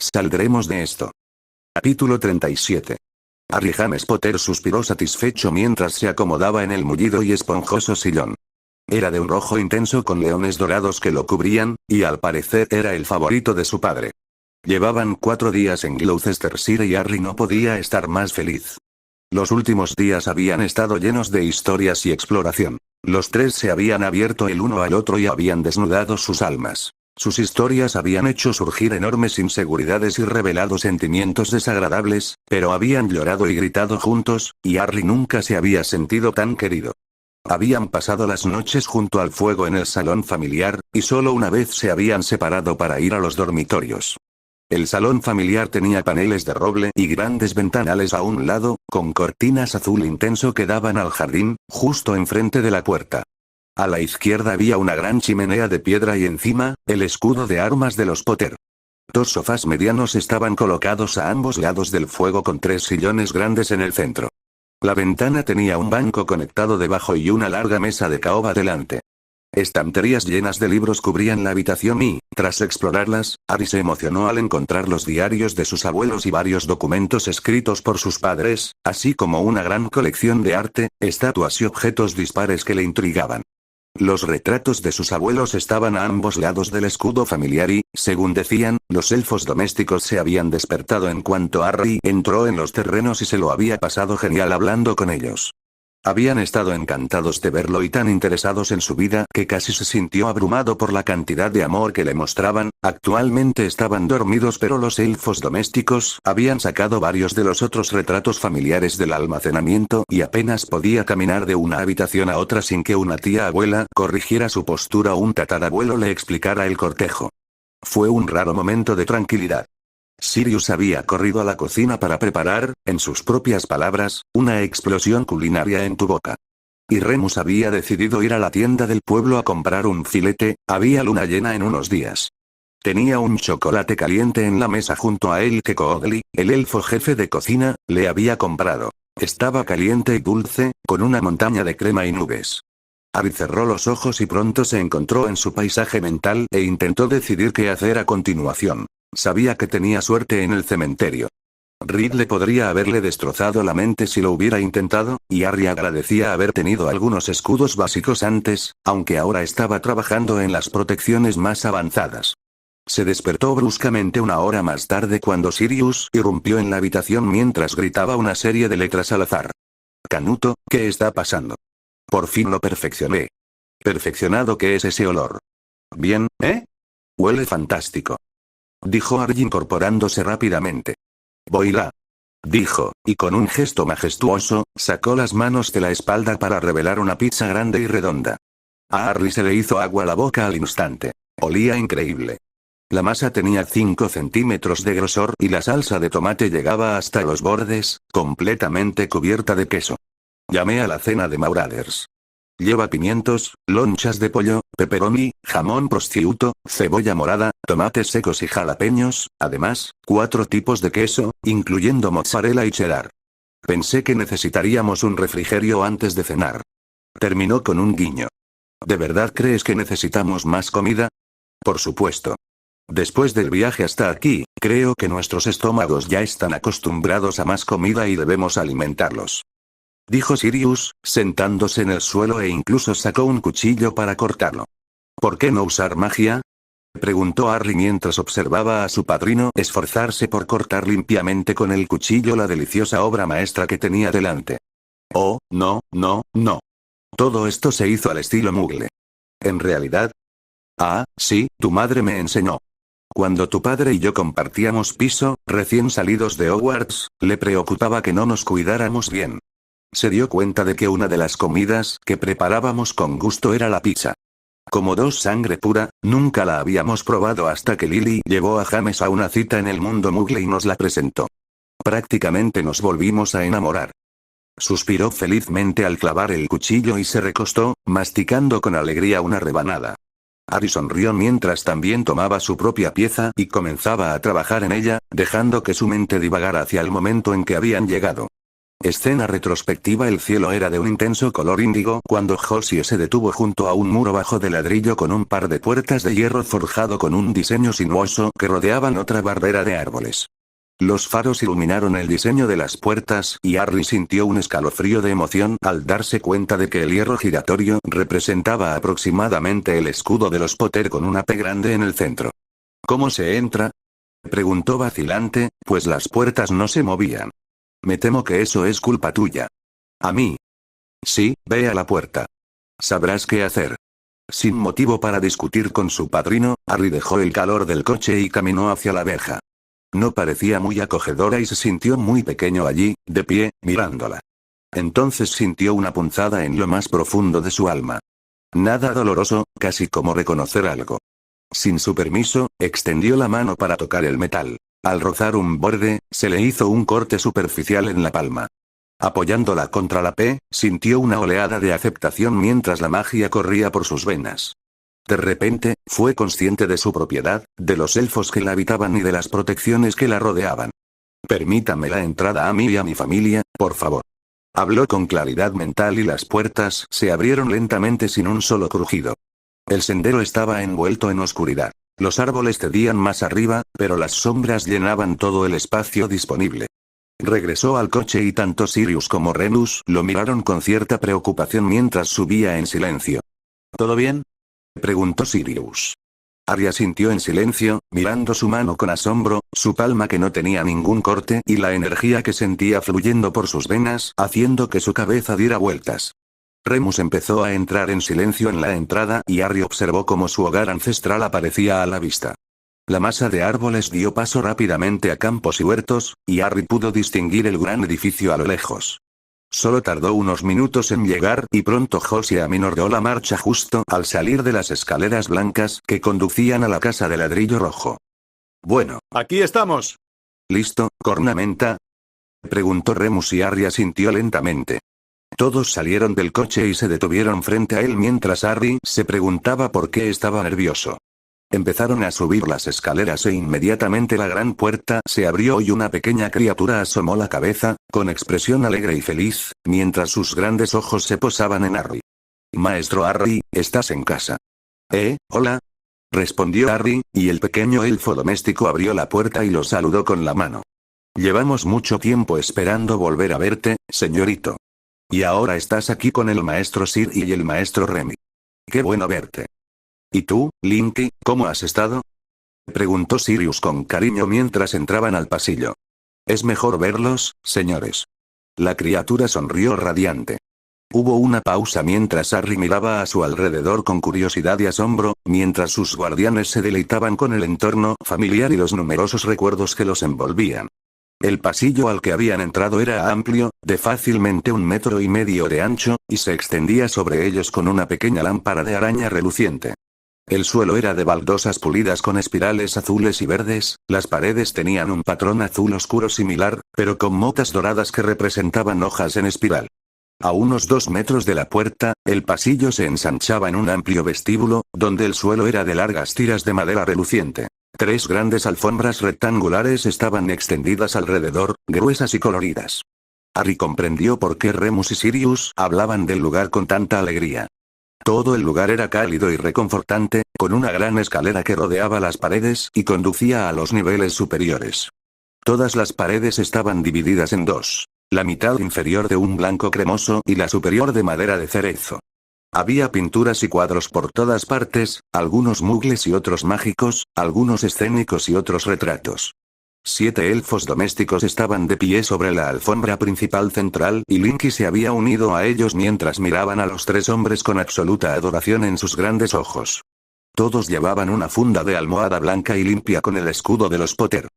Saldremos de esto. Capítulo 37. Harry James Potter suspiró satisfecho mientras se acomodaba en el mullido y esponjoso sillón. Era de un rojo intenso con leones dorados que lo cubrían, y al parecer era el favorito de su padre. Llevaban 4 días en Gloucestershire y Harry no podía estar más feliz. Los últimos días habían estado llenos de historias y exploración. Los tres se habían abierto el uno al otro y habían desnudado sus almas. Sus historias habían hecho surgir enormes inseguridades y revelado sentimientos desagradables, pero habían llorado y gritado juntos, y Harry nunca se había sentido tan querido. Habían pasado las noches junto al fuego en el salón familiar, y solo una vez se habían separado para ir a los dormitorios. El salón familiar tenía paneles de roble y grandes ventanales a un lado, con cortinas azul intenso que daban al jardín, justo enfrente de la puerta. A la izquierda había una gran chimenea de piedra y encima, el escudo de armas de los Potter. 2 sofás medianos estaban colocados a ambos lados del fuego con 3 sillones grandes en el centro. La ventana tenía un banco conectado debajo y una larga mesa de caoba delante. Estanterías llenas de libros cubrían la habitación y, tras explorarlas, Harry se emocionó al encontrar los diarios de sus abuelos y varios documentos escritos por sus padres, así como una gran colección de arte, estatuas y objetos dispares que le intrigaban. Los retratos de sus abuelos estaban a ambos lados del escudo familiar y, según decían, los elfos domésticos se habían despertado en cuanto Harry entró en los terrenos y se lo había pasado genial hablando con ellos. Habían estado encantados de verlo y tan interesados en su vida que casi se sintió abrumado por la cantidad de amor que le mostraban. Actualmente estaban dormidos, pero los elfos domésticos habían sacado varios de los otros retratos familiares del almacenamiento y apenas podía caminar de una habitación a otra sin que una tía abuela corrigiera su postura o un tatarabuelo le explicara el cortejo. Fue un raro momento de tranquilidad. Sirius había corrido a la cocina para preparar, en sus propias palabras, una explosión culinaria en tu boca. Y Remus había decidido ir a la tienda del pueblo a comprar un filete, había luna llena en unos días. Tenía un chocolate caliente en la mesa junto a él que Coodley, el elfo jefe de cocina, le había comprado. Estaba caliente y dulce, con una montaña de crema y nubes. Harry cerró los ojos y pronto se encontró en su paisaje mental e intentó decidir qué hacer a continuación. Sabía que tenía suerte en el cementerio. Ridley podría haberle destrozado la mente si lo hubiera intentado, y Harry agradecía haber tenido algunos escudos básicos antes, aunque ahora estaba trabajando en las protecciones más avanzadas. Se despertó bruscamente una hora más tarde cuando Sirius irrumpió en la habitación mientras gritaba una serie de letras al azar. Canuto, ¿qué está pasando? Por fin lo perfeccioné. ¿Perfeccionado qué es ese olor? Bien, ¿eh? Huele fantástico. Dijo Harry incorporándose rápidamente. Voila. Dijo, y con un gesto majestuoso, sacó las manos de la espalda para revelar una pizza grande y redonda. A Harry se le hizo agua la boca al instante. Olía increíble. La masa tenía 5 centímetros de grosor y la salsa de tomate llegaba hasta los bordes, completamente cubierta de queso. Llamé a la cena de Marauders. Lleva pimientos, lonchas de pollo, pepperoni, jamón prosciutto, cebolla morada, tomates secos y jalapeños, además, 4 tipos de queso, incluyendo mozzarella y cheddar. Pensé que necesitaríamos un refrigerio antes de cenar. Terminó con un guiño. ¿De verdad crees que necesitamos más comida? Por supuesto. Después del viaje hasta aquí, creo que nuestros estómagos ya están acostumbrados a más comida y debemos alimentarlos. Dijo Sirius, sentándose en el suelo e incluso sacó un cuchillo para cortarlo. ¿Por qué no usar magia? Preguntó Harry mientras observaba a su padrino esforzarse por cortar limpiamente con el cuchillo la deliciosa obra maestra que tenía delante. Oh, no, no, no. Todo esto se hizo al estilo Muggle. ¿En realidad? Ah, sí, tu madre me enseñó. Cuando tu padre y yo compartíamos piso, recién salidos de Hogwarts, le preocupaba que no nos cuidáramos bien. Se dio cuenta de que una de las comidas que preparábamos con gusto era la pizza. Como 2 sangre pura, nunca la habíamos probado hasta que Lily llevó a James a una cita en el mundo Muggle y nos la presentó. Prácticamente nos volvimos a enamorar. Suspiró felizmente al clavar el cuchillo y se recostó, masticando con alegría una rebanada. Harry sonrió mientras también tomaba su propia pieza y comenzaba a trabajar en ella, dejando que su mente divagara hacia el momento en que habían llegado. Escena retrospectiva. El cielo era de un intenso color índigo cuando Josie se detuvo junto a un muro bajo de ladrillo con un par de puertas de hierro forjado con un diseño sinuoso que rodeaban otra barrera de árboles. Los faros iluminaron el diseño de las puertas y Harry sintió un escalofrío de emoción al darse cuenta de que el hierro giratorio representaba aproximadamente el escudo de los Potter con una P grande en el centro. ¿Cómo se entra?, preguntó vacilante, pues las puertas no se movían. Me temo que eso es culpa tuya. ¿A mí? Sí, ve a la puerta. Sabrás qué hacer. Sin motivo para discutir con su padrino, Harry dejó el calor del coche y caminó hacia la verja. No parecía muy acogedora y se sintió muy pequeño allí, de pie, mirándola. Entonces sintió una punzada en lo más profundo de su alma. Nada doloroso, casi como reconocer algo. Sin su permiso, extendió la mano para tocar el metal. Al rozar un borde, se le hizo un corte superficial en la palma. Apoyándola contra la P, sintió una oleada de aceptación mientras la magia corría por sus venas. De repente, fue consciente de su propiedad, de los elfos que la habitaban y de las protecciones que la rodeaban. Permítame la entrada a mí y a mi familia, por favor. Habló con claridad mental y las puertas se abrieron lentamente sin un solo crujido. El sendero estaba envuelto en oscuridad. Los árboles cedían más arriba, pero las sombras llenaban todo el espacio disponible. Regresó al coche y tanto Sirius como Remus lo miraron con cierta preocupación mientras subía en silencio. ¿Todo bien?, preguntó Sirius. Harry asintió en silencio, mirando su mano con asombro, su palma que no tenía ningún corte y la energía que sentía fluyendo por sus venas, haciendo que su cabeza diera vueltas. Remus empezó a entrar en silencio en la entrada y Harry observó cómo su hogar ancestral aparecía a la vista. La masa de árboles dio paso rápidamente a campos y huertos, y Harry pudo distinguir el gran edificio a lo lejos. Solo tardó unos minutos en llegar y pronto Josie aminoró la marcha justo al salir de las escaleras blancas que conducían a la casa de ladrillo rojo. Bueno, aquí estamos. ¿Listo, cornamenta?, preguntó Remus y Harry asintió lentamente. Todos salieron del coche y se detuvieron frente a él mientras Harry se preguntaba por qué estaba nervioso. Empezaron a subir las escaleras e inmediatamente la gran puerta se abrió y una pequeña criatura asomó la cabeza, con expresión alegre y feliz, mientras sus grandes ojos se posaban en Harry. Maestro Harry, ¿estás en casa? Hola. Respondió Harry, y el pequeño elfo doméstico abrió la puerta y lo saludó con la mano. Llevamos mucho tiempo esperando volver a verte, señorito. Y ahora estás aquí con el maestro Sir y el maestro Remy. Qué bueno verte. ¿Y tú, Linky, cómo has estado?, preguntó Sirius con cariño mientras entraban al pasillo. Es mejor verlos, señores. La criatura sonrió radiante. Hubo una pausa mientras Harry miraba a su alrededor con curiosidad y asombro, mientras sus guardianes se deleitaban con el entorno familiar y los numerosos recuerdos que los envolvían. El pasillo al que habían entrado era amplio, de fácilmente 1,5 metros de ancho, y se extendía sobre ellos con una pequeña lámpara de araña reluciente. El suelo era de baldosas pulidas con espirales azules y verdes, las paredes tenían un patrón azul oscuro similar, pero con motas doradas que representaban hojas en espiral. A unos 2 metros de la puerta, el pasillo se ensanchaba en un amplio vestíbulo, donde el suelo era de largas tiras de madera reluciente. 3 grandes alfombras rectangulares estaban extendidas alrededor, gruesas y coloridas. Harry comprendió por qué Remus y Sirius hablaban del lugar con tanta alegría. Todo el lugar era cálido y reconfortante, con una gran escalera que rodeaba las paredes y conducía a los niveles superiores. Todas las paredes estaban divididas en 2. La mitad inferior de un blanco cremoso y la superior de madera de cerezo. Había pinturas y cuadros por todas partes, algunos mugles y otros mágicos, algunos escénicos y otros retratos. 7 elfos domésticos estaban de pie sobre la alfombra principal central y Linky se había unido a ellos mientras miraban a los 3 hombres con absoluta adoración en sus grandes ojos. Todos llevaban una funda de almohada blanca y limpia con el escudo de los Potter.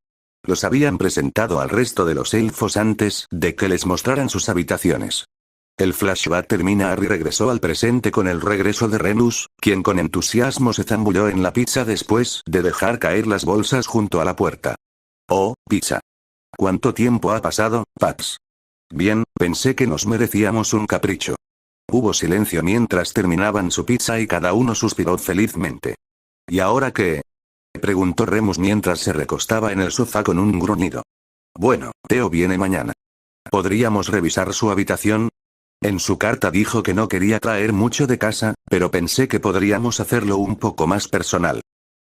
Los habían presentado al resto de los elfos antes de que les mostraran sus habitaciones. El flashback termina. Harry regresó al presente con el regreso de Remus, quien con entusiasmo se zambulló en la pizza después de dejar caer las bolsas junto a la puerta. Oh, pizza. ¿Cuánto tiempo ha pasado, Paps? Bien, pensé que nos merecíamos un capricho. Hubo silencio mientras terminaban su pizza y cada uno suspiró felizmente. ¿Y ahora qué?, preguntó Remus mientras se recostaba en el sofá con un gruñido. Bueno, Theo viene mañana. ¿Podríamos revisar su habitación? En su carta dijo que no quería traer mucho de casa, pero pensé que podríamos hacerlo un poco más personal.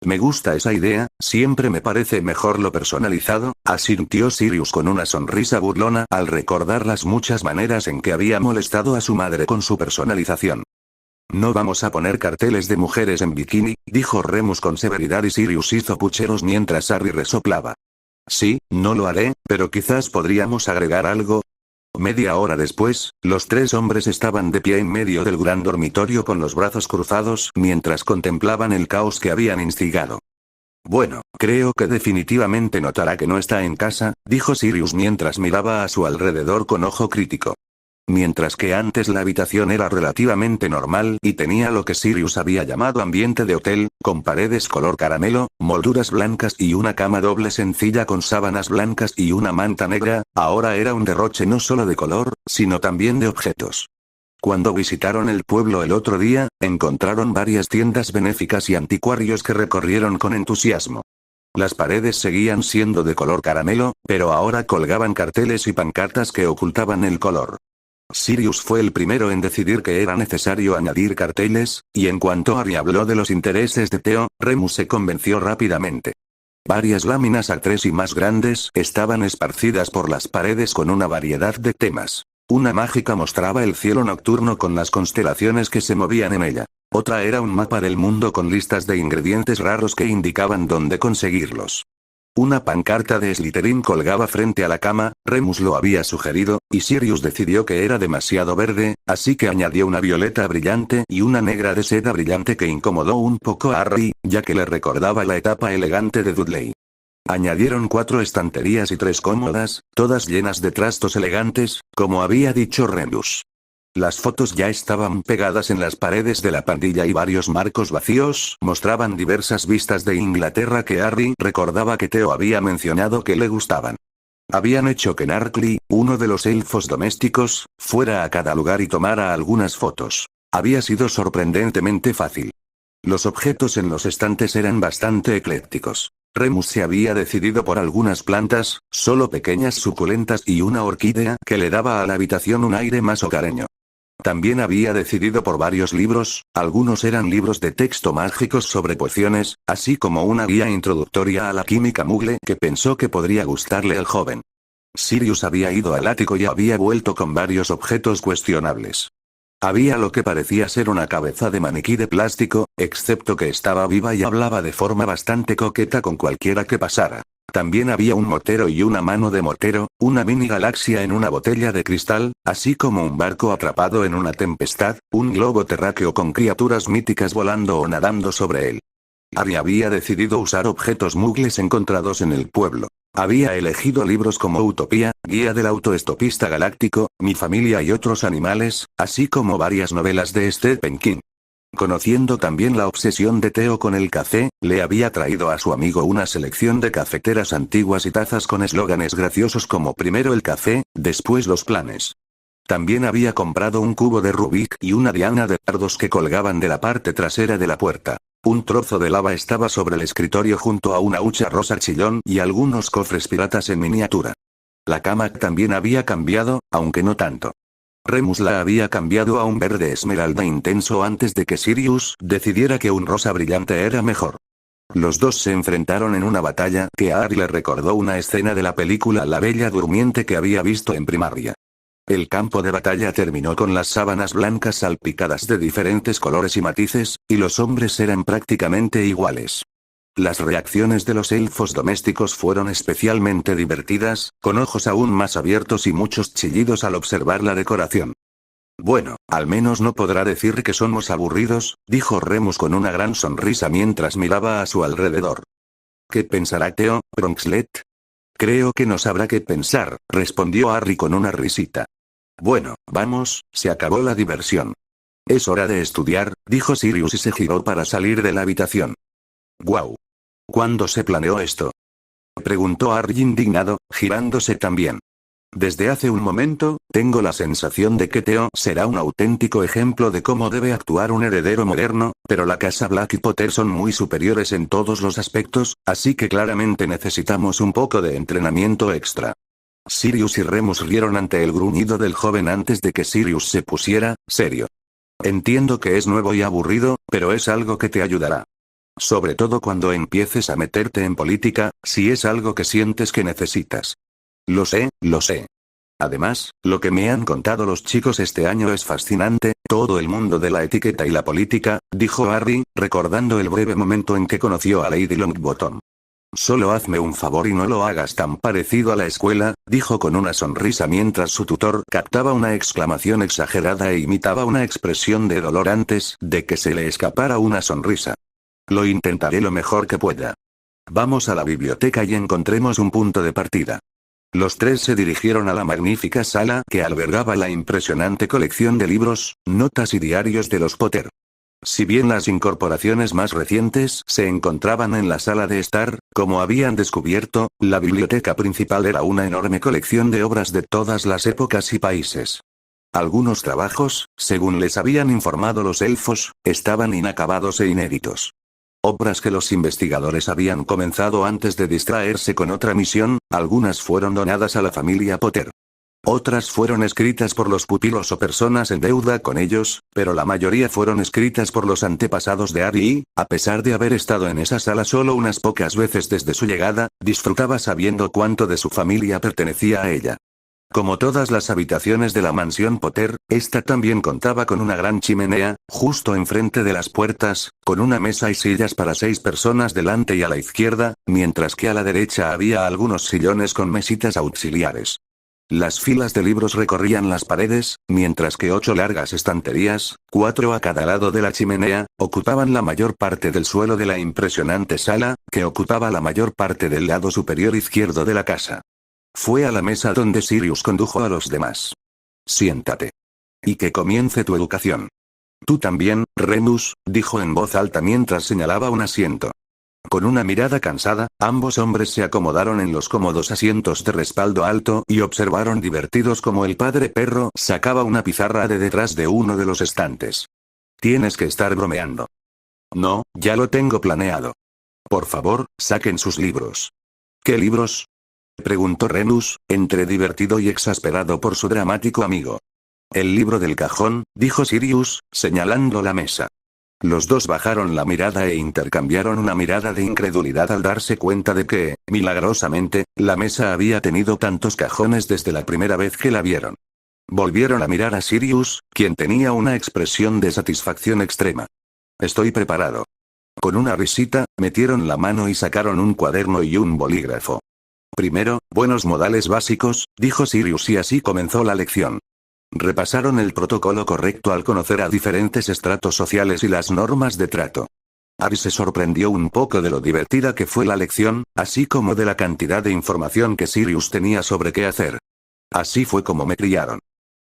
Me gusta esa idea, siempre me parece mejor lo personalizado, asintió Sirius con una sonrisa burlona al recordar las muchas maneras en que había molestado a su madre con su personalización. No vamos a poner carteles de mujeres en bikini, dijo Remus con severidad y Sirius hizo pucheros mientras Harry resoplaba. Sí, no lo haré, pero quizás podríamos agregar algo. Media hora después, los tres hombres estaban de pie en medio del gran dormitorio con los brazos cruzados mientras contemplaban el caos que habían instigado. Bueno, creo que definitivamente notará que no está en casa, dijo Sirius mientras miraba a su alrededor con ojo crítico. Mientras que antes la habitación era relativamente normal y tenía lo que Sirius había llamado ambiente de hotel, con paredes color caramelo, molduras blancas y una cama doble sencilla con sábanas blancas y una manta negra, ahora era un derroche no solo de color, sino también de objetos. Cuando visitaron el pueblo el otro día, encontraron varias tiendas benéficas y anticuarios que recorrieron con entusiasmo. Las paredes seguían siendo de color caramelo, pero ahora colgaban carteles y pancartas que ocultaban el color. Sirius fue el primero en decidir que era necesario añadir carteles, y en cuanto Harry habló de los intereses de Theo, Remus se convenció rápidamente. Varias láminas A3 y más grandes estaban esparcidas por las paredes con una variedad de temas. Una mágica mostraba el cielo nocturno con las constelaciones que se movían en ella. Otra era un mapa del mundo con listas de ingredientes raros que indicaban dónde conseguirlos. Una pancarta de Slytherin colgaba frente a la cama, Remus lo había sugerido, y Sirius decidió que era demasiado verde, así que añadió una violeta brillante y una negra de seda brillante que incomodó un poco a Harry, ya que le recordaba la etapa elegante de Dudley. Añadieron 4 estanterías y 3 cómodas, todas llenas de trastos elegantes, como había dicho Remus. Las fotos ya estaban pegadas en las paredes de la pandilla y varios marcos vacíos mostraban diversas vistas de Inglaterra que Harry recordaba que Theo había mencionado que le gustaban. Habían hecho que Narcly, uno de los elfos domésticos, fuera a cada lugar y tomara algunas fotos. Había sido sorprendentemente fácil. Los objetos en los estantes eran bastante eclécticos. Remus se había decidido por algunas plantas, solo pequeñas suculentas y una orquídea que le daba a la habitación un aire más hogareño. También había decidido por varios libros, algunos eran libros de texto mágicos sobre pociones, así como una guía introductoria a la química Mugle que pensó que podría gustarle al joven. Sirius había ido al ático y había vuelto con varios objetos cuestionables. Había lo que parecía ser una cabeza de maniquí de plástico, excepto que estaba viva y hablaba de forma bastante coqueta con cualquiera que pasara. También había un mortero y una mano de mortero, una mini galaxia en una botella de cristal, así como un barco atrapado en una tempestad, un globo terráqueo con criaturas míticas volando o nadando sobre él. Harry había decidido usar objetos mugles encontrados en el pueblo. Había elegido libros como Utopía, Guía del Autoestopista Galáctico, Mi Familia y Otros Animales, así como varias novelas de Stephen King. Conociendo también la obsesión de Theo con el café, le había traído a su amigo una selección de cafeteras antiguas y tazas con eslóganes graciosos como primero el café, después los planes. También había comprado un cubo de Rubik y una diana de dardos que colgaban de la parte trasera de la puerta. Un trozo de lava estaba sobre el escritorio junto a una hucha rosa chillón y algunos cofres piratas en miniatura. La cama también había cambiado, aunque no tanto. Remus la había cambiado a un verde esmeralda intenso antes de que Sirius decidiera que un rosa brillante era mejor. Los dos se enfrentaron en una batalla que a Harry le recordó una escena de la película La Bella Durmiente que había visto en primaria. El campo de batalla terminó con las sábanas blancas salpicadas de diferentes colores y matices, y los hombres eran prácticamente iguales. Las reacciones de los elfos domésticos fueron especialmente divertidas, con ojos aún más abiertos y muchos chillidos al observar la decoración. Bueno, al menos no podrá decir que somos aburridos, dijo Remus con una gran sonrisa mientras miraba a su alrededor. ¿Qué pensará Theo, Bronxlet? Creo que no sabrá qué pensar, respondió Harry con una risita. Bueno, vamos, se acabó la diversión. Es hora de estudiar, dijo Sirius y se giró para salir de la habitación. ¡Guau! ¿Cuándo se planeó esto? Preguntó Harry indignado, girándose también. Desde hace un momento, tengo la sensación de que Theo será un auténtico ejemplo de cómo debe actuar un heredero moderno, pero la casa Black y Potter son muy superiores en todos los aspectos, así que claramente necesitamos un poco de entrenamiento extra. Sirius y Remus rieron ante el gruñido del joven antes de que Sirius se pusiera serio. Entiendo que es nuevo y aburrido, pero es algo que te ayudará. Sobre todo cuando empieces a meterte en política, si es algo que sientes que necesitas. Lo sé, lo sé. Además, lo que me han contado los chicos este año es fascinante, todo el mundo de la etiqueta y la política, dijo Harry, recordando el breve momento en que conoció a Lady Longbottom. Solo hazme un favor y no lo hagas tan parecido a la escuela, dijo con una sonrisa mientras su tutor captaba una exclamación exagerada e imitaba una expresión de dolor antes de que se le escapara una sonrisa. Lo intentaré lo mejor que pueda. Vamos a la biblioteca y encontremos un punto de partida. Los tres se dirigieron a la magnífica sala que albergaba la impresionante colección de libros, notas y diarios de los Potter. Si bien las incorporaciones más recientes se encontraban en la sala de estar, como habían descubierto, la biblioteca principal era una enorme colección de obras de todas las épocas y países. Algunos trabajos, según les habían informado los elfos, estaban inacabados e inéditos. Obras que los investigadores habían comenzado antes de distraerse con otra misión, algunas fueron donadas a la familia Potter. Otras fueron escritas por los pupilos o personas en deuda con ellos, pero la mayoría fueron escritas por los antepasados de Harry y, a pesar de haber estado en esa sala solo unas pocas veces desde su llegada, disfrutaba sabiendo cuánto de su familia pertenecía a ella. Como todas las habitaciones de la mansión Potter, esta también contaba con una gran chimenea, justo enfrente de las puertas, con una mesa y sillas para 6 personas delante y a la izquierda, mientras que a la derecha había algunos sillones con mesitas auxiliares. Las filas de libros recorrían las paredes, mientras que 8 largas estanterías, 4 a cada lado de la chimenea, ocupaban la mayor parte del suelo de la impresionante sala, que ocupaba la mayor parte del lado superior izquierdo de la casa. Fue a la mesa donde Sirius condujo a los demás. Siéntate. Y que comience tu educación. Tú también, Remus, dijo en voz alta mientras señalaba un asiento. Con una mirada cansada, ambos hombres se acomodaron en los cómodos asientos de respaldo alto y observaron divertidos como el padre perro sacaba una pizarra de detrás de uno de los estantes. Tienes que estar bromeando. No, ya lo tengo planeado. Por favor, saquen sus libros. ¿Qué libros? Preguntó Remus, entre divertido y exasperado por su dramático amigo. El libro del cajón, dijo Sirius, señalando la mesa. Los dos bajaron la mirada e intercambiaron una mirada de incredulidad al darse cuenta de que, milagrosamente, la mesa había tenido tantos cajones desde la primera vez que la vieron. Volvieron a mirar a Sirius, quien tenía una expresión de satisfacción extrema. Estoy preparado. Con una risita, metieron la mano y sacaron un cuaderno y un bolígrafo. Primero, buenos modales básicos, dijo Sirius y así comenzó la lección. Repasaron el protocolo correcto al conocer a diferentes estratos sociales y las normas de trato. Harry se sorprendió un poco de lo divertida que fue la lección, así como de la cantidad de información que Sirius tenía sobre qué hacer. Así fue como me criaron.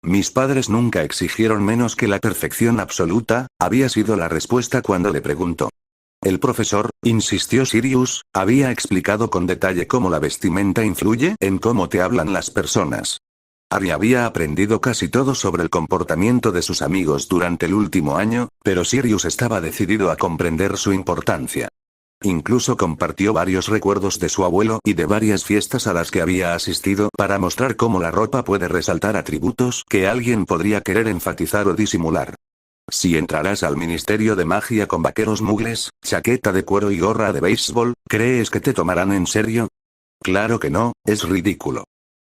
Mis padres nunca exigieron menos que la perfección absoluta, había sido la respuesta cuando le preguntó. El profesor, insistió Sirius, había explicado con detalle cómo la vestimenta influye en cómo te hablan las personas. Harry había aprendido casi todo sobre el comportamiento de sus amigos durante el último año, pero Sirius estaba decidido a comprender su importancia. Incluso compartió varios recuerdos de su abuelo y de varias fiestas a las que había asistido para mostrar cómo la ropa puede resaltar atributos que alguien podría querer enfatizar o disimular. Si entrarás al Ministerio de Magia con vaqueros mugles, chaqueta de cuero y gorra de béisbol, ¿crees que te tomarán en serio? Claro que no, es ridículo.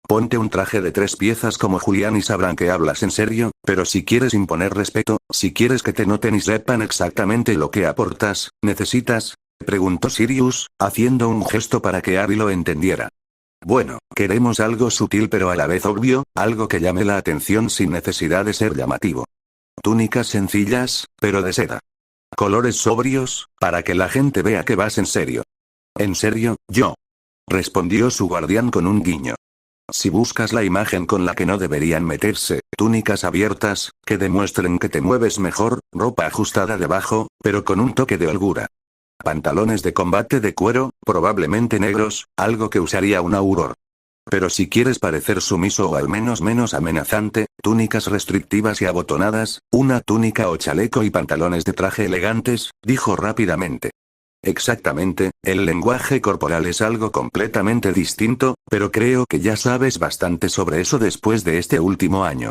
Ponte un traje de 3 piezas como Julián y sabrán que hablas en serio, pero si quieres imponer respeto, si quieres que te noten y sepan exactamente lo que aportas, ¿necesitas? Preguntó Sirius, haciendo un gesto para que Harry lo entendiera. Bueno, queremos algo sutil pero a la vez obvio, algo que llame la atención sin necesidad de ser llamativo. Túnicas sencillas, pero de seda. Colores sobrios, para que la gente vea que vas en serio. ¿En serio, yo? Respondió su guardián con un guiño. Si buscas la imagen con la que no deberían meterse, túnicas abiertas, que demuestren que te mueves mejor, ropa ajustada debajo, pero con un toque de holgura. Pantalones de combate de cuero, probablemente negros, algo que usaría un auror. Pero si quieres parecer sumiso o al menos menos amenazante, túnicas restrictivas y abotonadas, una túnica o chaleco y pantalones de traje elegantes, dijo rápidamente. Exactamente, el lenguaje corporal es algo completamente distinto, pero creo que ya sabes bastante sobre eso después de este último año.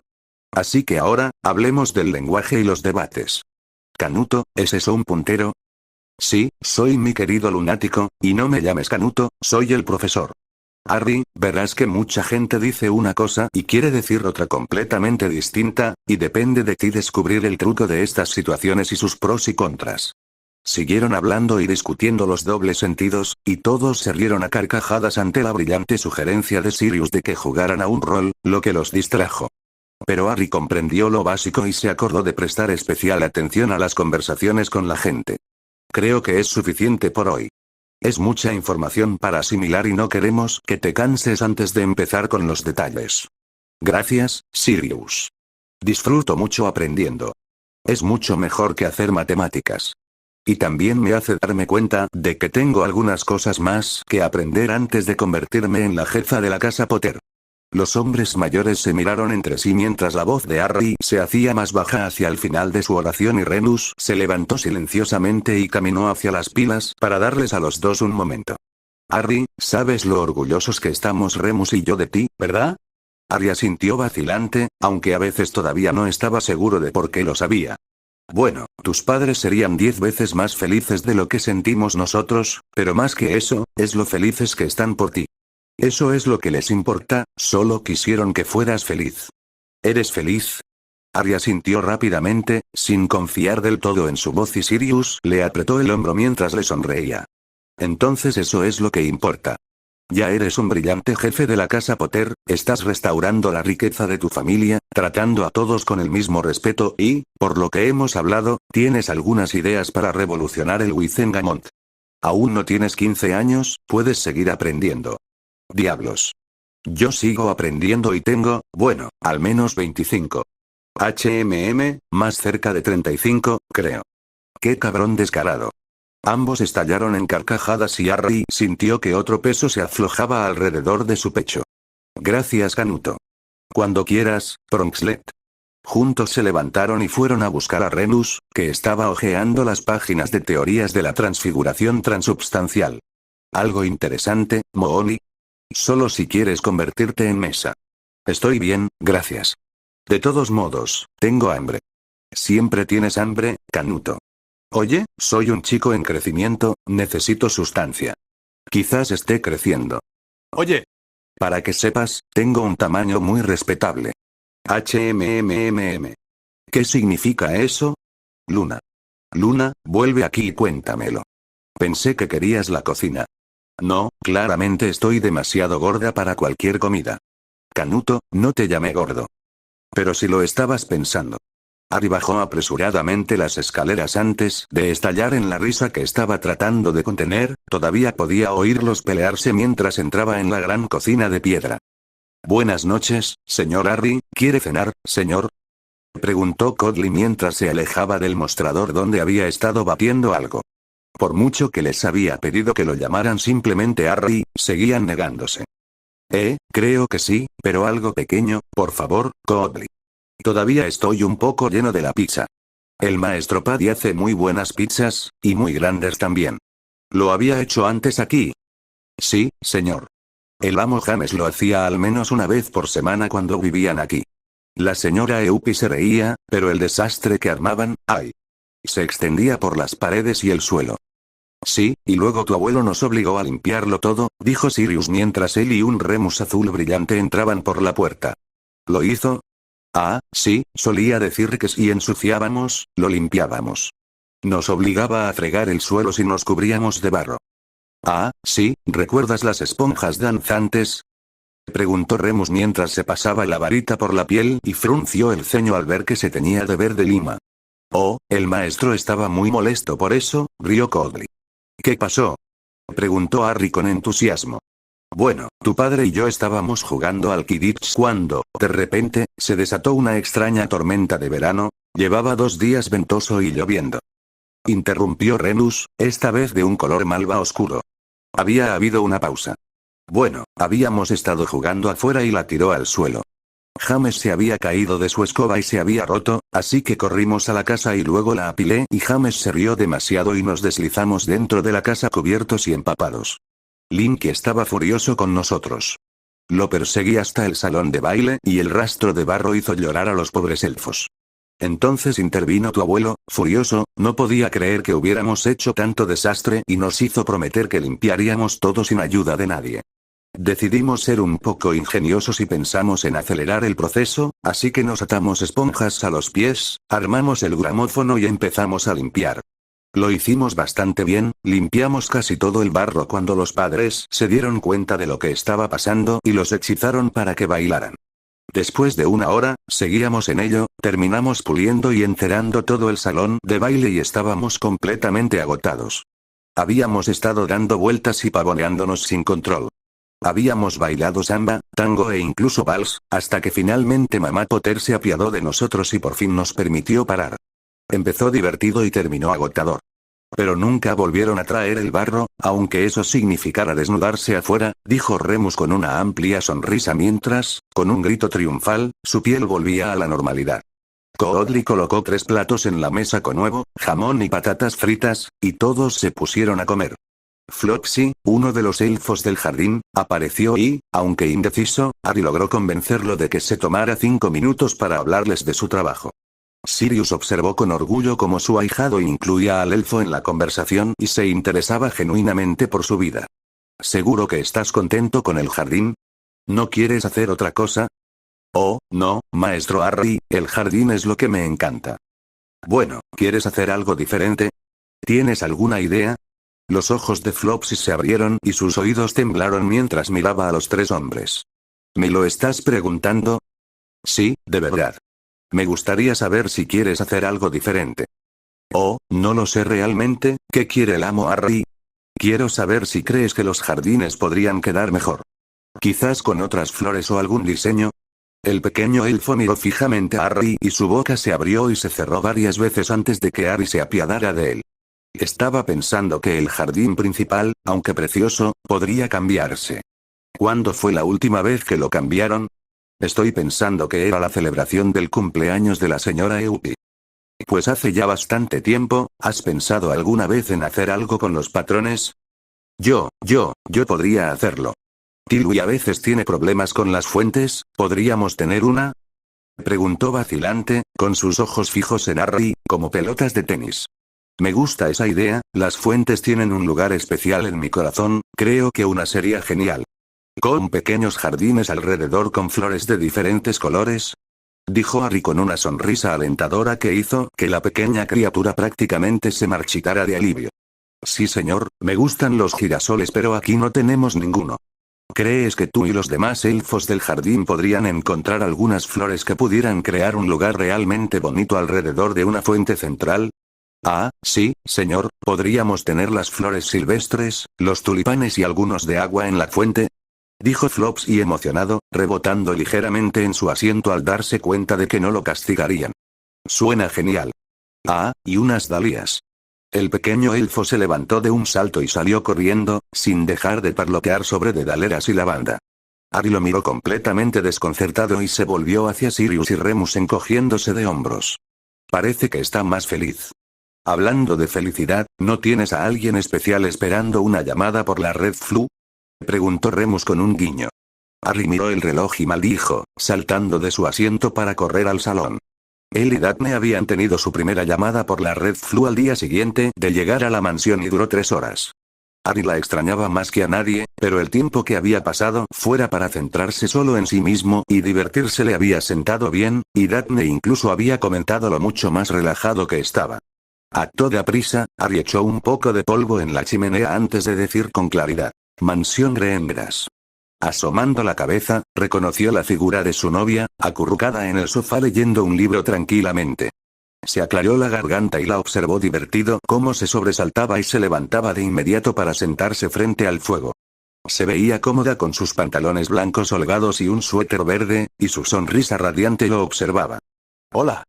Así que ahora, hablemos del lenguaje y los debates. Canuto, ¿es eso un puntero? Sí, soy mi querido lunático, y no me llames Canuto, soy el profesor. Harry, verás que mucha gente dice una cosa y quiere decir otra completamente distinta, y depende de ti descubrir el truco de estas situaciones y sus pros y contras. Siguieron hablando y discutiendo los dobles sentidos, y todos se rieron a carcajadas ante la brillante sugerencia de Sirius de que jugaran a un rol, lo que los distrajo. Pero Harry comprendió lo básico y se acordó de prestar especial atención a las conversaciones con la gente. Creo que es suficiente por hoy. Es mucha información para asimilar y no queremos que te canses antes de empezar con los detalles. Gracias, Sirius. Disfruto mucho aprendiendo. Es mucho mejor que hacer matemáticas. Y también me hace darme cuenta de que tengo algunas cosas más que aprender antes de convertirme en la jefa de la casa Potter. Los hombres mayores se miraron entre sí mientras la voz de Harry se hacía más baja hacia el final de su oración y Remus se levantó silenciosamente y caminó hacia las pilas para darles a los dos un momento. Harry, sabes lo orgullosos que estamos Remus y yo de ti, ¿verdad? Harry asintió vacilante, aunque a veces todavía no estaba seguro de por qué lo sabía. Bueno, tus padres serían 10 veces más felices de lo que sentimos nosotros, pero más que eso, es lo felices que están por ti. Eso es lo que les importa, solo quisieron que fueras feliz. ¿Eres feliz? Harry asintió rápidamente, sin confiar del todo en su voz y Sirius le apretó el hombro mientras le sonreía. Entonces eso es lo que importa. Ya eres un brillante jefe de la casa Potter, estás restaurando la riqueza de tu familia, tratando a todos con el mismo respeto y, por lo que hemos hablado, tienes algunas ideas para revolucionar el Wizengamot. Aún no tienes 15 años, puedes seguir aprendiendo. Diablos. Yo sigo aprendiendo y tengo, bueno, al menos 25. Más cerca de 35, creo. Qué cabrón descarado. Ambos estallaron en carcajadas y Harry sintió que otro peso se aflojaba alrededor de su pecho. Gracias, Canuto. Cuando quieras, Pronxlet. Juntos se levantaron y fueron a buscar a Remus, que estaba hojeando las páginas de teorías de la transfiguración transubstancial. Algo interesante, Mooni. Solo si quieres convertirte en mesa. Estoy bien, gracias. De todos modos, tengo hambre. Siempre tienes hambre, Canuto. Oye, soy un chico en crecimiento, necesito sustancia. Quizás esté creciendo. Oye. Para que sepas, tengo un tamaño muy respetable. ¿Qué significa eso? Luna. Luna, vuelve aquí y cuéntamelo. Pensé que querías la cocina. No, claramente estoy demasiado gorda para cualquier comida. Canuto, no te llamé gordo. Pero si lo estabas pensando. Harry bajó apresuradamente las escaleras antes de estallar en la risa que estaba tratando de contener, todavía podía oírlos pelearse mientras entraba en la gran cocina de piedra. Buenas noches, señor Harry, ¿quiere cenar, señor? Preguntó Codley mientras se alejaba del mostrador donde había estado batiendo algo. Por mucho que les había pedido que lo llamaran simplemente Harry, seguían negándose. Creo que sí, pero algo pequeño, por favor, Codley. Todavía estoy un poco lleno de la pizza. El maestro Paddy hace muy buenas pizzas, y muy grandes también. ¿Lo había hecho antes aquí? Sí, señor. El amo James lo hacía al menos una vez por semana cuando vivían aquí. La señora Eupi se reía, pero el desastre que armaban, ¡ay! Se extendía por las paredes y el suelo. Sí, y luego tu abuelo nos obligó a limpiarlo todo, dijo Sirius mientras él y un Remus azul brillante entraban por la puerta. ¿Lo hizo? Ah, sí, solía decir que si ensuciábamos, lo limpiábamos. Nos obligaba a fregar el suelo si nos cubríamos de barro. Ah, sí, ¿recuerdas las esponjas danzantes? Preguntó Remus mientras se pasaba la varita por la piel y frunció el ceño al ver que se teñía de verde lima. Oh, el maestro estaba muy molesto por eso, rió Codley. ¿Qué pasó? Preguntó Harry con entusiasmo. Bueno, tu padre y yo estábamos jugando al Quidditch cuando, de repente, se desató una extraña tormenta de verano, llevaba 2 días ventoso y lloviendo. Interrumpió Remus, esta vez de un color malva oscuro. Había habido una pausa. Bueno, habíamos estado jugando afuera y la tiró al suelo. James se había caído de su escoba y se había roto, así que corrimos a la casa y luego la apilé y James se rió demasiado y nos deslizamos dentro de la casa cubiertos y empapados. Linky estaba furioso con nosotros. Lo perseguí hasta el salón de baile y el rastro de barro hizo llorar a los pobres elfos. Entonces intervino tu abuelo, furioso, no podía creer que hubiéramos hecho tanto desastre y nos hizo prometer que limpiaríamos todo sin ayuda de nadie. Decidimos ser un poco ingeniosos y pensamos en acelerar el proceso, así que nos atamos esponjas a los pies, armamos el gramófono y empezamos a limpiar. Lo hicimos bastante bien, limpiamos casi todo el barro cuando los padres se dieron cuenta de lo que estaba pasando y los hechizaron para que bailaran. Después de una hora, seguíamos en ello, terminamos puliendo y encerando todo el salón de baile y estábamos completamente agotados. Habíamos estado dando vueltas y pavoneándonos sin control. Habíamos bailado samba, tango e incluso vals, hasta que finalmente Mamá Potter se apiadó de nosotros y por fin nos permitió parar. Empezó divertido y terminó agotador. Pero nunca volvieron a traer el barro, aunque eso significara desnudarse afuera, dijo Remus con una amplia sonrisa mientras, con un grito triunfal, su piel volvía a la normalidad. Coodly colocó 3 platos en la mesa con huevo, jamón y patatas fritas, y todos se pusieron a comer. Flopsy, uno de los elfos del jardín, apareció y, aunque indeciso, Harry logró convencerlo de que se tomara 5 minutos para hablarles de su trabajo. Sirius observó con orgullo cómo su ahijado incluía al elfo en la conversación y se interesaba genuinamente por su vida. ¿Seguro que estás contento con el jardín? ¿No quieres hacer otra cosa? Oh, no, maestro Harry, el jardín es lo que me encanta. Bueno, ¿quieres hacer algo diferente? ¿Tienes alguna idea? Los ojos de Flopsy se abrieron y sus oídos temblaron mientras miraba a los 3 hombres. ¿Me lo estás preguntando? Sí, de verdad. Me gustaría saber si quieres hacer algo diferente. Oh, no lo sé realmente, ¿qué quiere el amo Harry? Quiero saber si crees que los jardines podrían quedar mejor. Quizás con otras flores o algún diseño. El pequeño elfo miró fijamente a Harry y su boca se abrió y se cerró varias veces antes de que Harry se apiadara de él. Estaba pensando que el jardín principal, aunque precioso, podría cambiarse. ¿Cuándo fue la última vez que lo cambiaron? Estoy pensando que era la celebración del cumpleaños de la señora Eupie. Pues hace ya bastante tiempo, ¿has pensado alguna vez en hacer algo con los patrones? Yo podría hacerlo. Tilwy a veces tiene problemas con las fuentes, ¿podríamos tener una? Preguntó vacilante, con sus ojos fijos en Harry, como pelotas de tenis. Me gusta esa idea, las fuentes tienen un lugar especial en mi corazón, creo que una sería genial. ¿Con pequeños jardines alrededor con flores de diferentes colores? Dijo Harry con una sonrisa alentadora que hizo que la pequeña criatura prácticamente se marchitara de alivio. Sí señor, me gustan los girasoles pero aquí no tenemos ninguno. ¿Crees que tú y los demás elfos del jardín podrían encontrar algunas flores que pudieran crear un lugar realmente bonito alrededor de una fuente central? Ah, sí, señor, podríamos tener las flores silvestres, los tulipanes y algunos de agua en la fuente. Dijo Flopsy emocionado, rebotando ligeramente en su asiento al darse cuenta de que no lo castigarían. Suena genial. Ah, y unas dalias. El pequeño elfo se levantó de un salto y salió corriendo, sin dejar de parlotear sobre dedaleras y lavanda. Harry lo miró completamente desconcertado y se volvió hacia Sirius y Remus encogiéndose de hombros. Parece que está más feliz. Hablando de felicidad, ¿no tienes a alguien especial esperando una llamada por la red Flu? Preguntó Remus con un guiño. Harry miró el reloj y maldijo, saltando de su asiento para correr al salón. Él y Daphne habían tenido su primera llamada por la red Flu al día siguiente de llegar a la mansión y duró 3 horas. Harry la extrañaba más que a nadie, pero el tiempo que había pasado fuera para centrarse solo en sí mismo y divertirse le había sentado bien, y Daphne incluso había comentado lo mucho más relajado que estaba. A toda prisa, Harry echó un poco de polvo en la chimenea antes de decir con claridad: Mansión Greengrass. Asomando la cabeza, reconoció la figura de su novia, acurrucada en el sofá leyendo un libro tranquilamente. Se aclaró la garganta y la observó divertido cómo se sobresaltaba y se levantaba de inmediato para sentarse frente al fuego. Se veía cómoda con sus pantalones blancos holgados y un suéter verde, y su sonrisa radiante lo observaba. Hola.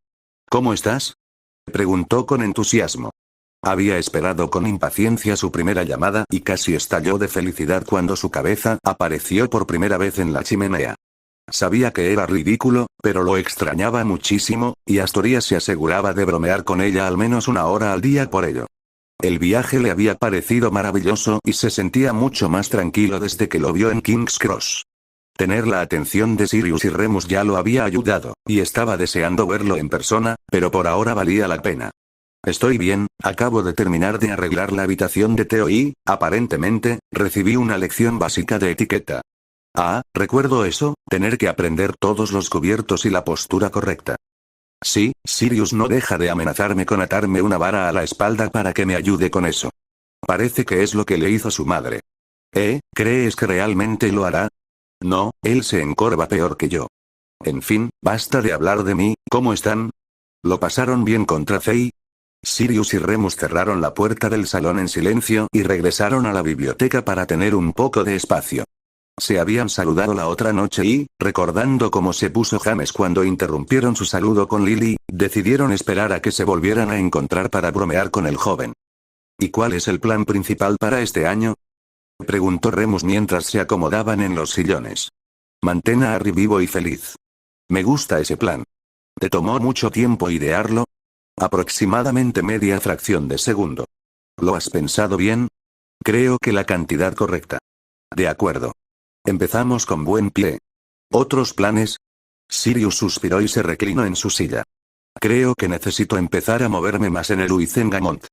¿Cómo estás? Preguntó con entusiasmo. Había esperado con impaciencia su primera llamada y casi estalló de felicidad cuando su cabeza apareció por primera vez en la chimenea. Sabía que era ridículo, pero lo extrañaba muchísimo, y Astoria se aseguraba de bromear con ella al menos una hora al día por ello. El viaje le había parecido maravilloso y se sentía mucho más tranquilo desde que lo vio en King's Cross. Tener la atención de Sirius y Remus ya lo había ayudado, y estaba deseando verlo en persona, pero por ahora valía la pena. Estoy bien, acabo de terminar de arreglar la habitación de Theo y, aparentemente, recibí una lección básica de etiqueta. Ah, recuerdo eso, tener que aprender todos los cubiertos y la postura correcta. Sí, Sirius no deja de amenazarme con atarme una vara a la espalda para que me ayude con eso. Parece que es lo que le hizo su madre. ¿Crees que realmente lo hará? No, él se encorva peor que yo. En fin, basta de hablar de mí, ¿cómo están? ¿Lo pasaron bien contra Fei? Sirius y Remus cerraron la puerta del salón en silencio y regresaron a la biblioteca para tener un poco de espacio. Se habían saludado la otra noche y, recordando cómo se puso James cuando interrumpieron su saludo con Lily, decidieron esperar a que se volvieran a encontrar para bromear con el joven. ¿Y cuál es el plan principal para este año? Preguntó Remus mientras se acomodaban en los sillones. Mantén a Harry vivo y feliz. Me gusta ese plan. ¿Te tomó mucho tiempo idearlo? Aproximadamente media fracción de segundo. ¿Lo has pensado bien? Creo que la cantidad correcta. De acuerdo. Empezamos con buen pie. ¿Otros planes? Sirius suspiró y se reclinó en su silla. Creo que necesito empezar a moverme más en el Huizengamot.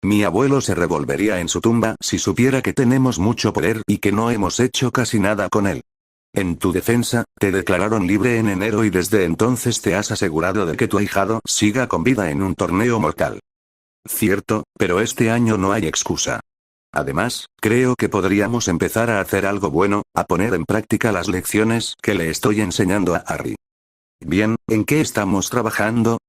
Mi abuelo se revolvería en su tumba si supiera que tenemos mucho poder y que no hemos hecho casi nada con él. En tu defensa, te declararon libre en enero y desde entonces te has asegurado de que tu ahijado siga con vida en un torneo mortal. Cierto, pero este año no hay excusa. Además, creo que podríamos empezar a hacer algo bueno, a poner en práctica las lecciones que le estoy enseñando a Harry. Bien, ¿en qué estamos trabajando?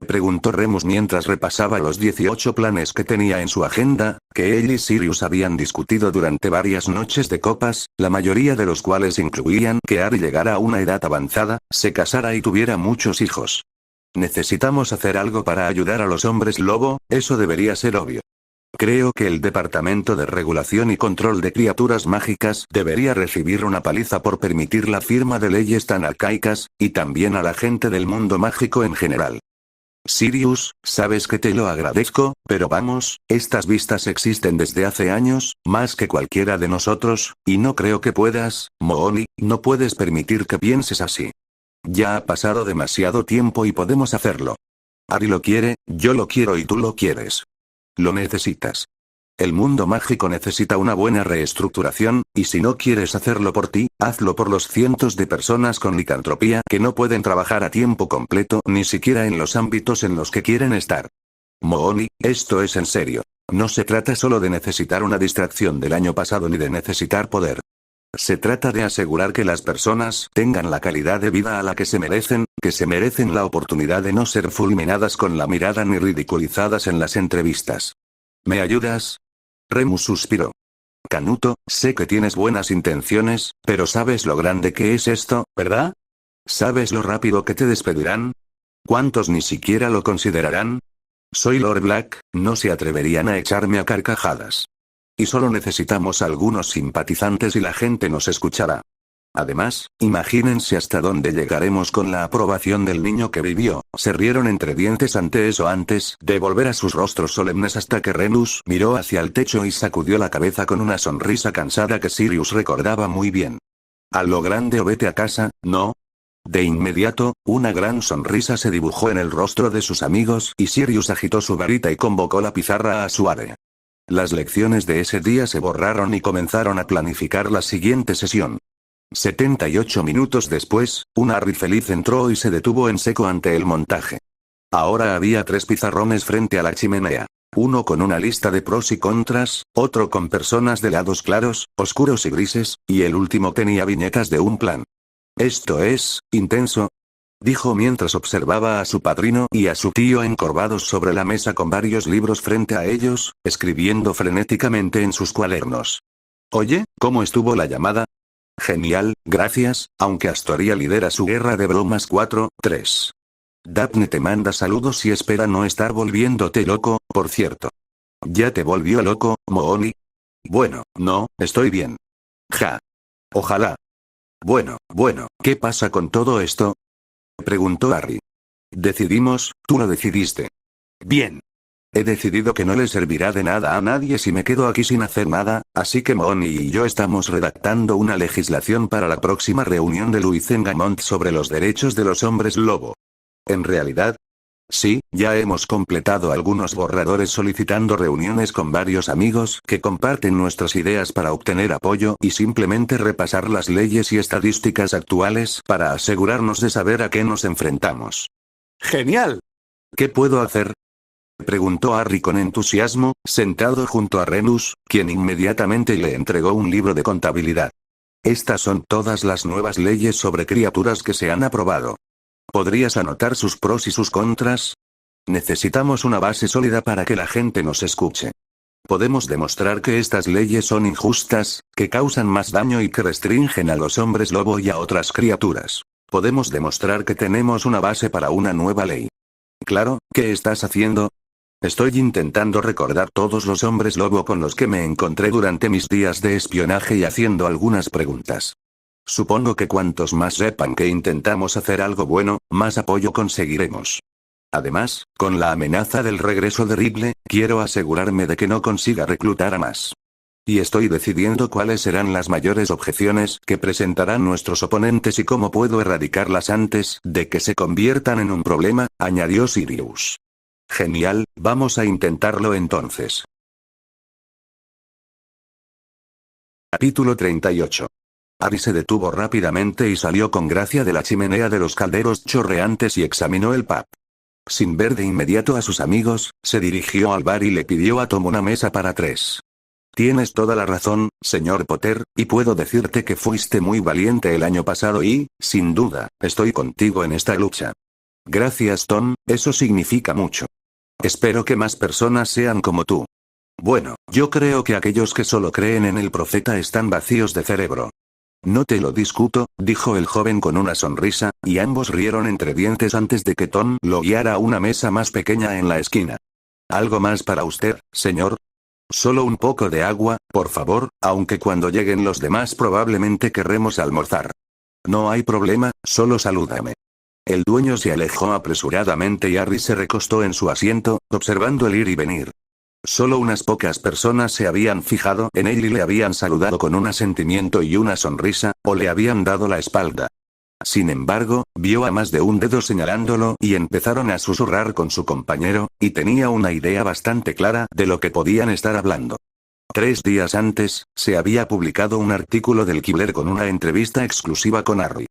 Preguntó Remus mientras repasaba los 18 planes que tenía en su agenda, que él y Sirius habían discutido durante varias noches de copas, la mayoría de los cuales incluían que Harry llegara a una edad avanzada, se casara y tuviera muchos hijos. Necesitamos hacer algo para ayudar a los hombres lobo, eso debería ser obvio. Creo que el Departamento de Regulación y Control de Criaturas Mágicas debería recibir una paliza por permitir la firma de leyes tan arcaicas, y también a la gente del mundo mágico en general. Sirius, sabes que te lo agradezco, pero vamos, estas vistas existen desde hace años, más que cualquiera de nosotros, y no creo que puedas, Mooni, no puedes permitir que pienses así. Ya ha pasado demasiado tiempo y podemos hacerlo. Harry lo quiere, yo lo quiero y tú lo quieres. Lo necesitas. El mundo mágico necesita una buena reestructuración, y si no quieres hacerlo por ti, hazlo por los cientos de personas con licantropía que no pueden trabajar a tiempo completo ni siquiera en los ámbitos en los que quieren estar. Mooni, esto es en serio. No se trata solo de necesitar una distracción del año pasado ni de necesitar poder. Se trata de asegurar que las personas tengan la calidad de vida a la que se merecen la oportunidad de no ser fulminadas con la mirada ni ridiculizadas en las entrevistas. ¿Me ayudas? Remus suspiró. Canuto, sé que tienes buenas intenciones, pero sabes lo grande que es esto, ¿verdad? ¿Sabes lo rápido que te despedirán? ¿Cuántos ni siquiera lo considerarán? Soy Lord Black, no se atreverían a echarme a carcajadas. Y solo necesitamos algunos simpatizantes y la gente nos escuchará. Además, imagínense hasta dónde llegaremos con la aprobación del niño que vivió. Se rieron entre dientes ante eso antes de volver a sus rostros solemnes hasta que Remus miró hacia el techo y sacudió la cabeza con una sonrisa cansada que Sirius recordaba muy bien. A lo grande o vete a casa, ¿no? De inmediato, una gran sonrisa se dibujó en el rostro de sus amigos y Sirius agitó su varita y convocó la pizarra a su área. Las lecciones de ese día se borraron y comenzaron a planificar la siguiente sesión. 78 minutos después, un Harry feliz entró y se detuvo en seco ante el montaje. Ahora había 3 pizarrones frente a la chimenea. Uno con una lista de pros y contras, otro con personas de lados claros, oscuros y grises, y el último tenía viñetas de un plan. Esto es, intenso, dijo mientras observaba a su padrino y a su tío encorvados sobre la mesa con varios libros frente a ellos, escribiendo frenéticamente en sus cuadernos. Oye, ¿cómo estuvo la llamada? Genial, gracias, aunque Astoria lidera su guerra de bromas 4-3. Daphne te manda saludos y espera no estar volviéndote loco, por cierto. ¿Ya te volvió loco, Mooni? Bueno, no, estoy bien. Ja. Ojalá. Bueno, ¿qué pasa con todo esto? Preguntó Harry. Decidimos, tú lo decidiste. Bien. He decidido que no le servirá de nada a nadie si me quedo aquí sin hacer nada, así que Moony y yo estamos redactando una legislación para la próxima reunión de Luizengamont sobre los derechos de los hombres lobo. En realidad, sí, ya hemos completado algunos borradores solicitando reuniones con varios amigos que comparten nuestras ideas para obtener apoyo y simplemente repasar las leyes y estadísticas actuales para asegurarnos de saber a qué nos enfrentamos. ¡Genial! ¿Qué puedo hacer? Preguntó Harry con entusiasmo, sentado junto a Remus, quien inmediatamente le entregó un libro de contabilidad. Estas son todas las nuevas leyes sobre criaturas que se han aprobado. ¿Podrías anotar sus pros y sus contras? Necesitamos una base sólida para que la gente nos escuche. Podemos demostrar que estas leyes son injustas, que causan más daño y que restringen a los hombres lobo y a otras criaturas. Podemos demostrar que tenemos una base para una nueva ley. Claro, ¿qué estás haciendo? Estoy intentando recordar todos los hombres lobo con los que me encontré durante mis días de espionaje y haciendo algunas preguntas. Supongo que cuantos más sepan que intentamos hacer algo bueno, más apoyo conseguiremos. Además, con la amenaza del regreso de Ripple, quiero asegurarme de que no consiga reclutar a más. Y estoy decidiendo cuáles serán las mayores objeciones que presentarán nuestros oponentes y cómo puedo erradicarlas antes de que se conviertan en un problema, añadió Sirius. Genial, vamos a intentarlo entonces. Capítulo 38. Harry se detuvo rápidamente y salió con gracia de la chimenea de los calderos chorreantes y examinó el pub. Sin ver de inmediato a sus amigos, se dirigió al bar y le pidió a Tom una mesa para 3. Tienes toda la razón, señor Potter, y puedo decirte que fuiste muy valiente el año pasado y, sin duda, estoy contigo en esta lucha. Gracias, Tom, eso significa mucho. Espero que más personas sean como tú. Bueno, yo creo que aquellos que solo creen en el profeta están vacíos de cerebro. No te lo discuto, dijo el joven con una sonrisa, y ambos rieron entre dientes antes de que Tom lo guiara a una mesa más pequeña en la esquina. ¿Algo más para usted, señor? Solo un poco de agua, por favor, aunque cuando lleguen los demás probablemente querremos almorzar. No hay problema, solo salúdame. El dueño se alejó apresuradamente y Harry se recostó en su asiento, observando el ir y venir. Solo unas pocas personas se habían fijado en él y le habían saludado con un asentimiento y una sonrisa, o le habían dado la espalda. Sin embargo, vio a más de un dedo señalándolo y empezaron a susurrar con su compañero, y tenía una idea bastante clara de lo que podían estar hablando. 3 días antes, se había publicado un artículo del Kibler con una entrevista exclusiva con Harry.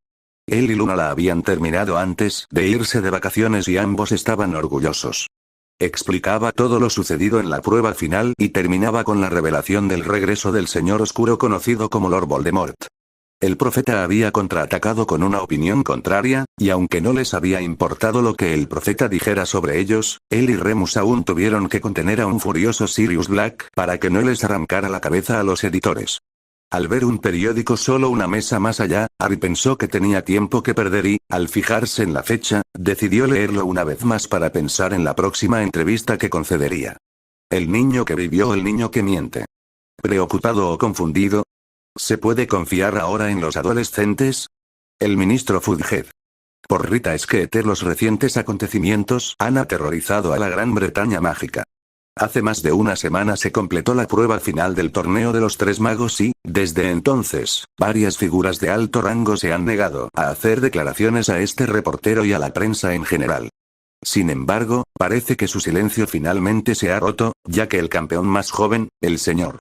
Él y Luna la habían terminado antes de irse de vacaciones y ambos estaban orgullosos. Explicaba todo lo sucedido en la prueba final y terminaba con la revelación del regreso del Señor Oscuro conocido como Lord Voldemort. El profeta había contraatacado con una opinión contraria, y aunque no les había importado lo que el profeta dijera sobre ellos, él y Remus aún tuvieron que contener a un furioso Sirius Black para que no les arrancara la cabeza a los editores. Al ver un periódico solo una mesa más allá, Harry pensó que tenía tiempo que perder y, al fijarse en la fecha, decidió leerlo una vez más para pensar en la próxima entrevista que concedería. El niño que vivió, el niño que miente. ¿Preocupado o confundido? ¿Se puede confiar ahora en los adolescentes? El ministro Fudhead. Por Rita Skeeter, los recientes acontecimientos han aterrorizado a la Gran Bretaña mágica. Hace más de una semana se completó la prueba final del torneo de los 3 magos y, desde entonces, varias figuras de alto rango se han negado a hacer declaraciones a este reportero y a la prensa en general. Sin embargo, parece que su silencio finalmente se ha roto, ya que el campeón más joven, el Sr.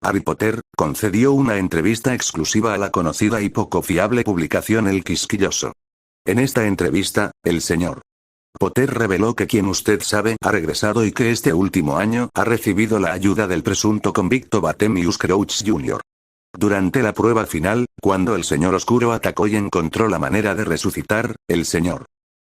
Harry Potter, concedió una entrevista exclusiva a la conocida y poco fiable publicación El Quisquilloso. En esta entrevista, el Sr. Potter reveló que quien usted sabe ha regresado y que este último año ha recibido la ayuda del presunto convicto Bartemius Crouch Jr. Durante la prueba final, cuando el Señor Oscuro atacó y encontró la manera de resucitar, el Sr.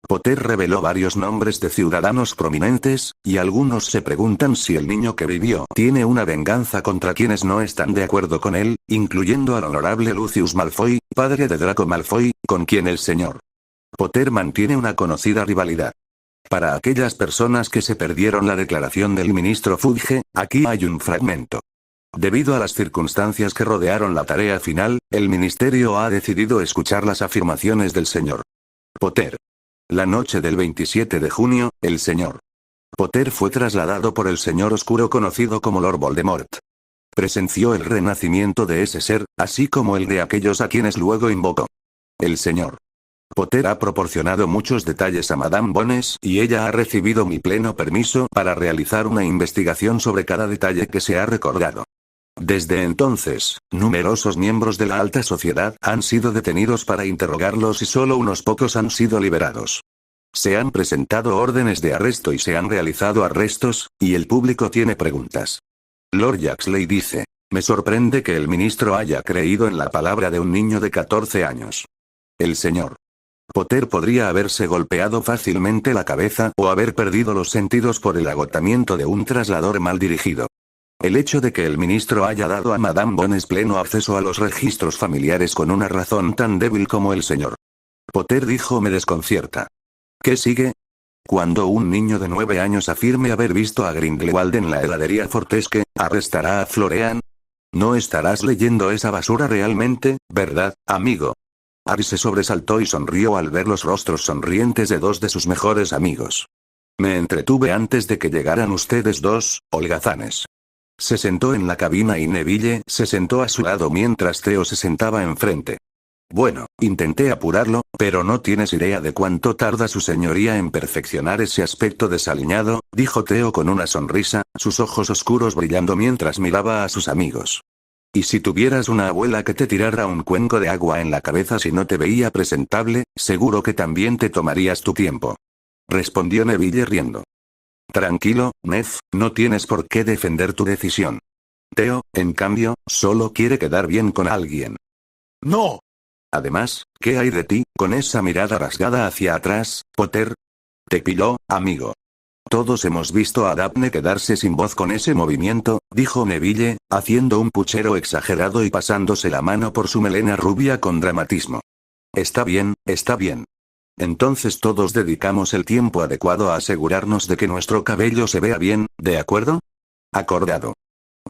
Potter reveló varios nombres de ciudadanos prominentes, y algunos se preguntan si el niño que vivió tiene una venganza contra quienes no están de acuerdo con él, incluyendo al honorable Lucius Malfoy, padre de Draco Malfoy, con quien el Sr. Potter mantiene una conocida rivalidad. Para aquellas personas que se perdieron la declaración del ministro Fudge, aquí hay un fragmento. Debido a las circunstancias que rodearon la tarea final, el ministerio ha decidido escuchar las afirmaciones del Sr. Potter. La noche del 27 de junio, el Sr. Potter fue trasladado por el Señor Oscuro conocido como Lord Voldemort. Presenció el renacimiento de ese ser, así como el de aquellos a quienes luego invocó. El Sr. Potter ha proporcionado muchos detalles a Madame Bones y ella ha recibido mi pleno permiso para realizar una investigación sobre cada detalle que se ha recordado. Desde entonces, numerosos miembros de la alta sociedad han sido detenidos para interrogarlos y solo unos pocos han sido liberados. Se han presentado órdenes de arresto y se han realizado arrestos, y el público tiene preguntas. Lord Yaxley dice: me sorprende que el ministro haya creído en la palabra de un niño de 14 años. El Sr. Potter podría haberse golpeado fácilmente la cabeza o haber perdido los sentidos por el agotamiento de un traslador mal dirigido. El hecho de que el ministro haya dado a Madame Bones pleno acceso a los registros familiares con una razón tan débil como el Sr. Potter dijo me desconcierta. ¿Qué sigue? Cuando un niño de 9 años afirme haber visto a Grindelwald en la heladería Fortesque, ¿arrestará a Florian? No estarás leyendo esa basura realmente, ¿verdad, amigo? Harry se sobresaltó y sonrió al ver los rostros sonrientes de dos de sus mejores amigos. Me entretuve antes de que llegaran ustedes dos, holgazanes. Se sentó en la cabina y Neville se sentó a su lado mientras Theo se sentaba enfrente. Bueno, intenté apurarlo, pero no tienes idea de cuánto tarda su señoría en perfeccionar ese aspecto desaliñado, dijo Theo con una sonrisa, sus ojos oscuros brillando mientras miraba a sus amigos. Y si tuvieras una abuela que te tirara un cuenco de agua en la cabeza si no te veía presentable, seguro que también te tomarías tu tiempo. Respondió Neville riendo. Tranquilo, Ned, no tienes por qué defender tu decisión. Theo, en cambio, solo quiere quedar bien con alguien. ¡No! Además, ¿qué hay de ti, con esa mirada rasgada hacia atrás, Potter? Te pilló, amigo. Todos hemos visto a Daphne quedarse sin voz con ese movimiento, dijo Neville, haciendo un puchero exagerado y pasándose la mano por su melena rubia con dramatismo. Está bien, está bien. Entonces todos dedicamos el tiempo adecuado a asegurarnos de que nuestro cabello se vea bien, ¿de acuerdo? Acordado.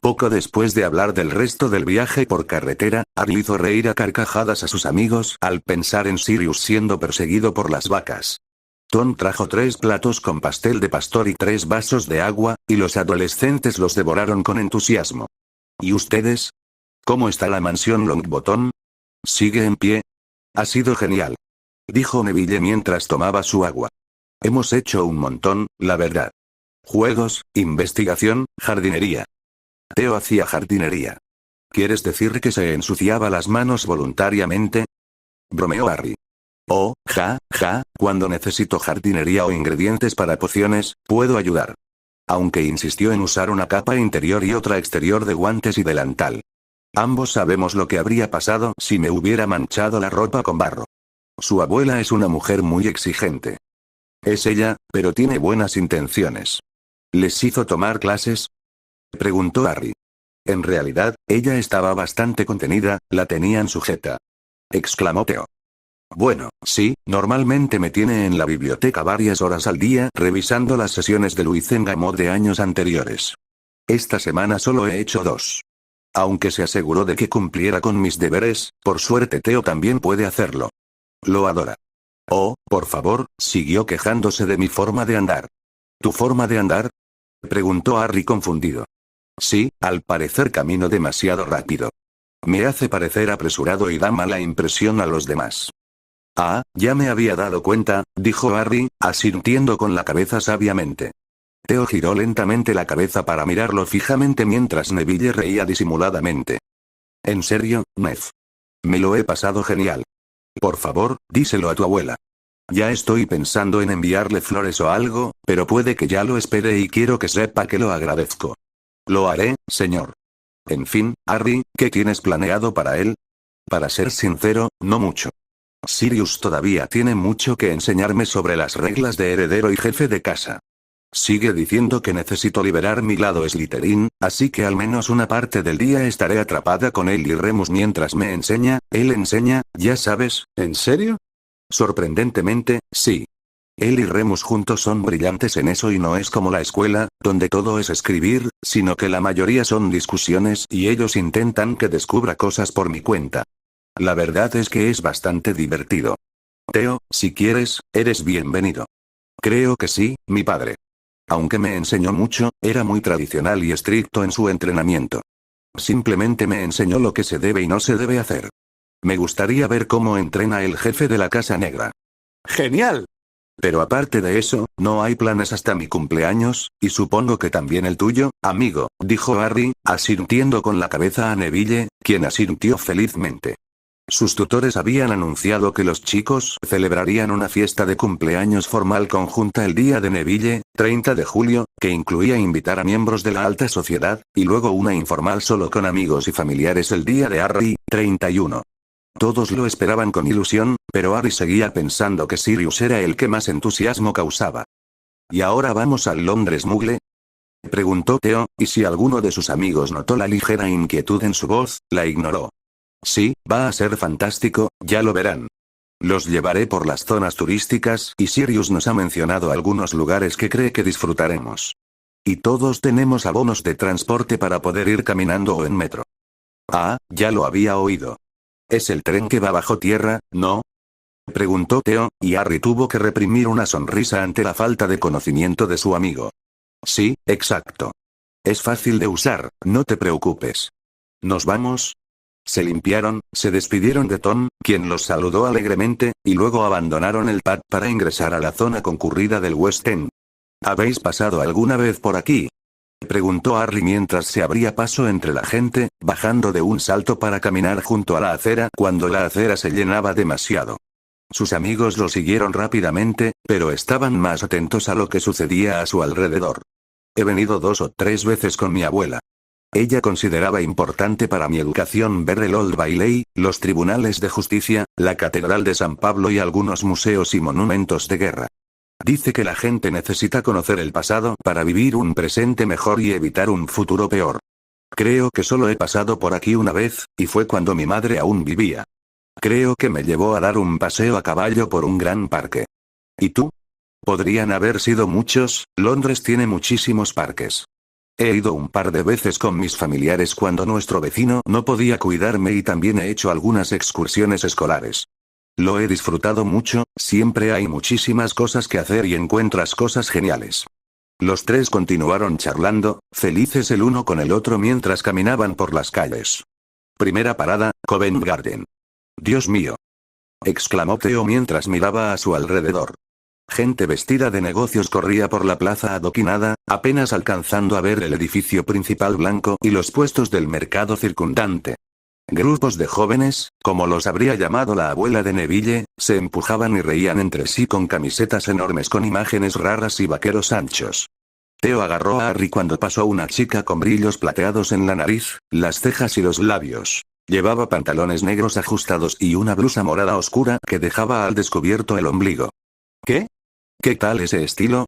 Poco después de hablar del resto del viaje por carretera, Harry hizo reír a carcajadas a sus amigos al pensar en Sirius siendo perseguido por las vacas. Tom trajo 3 platos con pastel de pastor y 3 vasos de agua, y los adolescentes los devoraron con entusiasmo. ¿Y ustedes? ¿Cómo está la mansión Longbottom? ¿Sigue en pie? Ha sido genial, dijo Neville mientras tomaba su agua. Hemos hecho un montón, la verdad. Juegos, investigación, jardinería. Theo hacía jardinería. ¿Quieres decir que se ensuciaba las manos voluntariamente? Bromeó Harry. Oh, cuando necesito jardinería o ingredientes para pociones, puedo ayudar. Aunque insistió en usar una capa interior y otra exterior de guantes y delantal. Ambos sabemos lo que habría pasado si me hubiera manchado la ropa con barro. Su abuela es una mujer muy exigente. Es ella, pero tiene buenas intenciones. ¿Les hizo tomar clases? Preguntó Harry. En realidad, ella estaba bastante contenida, la tenían sujeta. Exclamó Theo. Bueno, sí, normalmente me tiene en la biblioteca varias horas al día revisando las sesiones de Luizengamot de años anteriores. Esta semana solo he hecho 2. Aunque se aseguró de que cumpliera con mis deberes, por suerte Theo también puede hacerlo. Lo adora. Oh, por favor, siguió quejándose de mi forma de andar. ¿Tu forma de andar? Preguntó Harry confundido. Sí, al parecer camino demasiado rápido. Me hace parecer apresurado y da mala impresión a los demás. Ah, ya me había dado cuenta, dijo Harry, asintiendo con la cabeza sabiamente. Theo giró lentamente la cabeza para mirarlo fijamente mientras Neville reía disimuladamente. ¿En serio, Ned? Me lo he pasado genial. Por favor, díselo a tu abuela. Ya estoy pensando en enviarle flores o algo, pero puede que ya lo espere y quiero que sepa que lo agradezco. Lo haré, señor. En fin, Harry, ¿qué tienes planeado para él? Para ser sincero, no mucho. Sirius todavía tiene mucho que enseñarme sobre las reglas de heredero y jefe de casa. Sigue diciendo que necesito liberar mi lado Slytherin, así que al menos una parte del día estaré atrapada con él y Remus mientras me enseña, él enseña, ya sabes. ¿En serio? Sorprendentemente, sí. Él y Remus juntos son brillantes en eso y no es como la escuela, donde todo es escribir, sino que la mayoría son discusiones y ellos intentan que descubra cosas por mi cuenta. La verdad es que es bastante divertido. Theo, si quieres, eres bienvenido. Creo que sí, mi padre. Aunque me enseñó mucho, era muy tradicional y estricto en su entrenamiento. Simplemente me enseñó lo que se debe y no se debe hacer. Me gustaría ver cómo entrena el jefe de la Casa Negra. ¡Genial! Pero aparte de eso, no hay planes hasta mi cumpleaños, y supongo que también el tuyo, amigo, dijo Harry, asintiendo con la cabeza a Neville, quien asintió felizmente. Sus tutores habían anunciado que los chicos celebrarían una fiesta de cumpleaños formal conjunta el día de Neville, 30 de julio, que incluía invitar a miembros de la alta sociedad, y luego una informal solo con amigos y familiares el día de Harry, 31. Todos lo esperaban con ilusión, pero Harry seguía pensando que Sirius era el que más entusiasmo causaba. ¿Y ahora vamos al Londres Muggle? Preguntó Theo, y si alguno de sus amigos notó la ligera inquietud en su voz, la ignoró. Sí, va a ser fantástico, ya lo verán. Los llevaré por las zonas turísticas y Sirius nos ha mencionado algunos lugares que cree que disfrutaremos. Y todos tenemos abonos de transporte para poder ir caminando o en metro. Ah, ya lo había oído. ¿Es el tren que va bajo tierra, no? Preguntó Theo, y Harry tuvo que reprimir una sonrisa ante la falta de conocimiento de su amigo. Sí, exacto. Es fácil de usar, no te preocupes. ¿Nos vamos? Se limpiaron, se despidieron de Tom, quien los saludó alegremente, y luego abandonaron el pub para ingresar a la zona concurrida del West End. ¿Habéis pasado alguna vez por aquí? Preguntó Harry mientras se abría paso entre la gente, bajando de un salto para caminar junto a la acera cuando la acera se llenaba demasiado. Sus amigos lo siguieron rápidamente, pero estaban más atentos a lo que sucedía a su alrededor. He venido 2 o 3 veces con mi abuela. Ella consideraba importante para mi educación ver el Old Bailey, los tribunales de justicia, la Catedral de San Pablo y algunos museos y monumentos de guerra. Dice que la gente necesita conocer el pasado para vivir un presente mejor y evitar un futuro peor. Creo que solo he pasado por aquí una vez, y fue cuando mi madre aún vivía. Creo que me llevó a dar un paseo a caballo por un gran parque. ¿Y tú? Podrían haber sido muchos, Londres tiene muchísimos parques. He ido un par de veces con mis familiares cuando nuestro vecino no podía cuidarme y también he hecho algunas excursiones escolares. Lo he disfrutado mucho, siempre hay muchísimas cosas que hacer y encuentras cosas geniales. Los tres continuaron charlando, felices el uno con el otro mientras caminaban por las calles. Primera parada, Covent Garden. Dios mío. Exclamó Theo mientras miraba a su alrededor. Gente vestida de negocios corría por la plaza adoquinada, apenas alcanzando a ver el edificio principal blanco y los puestos del mercado circundante. Grupos de jóvenes, como los habría llamado la abuela de Neville, se empujaban y reían entre sí con camisetas enormes con imágenes raras y vaqueros anchos. Theo agarró a Harry cuando pasó una chica con brillos plateados en la nariz, las cejas y los labios. Llevaba pantalones negros ajustados y una blusa morada oscura que dejaba al descubierto el ombligo. ¿Qué? ¿Qué tal ese estilo?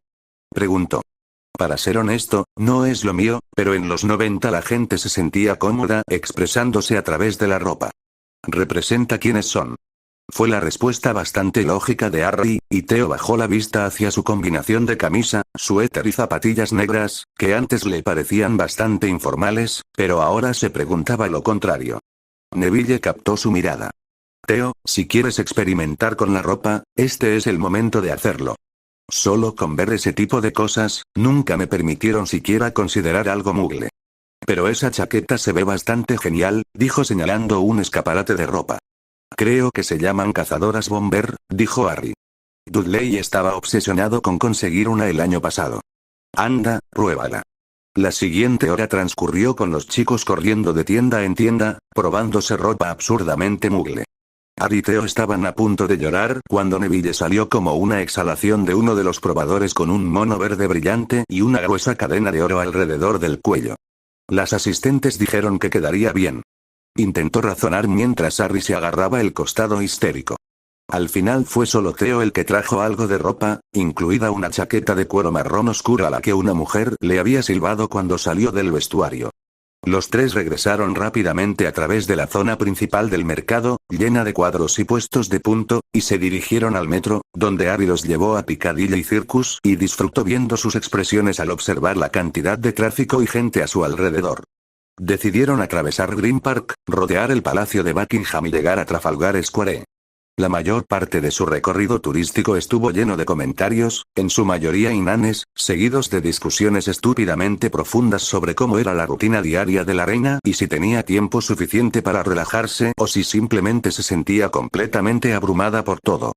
Preguntó. Para ser honesto, no es lo mío, pero en los 90 la gente se sentía cómoda expresándose a través de la ropa. ¿Representa quiénes son? Fue la respuesta bastante lógica de Harry, y Theo bajó la vista hacia su combinación de camisa, suéter y zapatillas negras, que antes le parecían bastante informales, pero ahora se preguntaba lo contrario. Neville captó su mirada. Theo, si quieres experimentar con la ropa, este es el momento de hacerlo. Solo con ver ese tipo de cosas, nunca me permitieron siquiera considerar algo muggle. Pero esa chaqueta se ve bastante genial, dijo señalando un escaparate de ropa. Creo que se llaman cazadoras bomber, dijo Harry. Dudley estaba obsesionado con conseguir una el año pasado. Anda, pruébala. La siguiente hora transcurrió con los chicos corriendo de tienda en tienda, probándose ropa absurdamente muggle. Harry y Theo estaban a punto de llorar cuando Neville salió como una exhalación de uno de los probadores con un mono verde brillante y una gruesa cadena de oro alrededor del cuello. Las asistentes dijeron que quedaría bien. Intentó razonar mientras Harry se agarraba el costado histérico. Al final fue solo Theo el que trajo algo de ropa, incluida una chaqueta de cuero marrón oscuro a la que una mujer le había silbado cuando salió del vestuario. Los tres regresaron rápidamente a través de la zona principal del mercado, llena de cuadros y puestos de punto, y se dirigieron al metro, donde Harry los llevó a Piccadilly Circus y disfrutó viendo sus expresiones al observar la cantidad de tráfico y gente a su alrededor. Decidieron atravesar Green Park, rodear el Palacio de Buckingham y llegar a Trafalgar Square. La mayor parte de su recorrido turístico estuvo lleno de comentarios, en su mayoría inanes, seguidos de discusiones estúpidamente profundas sobre cómo era la rutina diaria de la reina y si tenía tiempo suficiente para relajarse o si simplemente se sentía completamente abrumada por todo.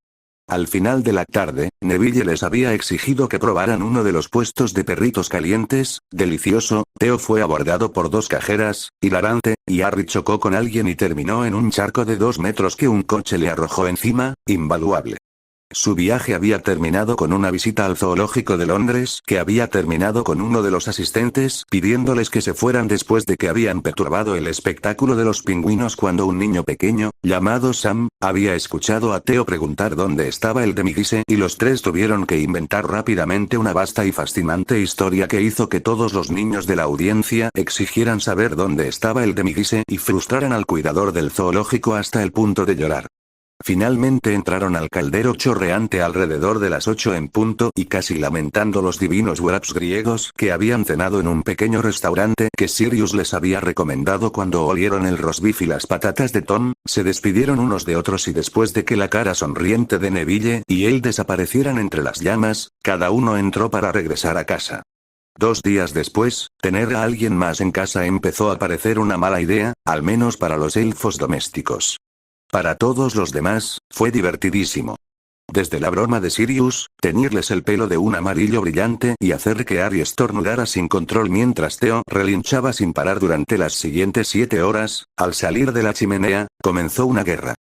Al final de la tarde, Neville les había exigido que probaran uno de los puestos de perritos calientes, delicioso. Theo fue abordado por dos cajeras, hilarante, y Harry chocó con alguien y terminó en un charco de 2 metros que un coche le arrojó encima, invaluable. Su viaje había terminado con una visita al zoológico de Londres, que había terminado con uno de los asistentes pidiéndoles que se fueran después de que habían perturbado el espectáculo de los pingüinos cuando un niño pequeño, llamado Sam, había escuchado a Theo preguntar dónde estaba el Demighise y los tres tuvieron que inventar rápidamente una vasta y fascinante historia que hizo que todos los niños de la audiencia exigieran saber dónde estaba el Demighise y frustraran al cuidador del zoológico hasta el punto de llorar. Finalmente entraron al caldero chorreante alrededor de las 8 en punto y casi lamentando los divinos wraps griegos que habían cenado en un pequeño restaurante que Sirius les había recomendado cuando olieron el roast beef y las patatas de Tom, se despidieron unos de otros y después de que la cara sonriente de Neville y él desaparecieran entre las llamas, cada uno entró para regresar a casa. 2 días después, tener a alguien más en casa empezó a parecer una mala idea, al menos para los elfos domésticos. Para todos los demás, fue divertidísimo. Desde la broma de Sirius, teñirles el pelo de un amarillo brillante y hacer que Harry estornudara sin control mientras Theo relinchaba sin parar durante las siguientes 7 horas, al salir de la chimenea, comenzó una guerra.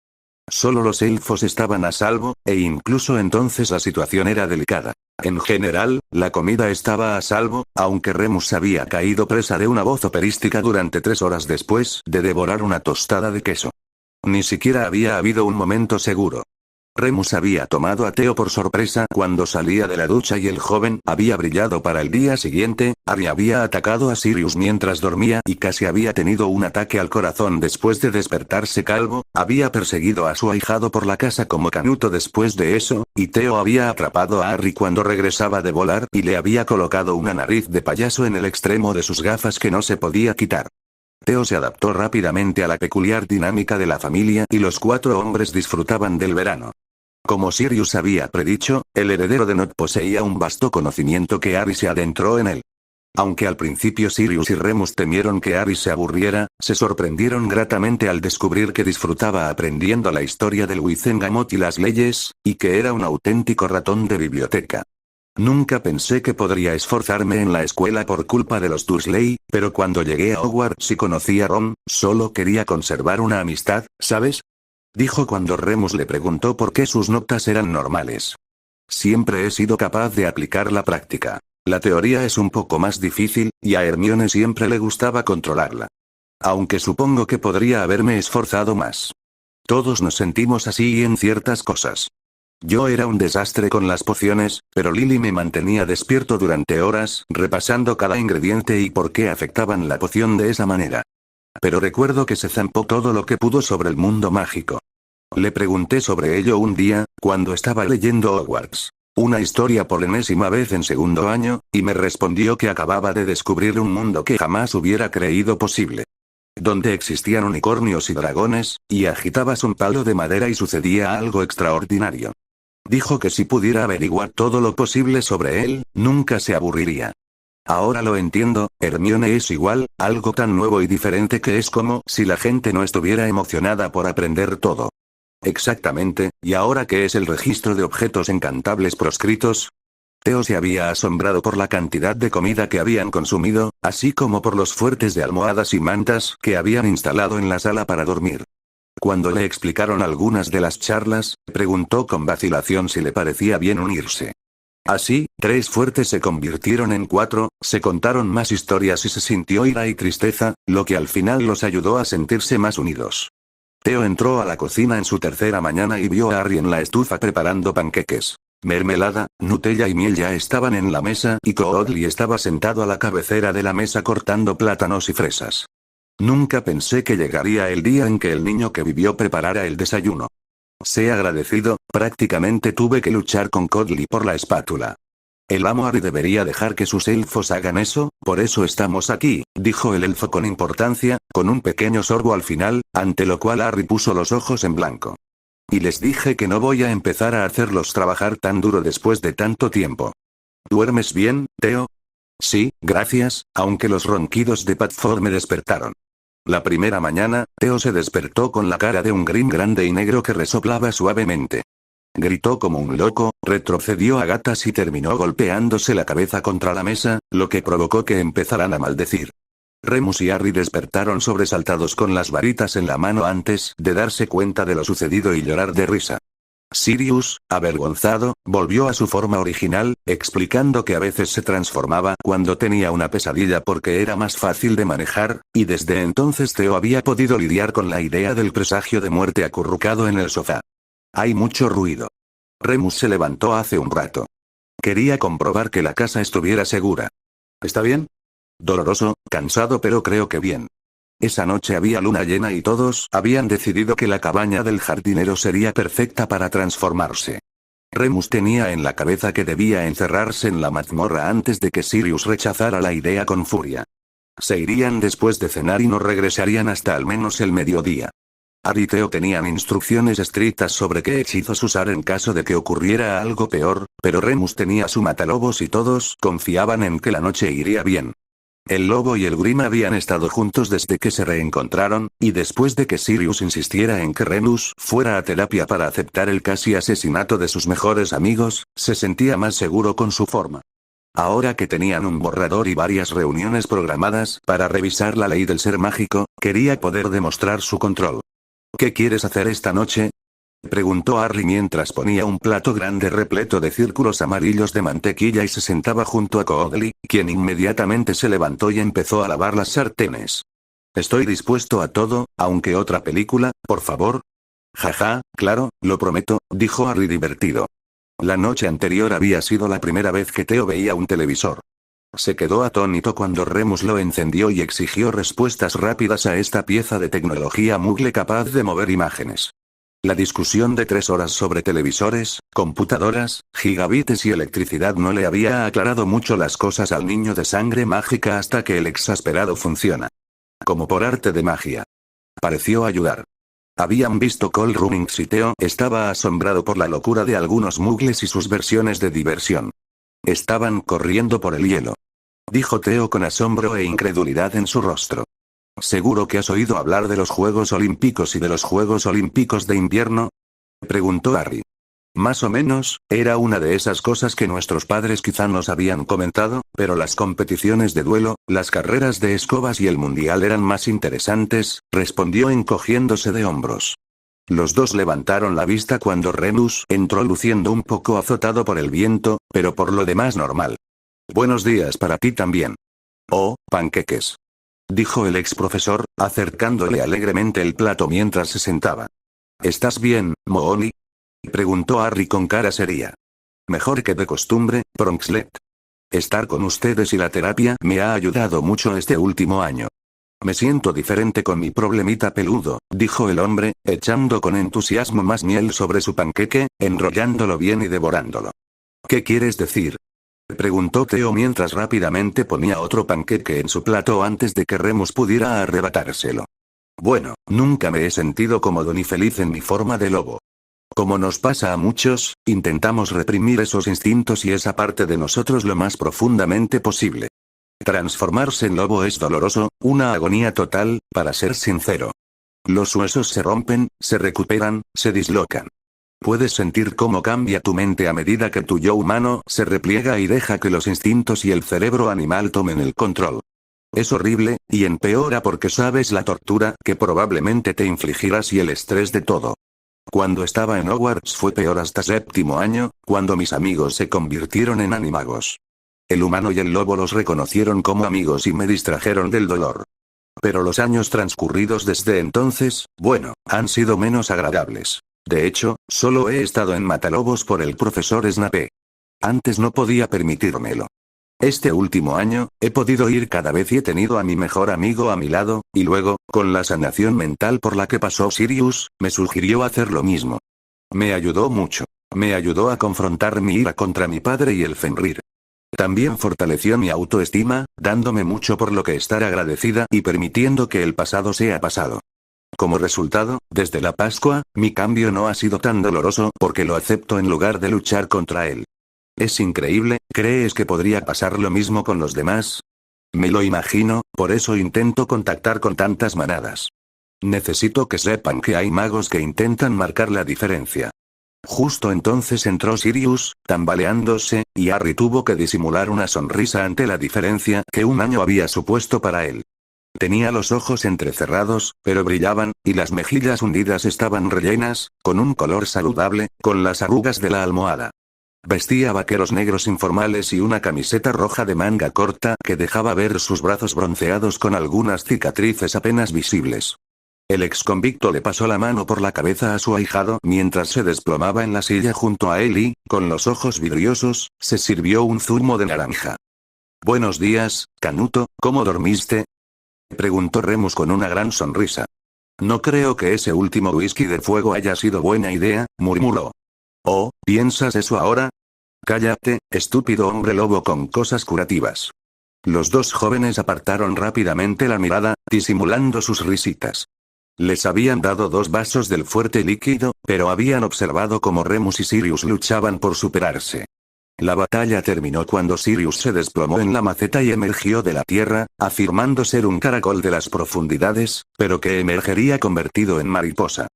Solo los elfos estaban a salvo, e incluso entonces la situación era delicada. En general, la comida estaba a salvo, aunque Remus había caído presa de una voz operística durante 3 horas después de devorar una tostada de queso. Ni siquiera había habido un momento seguro. Remus había tomado a Theo por sorpresa cuando salía de la ducha y el joven había brillado para el día siguiente. Harry había atacado a Sirius mientras dormía y casi había tenido un ataque al corazón después de despertarse calvo. Había perseguido a su ahijado por la casa como Canuto después de eso, y Theo había atrapado a Harry cuando regresaba de volar y le había colocado una nariz de payaso en el extremo de sus gafas que no se podía quitar. Theo se adaptó rápidamente a la peculiar dinámica de la familia y los 4 hombres disfrutaban del verano. Como Sirius había predicho, el heredero de Nod poseía un vasto conocimiento que Harry se adentró en él. Aunque al principio Sirius y Remus temieron que Harry se aburriera, se sorprendieron gratamente al descubrir que disfrutaba aprendiendo la historia del Wizengamot y las leyes, y que era un auténtico ratón de biblioteca. Nunca pensé que podría esforzarme en la escuela por culpa de los Dursley, pero cuando llegué a Hogwarts y conocí a Ron, solo quería conservar una amistad, ¿sabes? Dijo cuando Remus le preguntó por qué sus notas eran normales. Siempre he sido capaz de aplicar la práctica. La teoría es un poco más difícil, y a Hermione siempre le gustaba controlarla. Aunque supongo que podría haberme esforzado más. Todos nos sentimos así en ciertas cosas. Yo era un desastre con las pociones, pero Lily me mantenía despierto durante horas, repasando cada ingrediente y por qué afectaban la poción de esa manera. Pero recuerdo que se zampó todo lo que pudo sobre el mundo mágico. Le pregunté sobre ello un día, cuando estaba leyendo Hogwarts, una historia por enésima vez en segundo año, y me respondió que acababa de descubrir un mundo que jamás hubiera creído posible. Donde existían unicornios y dragones, y agitabas un palo de madera y sucedía algo extraordinario. Dijo que si pudiera averiguar todo lo posible sobre él, nunca se aburriría. Ahora lo entiendo, Hermione es igual, algo tan nuevo y diferente que es como si la gente no estuviera emocionada por aprender todo. Exactamente, ¿y ahora qué es el registro de objetos encantables proscritos? Theo se había asombrado por la cantidad de comida que habían consumido, así como por los fuertes de almohadas y mantas que habían instalado en la sala para dormir. Cuando le explicaron algunas de las charlas, preguntó con vacilación si le parecía bien unirse. Así, 3 fuertes se convirtieron en 4, se contaron más historias y se sintió ira y tristeza, lo que al final los ayudó a sentirse más unidos. Theo entró a la cocina en su tercera mañana y vio a Harry en la estufa preparando panqueques. Mermelada, Nutella y miel ya estaban en la mesa y Coodley estaba sentado a la cabecera de la mesa cortando plátanos y fresas. Nunca pensé que llegaría el día en que el niño que vivió preparara el desayuno. Sé agradecido, prácticamente tuve que luchar con Codley por la espátula. El amo Harry debería dejar que sus elfos hagan eso, por eso estamos aquí, dijo el elfo con importancia, con un pequeño sorbo al final, ante lo cual Harry puso los ojos en blanco. Y les dije que no voy a empezar a hacerlos trabajar tan duro después de tanto tiempo. ¿Duermes bien, Theo? Sí, gracias, aunque los ronquidos de Padfoot me despertaron. La primera mañana, Theo se despertó con la cara de un Grim grande y negro que resoplaba suavemente. Gritó como un loco, retrocedió a gatas y terminó golpeándose la cabeza contra la mesa, lo que provocó que empezaran a maldecir. Remus y Harry despertaron sobresaltados con las varitas en la mano antes de darse cuenta de lo sucedido y llorar de risa. Sirius, avergonzado, volvió a su forma original, explicando que a veces se transformaba cuando tenía una pesadilla porque era más fácil de manejar, y desde entonces Theo había podido lidiar con la idea del presagio de muerte acurrucado en el sofá. Hay mucho ruido. Remus se levantó hace un rato. Quería comprobar que la casa estuviera segura. ¿Está bien? Doloroso, cansado pero creo que bien. Esa noche había luna llena y todos habían decidido que la cabaña del jardinero sería perfecta para transformarse. Remus tenía en la cabeza que debía encerrarse en la mazmorra antes de que Sirius rechazara la idea con furia. Se irían después de cenar y no regresarían hasta al menos el mediodía. Harry y Theo tenían instrucciones estrictas sobre qué hechizos usar en caso de que ocurriera algo peor, pero Remus tenía su matalobos y todos confiaban en que la noche iría bien. El lobo y el Grim habían estado juntos desde que se reencontraron, y después de que Sirius insistiera en que Remus fuera a terapia para aceptar el casi asesinato de sus mejores amigos, se sentía más seguro con su forma. Ahora que tenían un borrador y varias reuniones programadas para revisar la ley del ser mágico, quería poder demostrar su control. ¿Qué quieres hacer esta noche?, preguntó Harry mientras ponía un plato grande repleto de círculos amarillos de mantequilla y se sentaba junto a Codley, quien inmediatamente se levantó y empezó a lavar las sartenes. Estoy dispuesto a todo, aunque otra película, por favor. Jaja, claro, lo prometo, dijo Harry divertido. La noche anterior había sido la primera vez que Theo veía un televisor. Se quedó atónito cuando Remus lo encendió y exigió respuestas rápidas a esta pieza de tecnología Moogle capaz de mover imágenes. La discusión de 3 horas sobre televisores, computadoras, gigabytes y electricidad no le había aclarado mucho las cosas al niño de sangre mágica hasta que el exasperado funciona. Como por arte de magia. Pareció ayudar. Habían visto Cold Runnings y Theo estaba asombrado por la locura de algunos muggles y sus versiones de diversión. Estaban corriendo por el hielo. Dijo Theo con asombro e incredulidad en su rostro. ¿Seguro que has oído hablar de los Juegos Olímpicos y de los Juegos Olímpicos de invierno?, preguntó Harry. Más o menos, era una de esas cosas que nuestros padres quizá nos habían comentado, pero las competiciones de duelo, las carreras de escobas y el mundial eran más interesantes, respondió encogiéndose de hombros. Los dos levantaron la vista cuando Remus entró luciendo un poco azotado por el viento, pero por lo demás normal. Buenos días para ti también. Oh, panqueques, dijo el ex profesor, acercándole alegremente el plato mientras se sentaba. ¿Estás bien, Moony?, preguntó Harry con cara seria. Mejor que de costumbre, Pronxlet. Estar con ustedes y la terapia me ha ayudado mucho este último año. Me siento diferente con mi problemita peludo, dijo el hombre, echando con entusiasmo más miel sobre su panqueque, enrollándolo bien y devorándolo. ¿Qué quieres decir?, preguntó Theo mientras rápidamente ponía otro panqueque en su plato antes de que Remus pudiera arrebatárselo. Bueno, nunca me he sentido cómodo ni feliz en mi forma de lobo. Como nos pasa a muchos, intentamos reprimir esos instintos y esa parte de nosotros lo más profundamente posible. Transformarse en lobo es doloroso, una agonía total, para ser sincero. Los huesos se rompen, se recuperan, se dislocan. Puedes sentir cómo cambia tu mente a medida que tu yo humano se repliega y deja que los instintos y el cerebro animal tomen el control. Es horrible, y empeora porque sabes la tortura que probablemente te infligirás y el estrés de todo. Cuando estaba en Hogwarts fue peor hasta 7º año, cuando mis amigos se convirtieron en animagos. El humano y el lobo los reconocieron como amigos y me distrajeron del dolor. Pero los años transcurridos desde entonces, bueno, han sido menos agradables. De hecho, solo he estado en Matalobos por el profesor Snape. Antes no podía permitírmelo. Este último año, he podido ir cada vez y he tenido a mi mejor amigo a mi lado, y luego, con la sanación mental por la que pasó Sirius, me sugirió hacer lo mismo. Me ayudó mucho. Me ayudó a confrontar mi ira contra mi padre y el Fenrir. También fortaleció mi autoestima, dándome mucho por lo que estar agradecida y permitiendo que el pasado sea pasado. Como resultado, desde la Pascua, mi cambio no ha sido tan doloroso porque lo acepto en lugar de luchar contra él. Es increíble, ¿crees que podría pasar lo mismo con los demás? Me lo imagino, por eso intento contactar con tantas manadas. Necesito que sepan que hay magos que intentan marcar la diferencia. Justo entonces entró Sirius, tambaleándose, y Harry tuvo que disimular una sonrisa ante la diferencia que un año había supuesto para él. Tenía los ojos entrecerrados, pero brillaban, y las mejillas hundidas estaban rellenas, con un color saludable, con las arrugas de la almohada. Vestía vaqueros negros informales y una camiseta roja de manga corta que dejaba ver sus brazos bronceados con algunas cicatrices apenas visibles. El exconvicto le pasó la mano por la cabeza a su ahijado mientras se desplomaba en la silla junto a él y, con los ojos vidriosos, se sirvió un zumo de naranja. «Buenos días, Canuto, ¿cómo dormiste?», preguntó Remus con una gran sonrisa. «No creo que ese último whisky de fuego haya sido buena idea», murmuró. «Oh, ¿piensas eso ahora? Cállate, estúpido hombre lobo con cosas curativas». Los dos jóvenes apartaron rápidamente la mirada, disimulando sus risitas. Les habían dado 2 vasos del fuerte líquido, pero habían observado cómo Remus y Sirius luchaban por superarse. La batalla terminó cuando Sirius se desplomó en la maceta y emergió de la tierra, afirmando ser un caracol de las profundidades, pero que emergería convertido en mariposa.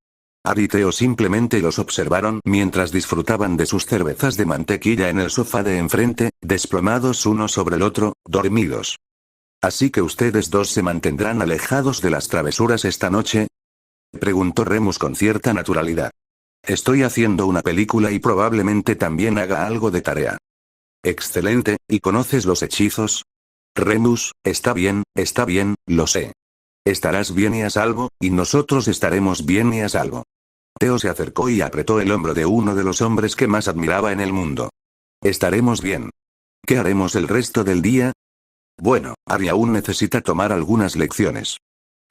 Harry y Theo simplemente los observaron mientras disfrutaban de sus cervezas de mantequilla en el sofá de enfrente, desplomados uno sobre el otro, dormidos. «¿Así que ustedes dos se mantendrán alejados de las travesuras esta noche?», preguntó Remus con cierta naturalidad. «Estoy haciendo una película y probablemente también haga algo de tarea». «Excelente, ¿y conoces los hechizos?». «Remus, está bien, lo sé. Estarás bien y a salvo, y nosotros estaremos bien y a salvo». Theo se acercó y apretó el hombro de uno de los hombres que más admiraba en el mundo. «Estaremos bien. ¿Qué haremos el resto del día?». «Bueno, Harry aún necesita tomar algunas lecciones.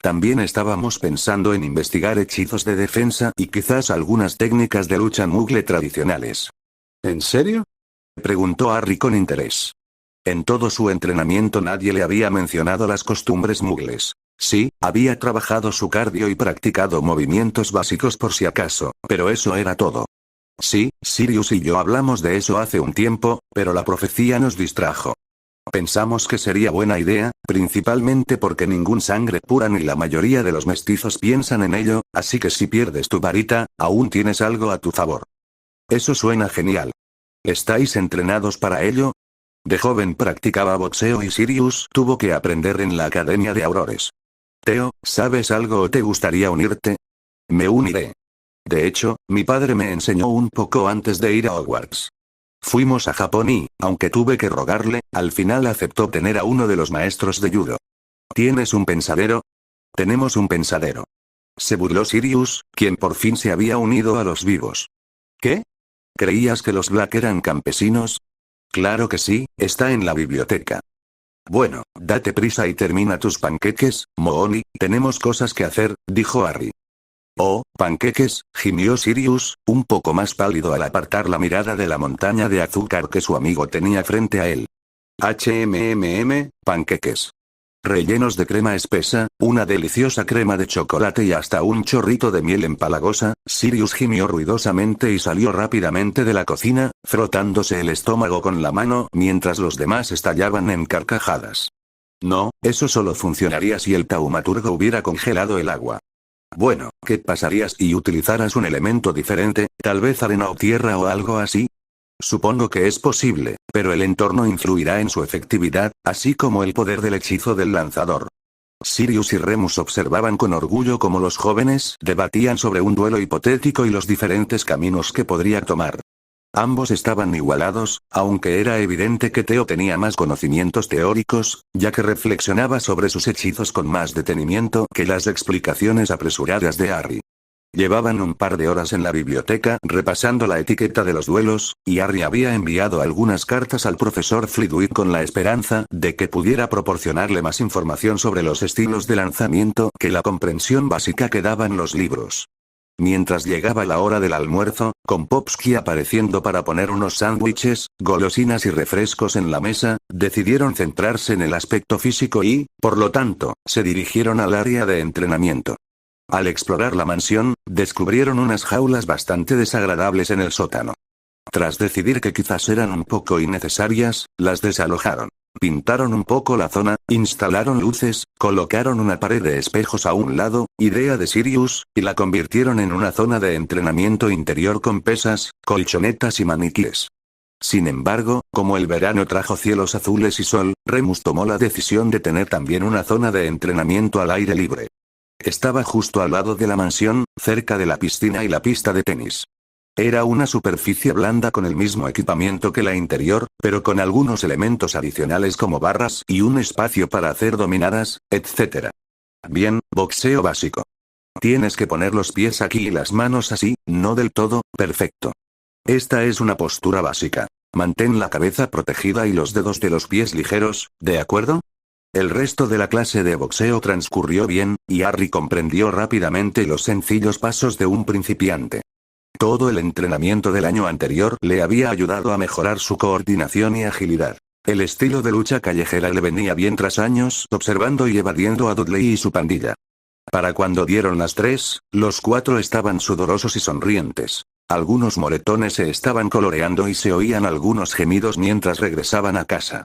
También estábamos pensando en investigar hechizos de defensa y quizás algunas técnicas de lucha Moogle tradicionales». «¿En serio?», preguntó Harry con interés. En todo su entrenamiento nadie le había mencionado las costumbres Moogles. Sí, había trabajado su cardio y practicado movimientos básicos por si acaso, pero eso era todo. Sí, Sirius y yo hablamos de eso hace un tiempo, pero la profecía nos distrajo. Pensamos que sería buena idea, principalmente porque ningún sangre pura ni la mayoría de los mestizos piensan en ello, así que si pierdes tu varita, aún tienes algo a tu favor. Eso suena genial. ¿Estáis entrenados para ello? De joven practicaba boxeo y Sirius tuvo que aprender en la Academia de Aurores. Theo, ¿sabes algo o te gustaría unirte? Me uniré. De hecho, mi padre me enseñó un poco antes de ir a Hogwarts. Fuimos a Japón y, aunque tuve que rogarle, al final aceptó tener a uno de los maestros de judo. ¿Tienes un pensadero? Tenemos un pensadero. Se burló Sirius, quien por fin se había unido a los vivos. ¿Qué? ¿Creías que los Black eran campesinos? Claro que sí, está en la biblioteca. Bueno, date prisa y termina tus panqueques, Mooni, tenemos cosas que hacer, dijo Harry. Oh, panqueques, gimió Sirius, un poco más pálido al apartar la mirada de la montaña de azúcar que su amigo tenía frente a él. Panqueques. Rellenos de crema espesa, una deliciosa crema de chocolate y hasta un chorrito de miel empalagosa. Sirius gimió ruidosamente y salió rápidamente de la cocina, frotándose el estómago con la mano mientras los demás estallaban en carcajadas. No, eso solo funcionaría si el taumaturgo hubiera congelado el agua. Bueno, ¿qué pasaría si utilizaras un elemento diferente, tal vez arena o tierra o algo así? Supongo que es posible, pero el entorno influirá en su efectividad, así como el poder del hechizo del lanzador. Sirius y Remus observaban con orgullo cómo los jóvenes debatían sobre un duelo hipotético y los diferentes caminos que podría tomar. Ambos estaban igualados, aunque era evidente que Theo tenía más conocimientos teóricos, ya que reflexionaba sobre sus hechizos con más detenimiento que las explicaciones apresuradas de Harry. Llevaban un par de horas en la biblioteca repasando la etiqueta de los duelos, y Harry había enviado algunas cartas al profesor Flitwick con la esperanza de que pudiera proporcionarle más información sobre los estilos de lanzamiento que la comprensión básica que daban los libros. Mientras llegaba la hora del almuerzo, con Popsky apareciendo para poner unos sándwiches, golosinas y refrescos en la mesa, decidieron centrarse en el aspecto físico y, por lo tanto, se dirigieron al área de entrenamiento. Al explorar la mansión, descubrieron unas jaulas bastante desagradables en el sótano. Tras decidir que quizás eran un poco innecesarias, las desalojaron. Pintaron un poco la zona, instalaron luces, colocaron una pared de espejos a un lado, idea de Sirius, y la convirtieron en una zona de entrenamiento interior con pesas, colchonetas y maniquíes. Sin embargo, como el verano trajo cielos azules y sol, Remus tomó la decisión de tener también una zona de entrenamiento al aire libre. Estaba justo al lado de la mansión, cerca de la piscina y la pista de tenis. Era una superficie blanda con el mismo equipamiento que la interior, pero con algunos elementos adicionales como barras y un espacio para hacer dominadas, etc. Bien, boxeo básico. Tienes que poner los pies aquí y las manos así, no del todo, perfecto. Esta es una postura básica. Mantén la cabeza protegida y los dedos de los pies ligeros, ¿de acuerdo? El resto de la clase de boxeo transcurrió bien, y Harry comprendió rápidamente los sencillos pasos de un principiante. Todo el entrenamiento del año anterior le había ayudado a mejorar su coordinación y agilidad. El estilo de lucha callejera le venía bien tras años observando y evadiendo a Dudley y su pandilla. Para cuando dieron las 3, los 4 estaban sudorosos y sonrientes. Algunos moretones se estaban coloreando y se oían algunos gemidos mientras regresaban a casa.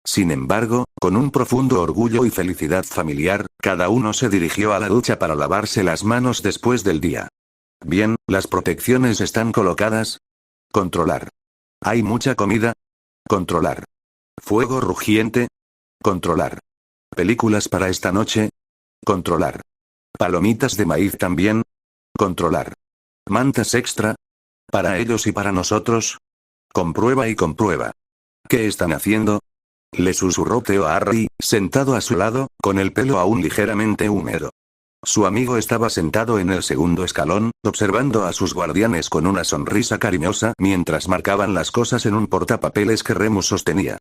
Sin embargo, con un profundo orgullo y felicidad familiar, cada uno se dirigió a la ducha para lavarse las manos después del día. Bien, las protecciones están colocadas. Controlar. ¿Hay mucha comida? Controlar. ¿Fuego rugiente? Controlar. ¿Películas para esta noche? Controlar. ¿Palomitas de maíz también? Controlar. ¿Mantas extra? ¿Para ellos y para nosotros? Comprueba y comprueba. ¿Qué están haciendo? Le susurró Theo a Harry, sentado a su lado, con el pelo aún ligeramente húmedo. Su amigo estaba sentado en el segundo escalón, observando a sus guardianes con una sonrisa cariñosa mientras marcaban las cosas en un portapapeles que Remus sostenía.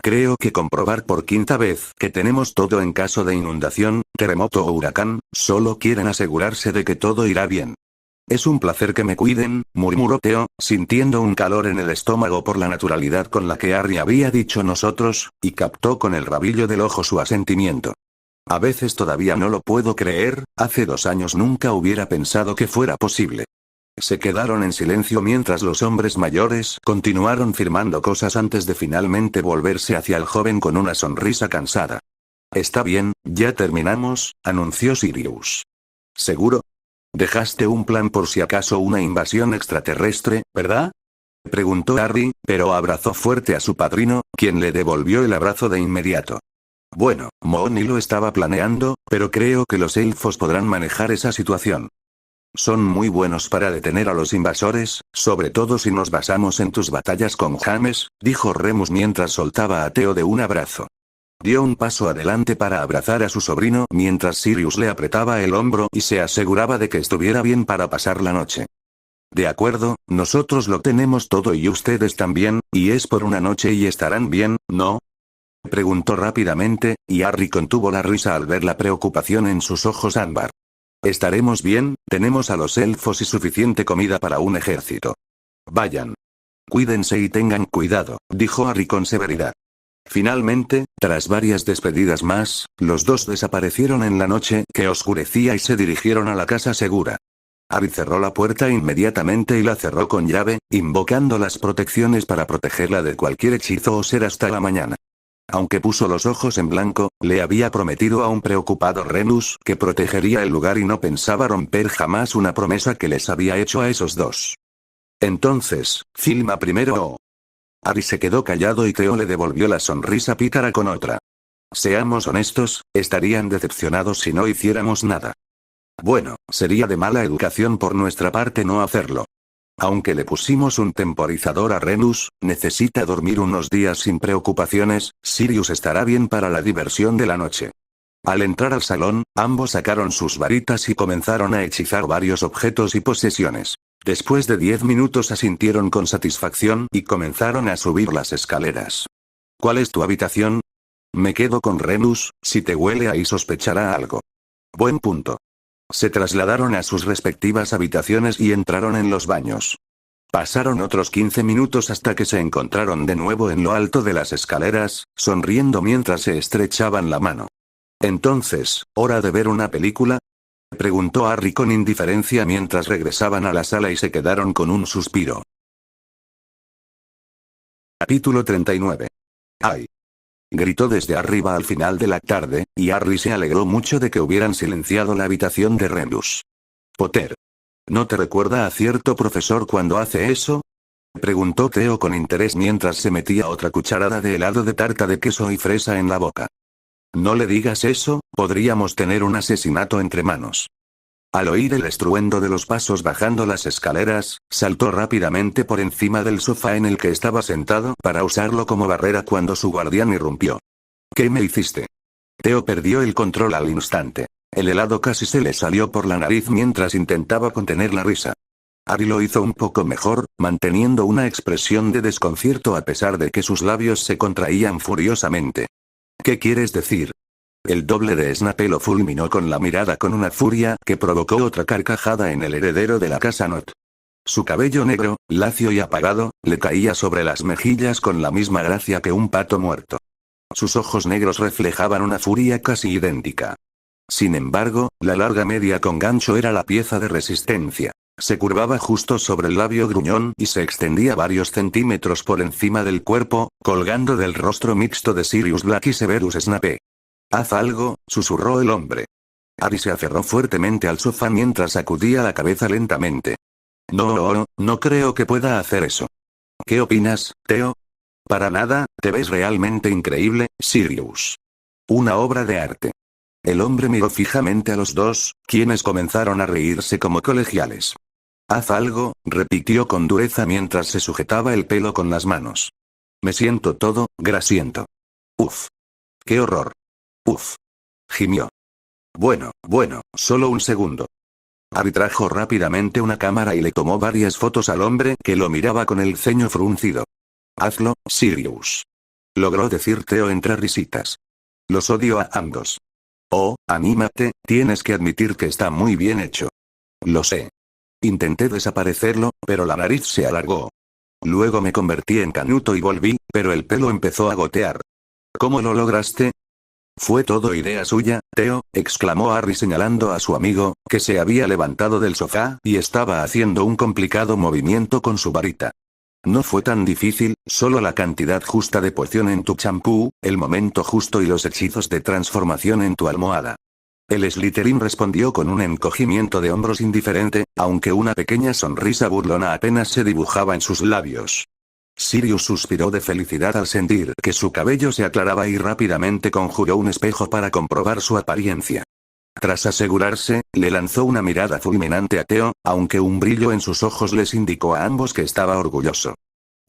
Creo que comprobar por 5ª vez que tenemos todo en caso de inundación, terremoto o huracán, solo quieren asegurarse de que todo irá bien. Es un placer que me cuiden, murmuró Theo, sintiendo un calor en el estómago por la naturalidad con la que Harry había dicho nosotros, y captó con el rabillo del ojo su asentimiento. A veces todavía no lo puedo creer, hace 2 años nunca hubiera pensado que fuera posible. Se quedaron en silencio mientras los hombres mayores continuaron firmando cosas antes de finalmente volverse hacia el joven con una sonrisa cansada. Está bien, ya terminamos, anunció Sirius. ¿Seguro? Dejaste un plan por si acaso una invasión extraterrestre, ¿verdad? Preguntó Harry, pero abrazó fuerte a su padrino, quien le devolvió el abrazo de inmediato. Bueno, Moony lo estaba planeando, pero creo que los elfos podrán manejar esa situación. Son muy buenos para detener a los invasores, sobre todo si nos basamos en tus batallas con James, dijo Remus mientras soltaba a Theo de un abrazo. Dio un paso adelante para abrazar a su sobrino mientras Sirius le apretaba el hombro y se aseguraba de que estuviera bien para pasar la noche. De acuerdo, nosotros lo tenemos todo y ustedes también, y es por una noche y estarán bien, ¿no? Preguntó rápidamente, y Harry contuvo la risa al ver la preocupación en sus ojos ámbar. Estaremos bien, tenemos a los elfos y suficiente comida para un ejército. Vayan. Cuídense y tengan cuidado, dijo Harry con severidad. Finalmente, tras varias despedidas más, los dos desaparecieron en la noche que oscurecía y se dirigieron a la casa segura. Harry cerró la puerta inmediatamente y la cerró con llave, invocando las protecciones para protegerla de cualquier hechizo o ser hasta la mañana. Aunque puso los ojos en blanco, le había prometido a un preocupado Remus que protegería el lugar y no pensaba romper jamás una promesa que les había hecho a esos dos. Entonces, filma primero. Harry se quedó callado y Theo le devolvió la sonrisa pícara con otra. Seamos honestos, estarían decepcionados si no hiciéramos nada. Bueno, sería de mala educación por nuestra parte no hacerlo. Aunque le pusimos un temporizador a Remus, necesita dormir unos días sin preocupaciones, Sirius estará bien para la diversión de la noche. Al entrar al salón, ambos sacaron sus varitas y comenzaron a hechizar varios objetos y posesiones. Después de 10 minutos asintieron con satisfacción y comenzaron a subir las escaleras. ¿Cuál es tu habitación? Me quedo con Remus, si te huele ahí sospechará algo. Buen punto. Se trasladaron a sus respectivas habitaciones y entraron en los baños. Pasaron otros 15 minutos hasta que se encontraron de nuevo en lo alto de las escaleras, sonriendo mientras se estrechaban la mano. Entonces, ¿hora de ver una película? Preguntó Harry con indiferencia mientras regresaban a la sala y se quedaron con un suspiro. Capítulo 39. ¡Ay! Gritó desde arriba al final de la tarde, y Harry se alegró mucho de que hubieran silenciado la habitación de Remus. Potter. ¿No te recuerda a cierto profesor cuando hace eso? Preguntó Theo con interés mientras se metía otra cucharada de helado de tarta de queso y fresa en la boca. No le digas eso, podríamos tener un asesinato entre manos. Al oír el estruendo de los pasos bajando las escaleras, saltó rápidamente por encima del sofá en el que estaba sentado para usarlo como barrera cuando su guardián irrumpió. ¿Qué me hiciste? Theo perdió el control al instante. El helado casi se le salió por la nariz mientras intentaba contener la risa. Harry lo hizo un poco mejor, manteniendo una expresión de desconcierto a pesar de que sus labios se contraían furiosamente. ¿Qué quieres decir? El doble de Snape lo fulminó con la mirada con una furia que provocó otra carcajada en el heredero de la casa Not. Su cabello negro, lacio y apagado, le caía sobre las mejillas con la misma gracia que un pato muerto. Sus ojos negros reflejaban una furia casi idéntica. Sin embargo, la larga media con gancho era la pieza de resistencia. Se curvaba justo sobre el labio gruñón y se extendía varios centímetros por encima del cuerpo, colgando del rostro mixto de Sirius Black y Severus Snape. «Haz algo», susurró el hombre. Harry se aferró fuertemente al sofá mientras sacudía la cabeza lentamente. No creo que pueda hacer eso. ¿Qué opinas, Theo? Para nada, te ves realmente increíble, Sirius. Una obra de arte. El hombre miró fijamente a los dos, quienes comenzaron a reírse como colegiales. Haz algo, repitió con dureza mientras se sujetaba el pelo con las manos. Me siento todo grasiento. Uf. Qué horror. Uf. Gimió. Bueno, solo un segundo. Harry trajo rápidamente una cámara y le tomó varias fotos al hombre que lo miraba con el ceño fruncido. Hazlo, Sirius. Logró decir Theo entre risitas. Los odio a ambos. Oh, anímate, tienes que admitir que está muy bien hecho. Lo sé. Intenté desaparecerlo, pero la nariz se alargó. Luego me convertí en canuto y volví, pero el pelo empezó a gotear. ¿Cómo lo lograste? Fue todo idea suya, Theo, exclamó Harry señalando a su amigo, que se había levantado del sofá y estaba haciendo un complicado movimiento con su varita. No fue tan difícil, solo la cantidad justa de poción en tu champú, el momento justo y los hechizos de transformación en tu almohada. El Slytherin respondió con un encogimiento de hombros indiferente, aunque una pequeña sonrisa burlona apenas se dibujaba en sus labios. Sirius suspiró de felicidad al sentir que su cabello se aclaraba y rápidamente conjuró un espejo para comprobar su apariencia. Tras asegurarse, le lanzó una mirada fulminante a Theo, aunque un brillo en sus ojos les indicó a ambos que estaba orgulloso.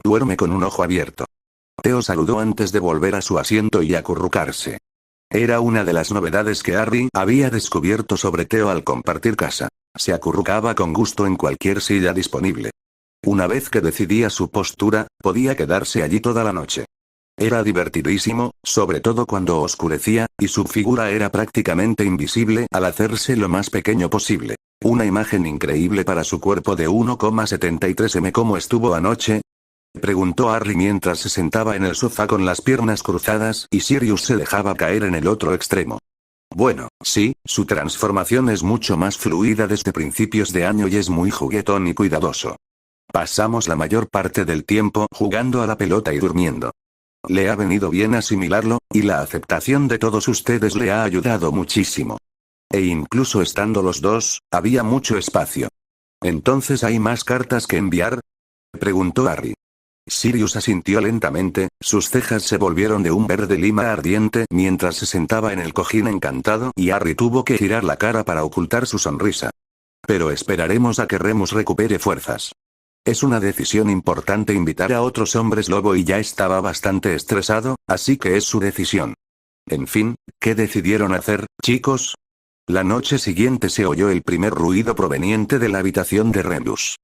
Duerme con un ojo abierto. Theo saludó antes de volver a su asiento y acurrucarse. Era una de las novedades que Harry había descubierto sobre Theo al compartir casa. Se acurrucaba con gusto en cualquier silla disponible. Una vez que decidía su postura, podía quedarse allí toda la noche. Era divertidísimo, sobre todo cuando oscurecía, y su figura era prácticamente invisible al hacerse lo más pequeño posible. Una imagen increíble para su cuerpo de 1,73 m. ¿Cómo estuvo anoche? Preguntó Harry mientras se sentaba en el sofá con las piernas cruzadas y Sirius se dejaba caer en el otro extremo. Bueno, sí, su transformación es mucho más fluida desde principios de año y es muy juguetón y cuidadoso. Pasamos la mayor parte del tiempo jugando a la pelota y durmiendo. Le ha venido bien asimilarlo, y la aceptación de todos ustedes le ha ayudado muchísimo. E incluso estando los dos, había mucho espacio. ¿Entonces hay más cartas que enviar? Preguntó Harry. Sirius asintió lentamente, sus cejas se volvieron de un verde lima ardiente mientras se sentaba en el cojín encantado y Harry tuvo que girar la cara para ocultar su sonrisa. Pero esperaremos a que Remus recupere fuerzas. Es una decisión importante invitar a otros hombres lobo y ya estaba bastante estresado, así que es su decisión. En fin, ¿qué decidieron hacer, chicos? La noche siguiente se oyó el primer ruido proveniente de la habitación de Remus.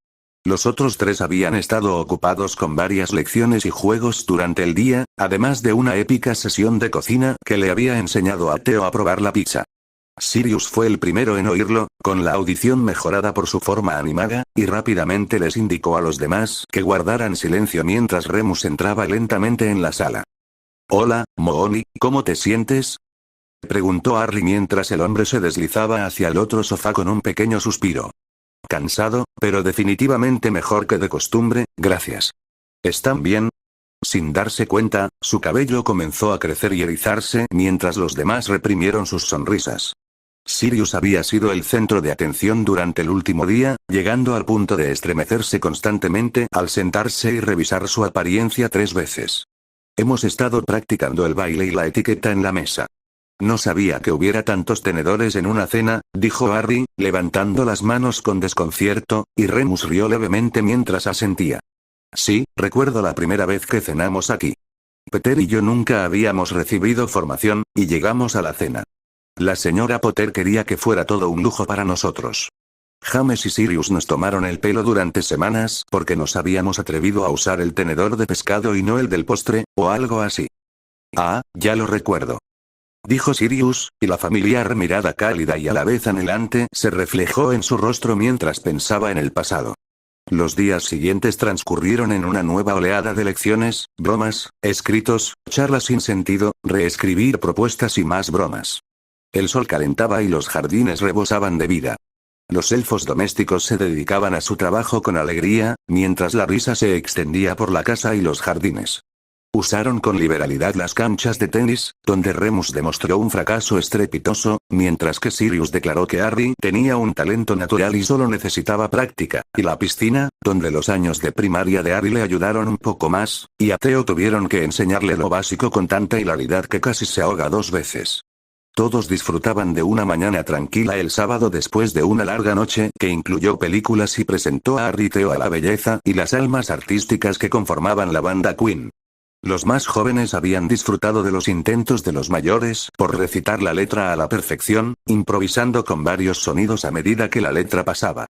Los otros tres habían estado ocupados con varias lecciones y juegos durante el día, además de una épica sesión de cocina que le había enseñado a Theo a probar la pizza. Sirius fue el primero en oírlo, con la audición mejorada por su forma animada, y rápidamente les indicó a los demás que guardaran silencio mientras Remus entraba lentamente en la sala. «Hola, Mooni, ¿cómo te sientes?», preguntó Harry mientras el hombre se deslizaba hacia el otro sofá con un pequeño suspiro. «Cansado, pero definitivamente mejor que de costumbre, gracias». «¿Están bien?». Sin darse cuenta, su cabello comenzó a crecer y erizarse mientras los demás reprimieron sus sonrisas. Sirius había sido el centro de atención durante el último día, llegando al punto de estremecerse constantemente al sentarse y revisar su apariencia 3 veces. «Hemos estado practicando el baile y la etiqueta en la mesa». «No sabía que hubiera tantos tenedores en una cena», dijo Harry, levantando las manos con desconcierto, y Remus rió levemente mientras asentía. «Sí, recuerdo la primera vez que cenamos aquí. Peter y yo nunca habíamos recibido formación, y llegamos a la cena. La señora Potter quería que fuera todo un lujo para nosotros. James y Sirius nos tomaron el pelo durante semanas porque nos habíamos atrevido a usar el tenedor de pescado y no el del postre, o algo así». «Ah, ya lo recuerdo», dijo Sirius, y la familiar mirada cálida y a la vez anhelante se reflejó en su rostro mientras pensaba en el pasado. Los días siguientes transcurrieron en una nueva oleada de lecciones, bromas, escritos, charlas sin sentido, reescribir propuestas y más bromas. El sol calentaba y los jardines rebosaban de vida. Los elfos domésticos se dedicaban a su trabajo con alegría, mientras la risa se extendía por la casa y los jardines. Usaron con liberalidad las canchas de tenis, donde Remus demostró un fracaso estrepitoso, mientras que Sirius declaró que Harry tenía un talento natural y solo necesitaba práctica, y la piscina, donde los años de primaria de Harry le ayudaron un poco más, y a Theo tuvieron que enseñarle lo básico con tanta hilaridad que casi se ahoga 2 veces. Todos disfrutaban de una mañana tranquila el sábado después de una larga noche que incluyó películas y presentó a Harry y Theo a la belleza y las almas artísticas que conformaban la banda Queen. Los más jóvenes habían disfrutado de los intentos de los mayores por recitar la letra a la perfección, improvisando con varios sonidos a medida que la letra pasaba.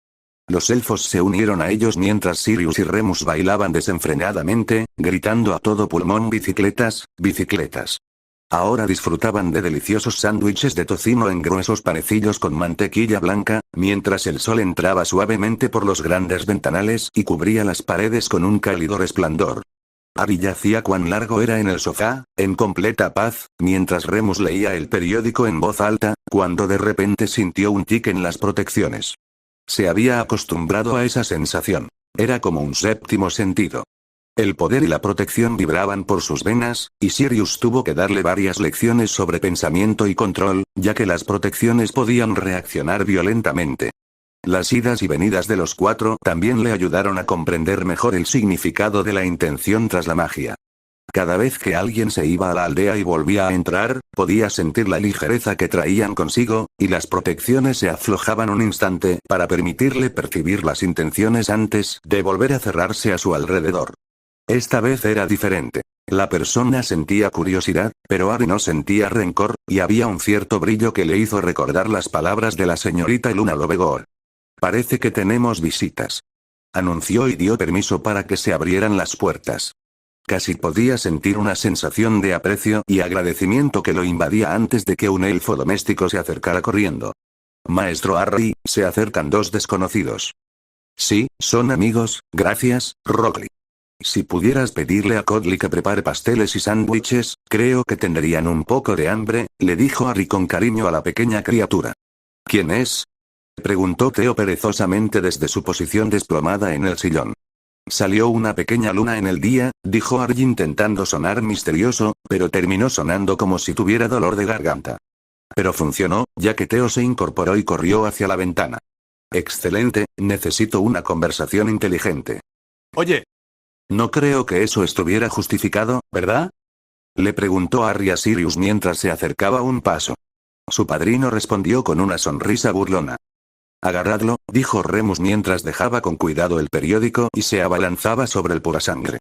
Los elfos se unieron a ellos mientras Sirius y Remus bailaban desenfrenadamente, gritando a todo pulmón: «Bicicletas, bicicletas». Ahora disfrutaban de deliciosos sándwiches de tocino en gruesos panecillos con mantequilla blanca, mientras el sol entraba suavemente por los grandes ventanales y cubría las paredes con un cálido resplandor. Harry yacía cuán largo era en el sofá, en completa paz, mientras Remus leía el periódico en voz alta, cuando de repente sintió un tic en las protecciones. Se había acostumbrado a esa sensación. Era como un séptimo sentido. El poder y la protección vibraban por sus venas, y Sirius tuvo que darle varias lecciones sobre pensamiento y control, ya que las protecciones podían reaccionar violentamente. Las idas y venidas de los 4 también le ayudaron a comprender mejor el significado de la intención tras la magia. Cada vez que alguien se iba a la aldea y volvía a entrar, podía sentir la ligereza que traían consigo, y las protecciones se aflojaban un instante para permitirle percibir las intenciones antes de volver a cerrarse a su alrededor. Esta vez era diferente. La persona sentía curiosidad, pero Harry no sentía rencor, y había un cierto brillo que le hizo recordar las palabras de la señorita Luna Lovegood. «Parece que tenemos visitas», anunció y dio permiso para que se abrieran las puertas. Casi podía sentir una sensación de aprecio y agradecimiento que lo invadía antes de que un elfo doméstico se acercara corriendo. «Maestro Harry, se acercan 2 desconocidos». «Sí, son amigos, gracias, Rockley. Si pudieras pedirle a Codley que prepare pasteles y sándwiches, creo que tendrían un poco de hambre», le dijo Harry con cariño a la pequeña criatura. «¿Quién es?», preguntó Theo perezosamente desde su posición desplomada en el sillón. «Salió una pequeña luna en el día», dijo Harry intentando sonar misterioso, pero terminó sonando como si tuviera dolor de garganta. Pero funcionó, ya que Theo se incorporó y corrió hacia la ventana. «Excelente, necesito una conversación inteligente». Oye. «No creo que eso estuviera justificado, ¿verdad?», le preguntó Harry a Sirius mientras se acercaba un paso. Su padrino respondió con una sonrisa burlona. «Agarradlo», dijo Remus mientras dejaba con cuidado el periódico y se abalanzaba sobre el purasangre.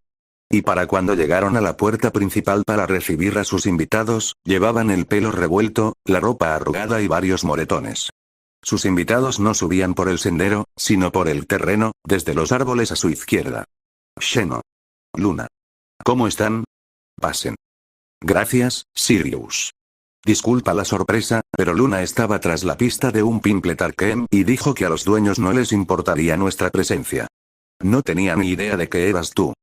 Y para cuando llegaron a la puerta principal para recibir a sus invitados, llevaban el pelo revuelto, la ropa arrugada y varios moretones. Sus invitados no subían por el sendero, sino por el terreno, desde los árboles a su izquierda. Sheno. Luna. ¿Cómo están? Pasen. Gracias, Sirius. Disculpa la sorpresa, pero Luna estaba tras la pista de un Pimple Tarkem y dijo que a los dueños no les importaría nuestra presencia. No tenía ni idea de que eras tú.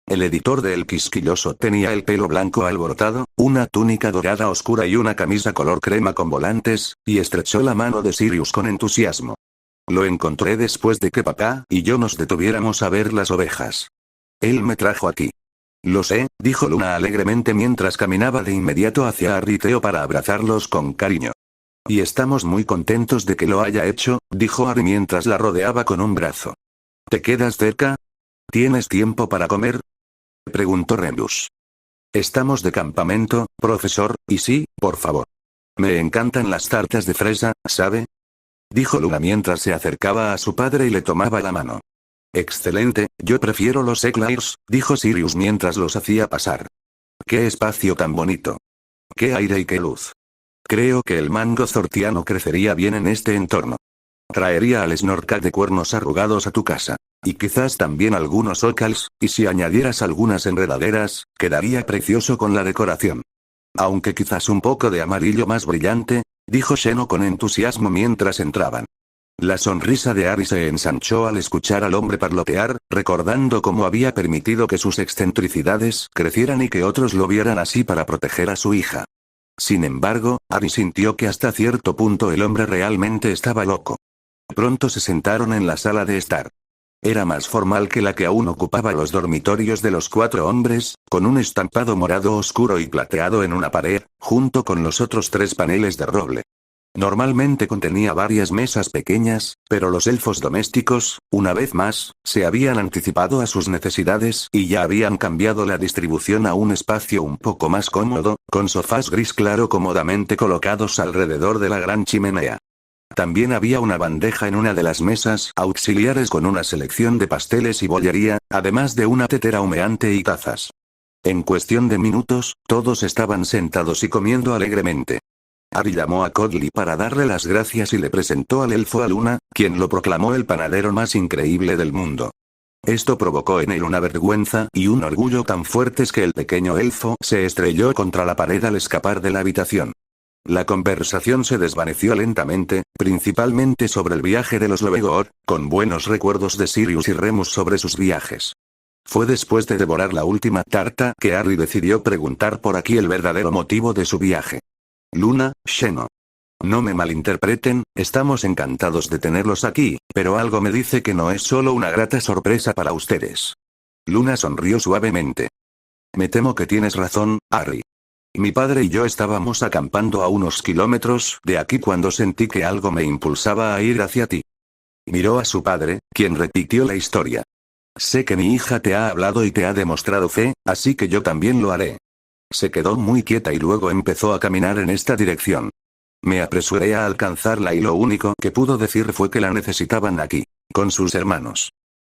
El editor de El Quisquilloso tenía el pelo blanco alborotado, una túnica dorada oscura y una camisa color crema con volantes, y estrechó la mano de Sirius con entusiasmo. Lo encontré después de que papá y yo nos detuviéramos a ver las ovejas. Él me trajo aquí. Lo sé, dijo Luna alegremente mientras caminaba de inmediato hacia Harry y Theo para abrazarlos con cariño. Y estamos muy contentos de que lo haya hecho, dijo Harry mientras la rodeaba con un brazo. ¿Te quedas cerca? ¿Tienes tiempo para comer? Preguntó Remus. Estamos de campamento, profesor, y sí, por favor. Me encantan las tartas de fresa, ¿sabe? Dijo Luna mientras se acercaba a su padre y le tomaba la mano. Excelente, yo prefiero los eclairs, dijo Sirius mientras los hacía pasar. ¡Qué espacio tan bonito! ¡Qué aire y qué luz! Creo que el mango zortiano crecería bien en este entorno. Traería al snorkel de cuernos arrugados a tu casa. Y quizás también algunos ocals, y si añadieras algunas enredaderas, quedaría precioso con la decoración. Aunque quizás un poco de amarillo más brillante, dijo Sheno con entusiasmo mientras entraban. La sonrisa de Harry se ensanchó al escuchar al hombre parlotear, recordando cómo había permitido que sus excentricidades crecieran y que otros lo vieran así para proteger a su hija. Sin embargo, Harry sintió que hasta cierto punto el hombre realmente estaba loco. Pronto se sentaron en la sala de estar. Era más formal que la que aún ocupaba los dormitorios de los 4 hombres, con un estampado morado oscuro y plateado en una pared, junto con los otros 3 paneles de roble. Normalmente contenía varias mesas pequeñas, pero los elfos domésticos, una vez más, se habían anticipado a sus necesidades y ya habían cambiado la distribución a un espacio un poco más cómodo, con sofás gris claro cómodamente colocados alrededor de la gran chimenea. También había una bandeja en una de las mesas auxiliares con una selección de pasteles y bollería, además de una tetera humeante y tazas. En cuestión de minutos, todos estaban sentados y comiendo alegremente. Harry llamó a Codley para darle las gracias y le presentó al elfo a Luna, quien lo proclamó el panadero más increíble del mundo. Esto provocó en él una vergüenza y un orgullo tan fuertes que el pequeño elfo se estrelló contra la pared al escapar de la habitación. La conversación se desvaneció lentamente, principalmente sobre el viaje de los Lovegood, con buenos recuerdos de Sirius y Remus sobre sus viajes. Fue después de devorar la última tarta que Harry decidió preguntar por aquí el verdadero motivo de su viaje. Luna, Sheno. No me malinterpreten, estamos encantados de tenerlos aquí, pero algo me dice que no es solo una grata sorpresa para ustedes. Luna sonrió suavemente. Me temo que tienes razón, Harry. Mi padre y yo estábamos acampando a unos kilómetros de aquí cuando sentí que algo me impulsaba a ir hacia ti. Miró a su padre, quien repitió la historia. Sé que mi hija te ha hablado y te ha demostrado fe, así que yo también lo haré. Se quedó muy quieta y luego empezó a caminar en esta dirección. Me apresuré a alcanzarla y lo único que pudo decir fue que la necesitaban aquí, con sus hermanos.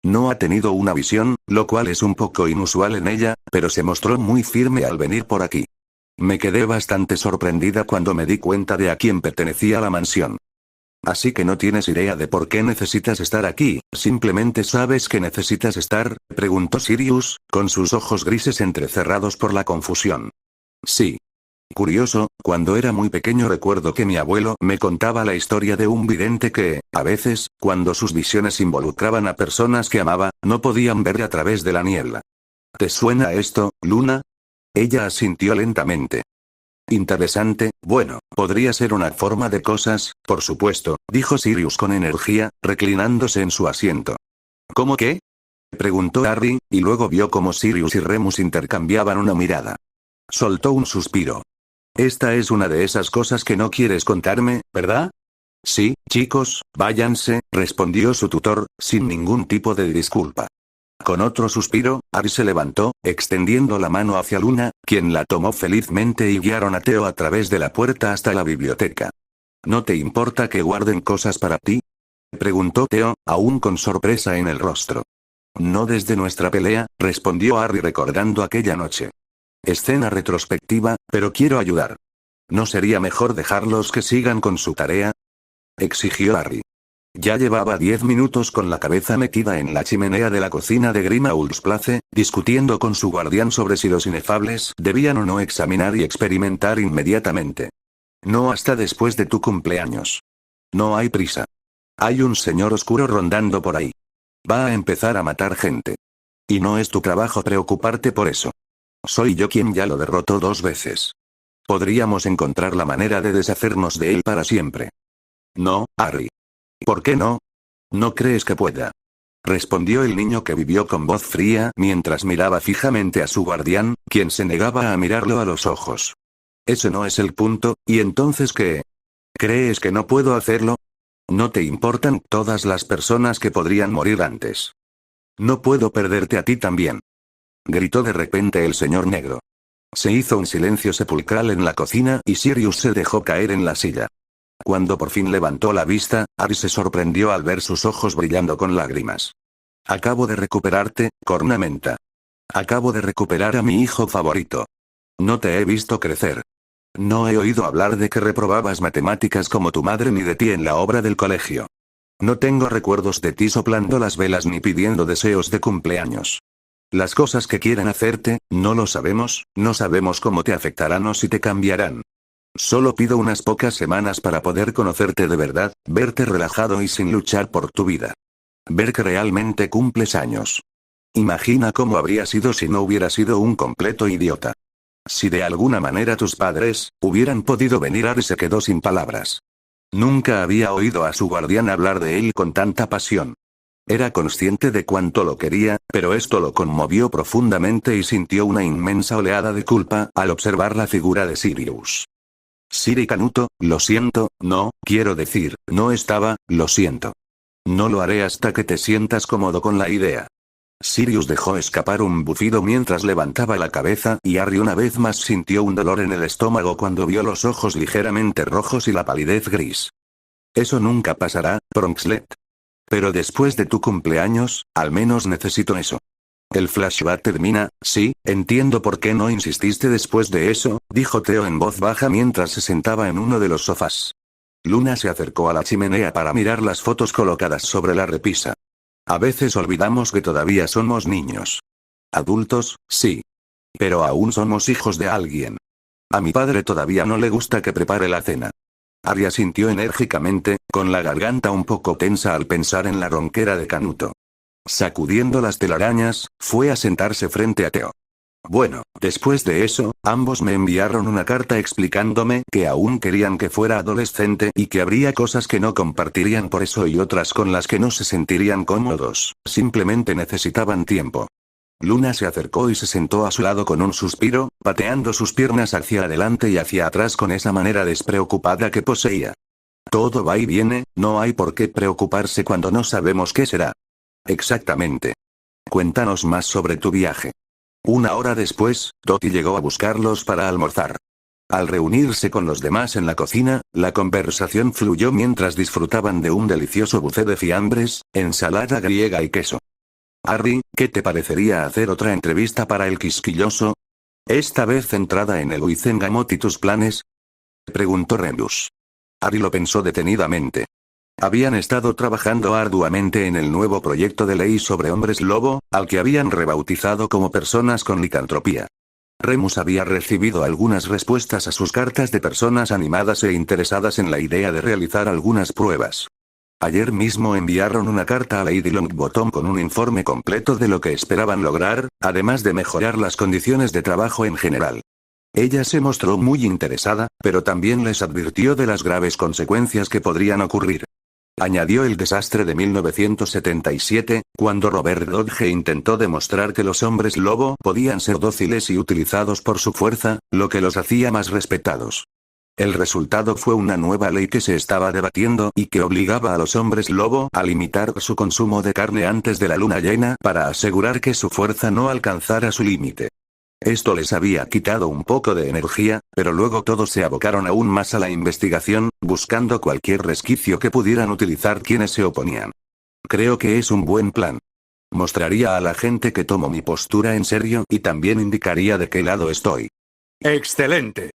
No ha tenido una visión, lo cual es un poco inusual en ella, pero se mostró muy firme al venir por aquí. Me quedé bastante sorprendida cuando me di cuenta de a quién pertenecía la mansión. Así que no tienes idea de por qué necesitas estar aquí, simplemente sabes que necesitas estar, preguntó Sirius, con sus ojos grises entrecerrados por la confusión. Sí. Curioso, cuando era muy pequeño recuerdo que mi abuelo me contaba la historia de un vidente que, a veces, cuando sus visiones involucraban a personas que amaba, no podían ver a través de la niebla. ¿Te suena esto, Luna? Ella asintió lentamente. Interesante, bueno, podría ser una forma de cosas, por supuesto, dijo Sirius con energía, reclinándose en su asiento. ¿Cómo qué? Preguntó Harry, y luego vio cómo Sirius y Remus intercambiaban una mirada. Soltó un suspiro. Esta es una de esas cosas que no quieres contarme, ¿verdad? Sí, chicos, váyanse, respondió su tutor, sin ningún tipo de disculpa. Con otro suspiro, Harry se levantó, extendiendo la mano hacia Luna, quien la tomó felizmente y guiaron a Theo a través de la puerta hasta la biblioteca. ¿No te importa que guarden cosas para ti? Preguntó Theo, aún con sorpresa en el rostro. No desde nuestra pelea, respondió Harry recordando aquella noche. Escena retrospectiva, pero quiero ayudar. ¿No sería mejor dejarlos que sigan con su tarea? Exigió Harry. Ya llevaba 10 minutos con la cabeza metida en la chimenea de la cocina de Grimmauld Place, discutiendo con su guardián sobre si los inefables debían o no examinar y experimentar inmediatamente. No hasta después de tu cumpleaños. No hay prisa. Hay un señor oscuro rondando por ahí. Va a empezar a matar gente. Y no es tu trabajo preocuparte por eso. Soy yo quien ya lo derrotó 2 veces. Podríamos encontrar la manera de deshacernos de él para siempre. No, Harry. ¿Por qué no? ¿No crees que pueda? Respondió el niño que vivió con voz fría mientras miraba fijamente a su guardián, quien se negaba a mirarlo a los ojos. Ese no es el punto, ¿y entonces qué? ¿Crees que no puedo hacerlo? ¿No te importan todas las personas que podrían morir antes? No puedo perderte a ti también. Gritó de repente el señor negro. Se hizo un silencio sepulcral en la cocina y Sirius se dejó caer en la silla. Cuando por fin levantó la vista, Harry se sorprendió al ver sus ojos brillando con lágrimas. Acabo de recuperarte, cornamenta. Acabo de recuperar a mi hijo favorito. No te he visto crecer. No he oído hablar de que reprobabas matemáticas como tu madre ni de ti en la obra del colegio. No tengo recuerdos de ti soplando las velas ni pidiendo deseos de cumpleaños. Las cosas que quieren hacerte, no lo sabemos, no sabemos cómo te afectarán o si te cambiarán. Solo pido unas pocas semanas para poder conocerte de verdad, verte relajado y sin luchar por tu vida. Ver que realmente cumples años. Imagina cómo habría sido si no hubieras sido un completo idiota. Si de alguna manera tus padres hubieran podido venir. Harry se quedó sin palabras. Nunca había oído a su guardián hablar de él con tanta pasión. Era consciente de cuánto lo quería, pero esto lo conmovió profundamente y sintió una inmensa oleada de culpa al observar la figura de Sirius. Sir Canuto, lo siento, no, quiero decir, no estaba, lo siento. No lo haré hasta que te sientas cómodo con la idea. Sirius dejó escapar un bufido mientras levantaba la cabeza y Harry una vez más sintió un dolor en el estómago cuando vio los ojos ligeramente rojos y la palidez gris. Eso nunca pasará, Pronxlet. Pero después de tu cumpleaños, al menos necesito eso. El flashback termina, sí, entiendo por qué no insististe después de eso, dijo Theo en voz baja mientras se sentaba en uno de los sofás. Luna se acercó a la chimenea para mirar las fotos colocadas sobre la repisa. A veces olvidamos que todavía somos niños. Adultos, sí. Pero aún somos hijos de alguien. A mi padre todavía no le gusta que prepare la cena. Harry asintió enérgicamente, con la garganta un poco tensa al pensar en la ronquera de Canuto. Sacudiendo las telarañas, fue a sentarse frente a Theo. Bueno, después de eso, ambos me enviaron una carta explicándome que aún querían que fuera adolescente y que habría cosas que no compartirían por eso y otras con las que no se sentirían cómodos, simplemente necesitaban tiempo. Luna se acercó y se sentó a su lado con un suspiro, pateando sus piernas hacia adelante y hacia atrás con esa manera despreocupada que poseía. Todo va y viene, no hay por qué preocuparse cuando no sabemos qué será. Exactamente. Cuéntanos más sobre tu viaje. Una hora después, Dottie llegó a buscarlos para almorzar. Al reunirse con los demás en la cocina, la conversación fluyó mientras disfrutaban de un delicioso buffet de fiambres, ensalada griega y queso. Harry, ¿qué te parecería hacer otra entrevista para el quisquilloso? ¿Esta vez centrada en el Wizengamot y tus planes? Preguntó Remus. Harry lo pensó detenidamente. Habían estado trabajando arduamente en el nuevo proyecto de ley sobre hombres lobo, al que habían rebautizado como personas con licantropía. Remus había recibido algunas respuestas a sus cartas de personas animadas e interesadas en la idea de realizar algunas pruebas. Ayer mismo enviaron una carta a Lady Longbottom con un informe completo de lo que esperaban lograr, además de mejorar las condiciones de trabajo en general. Ella se mostró muy interesada, pero también les advirtió de las graves consecuencias que podrían ocurrir. Añadió el desastre de 1977, cuando Robert Dodge intentó demostrar que los hombres lobo podían ser dóciles y utilizados por su fuerza, lo que los hacía más respetados. El resultado fue una nueva ley que se estaba debatiendo y que obligaba a los hombres lobo a limitar su consumo de carne antes de la luna llena para asegurar que su fuerza no alcanzara su límite. Esto les había quitado un poco de energía, pero luego todos se abocaron aún más a la investigación, buscando cualquier resquicio que pudieran utilizar quienes se oponían. Creo que es un buen plan. Mostraría a la gente que tomo mi postura en serio y también indicaría de qué lado estoy. ¡Excelente!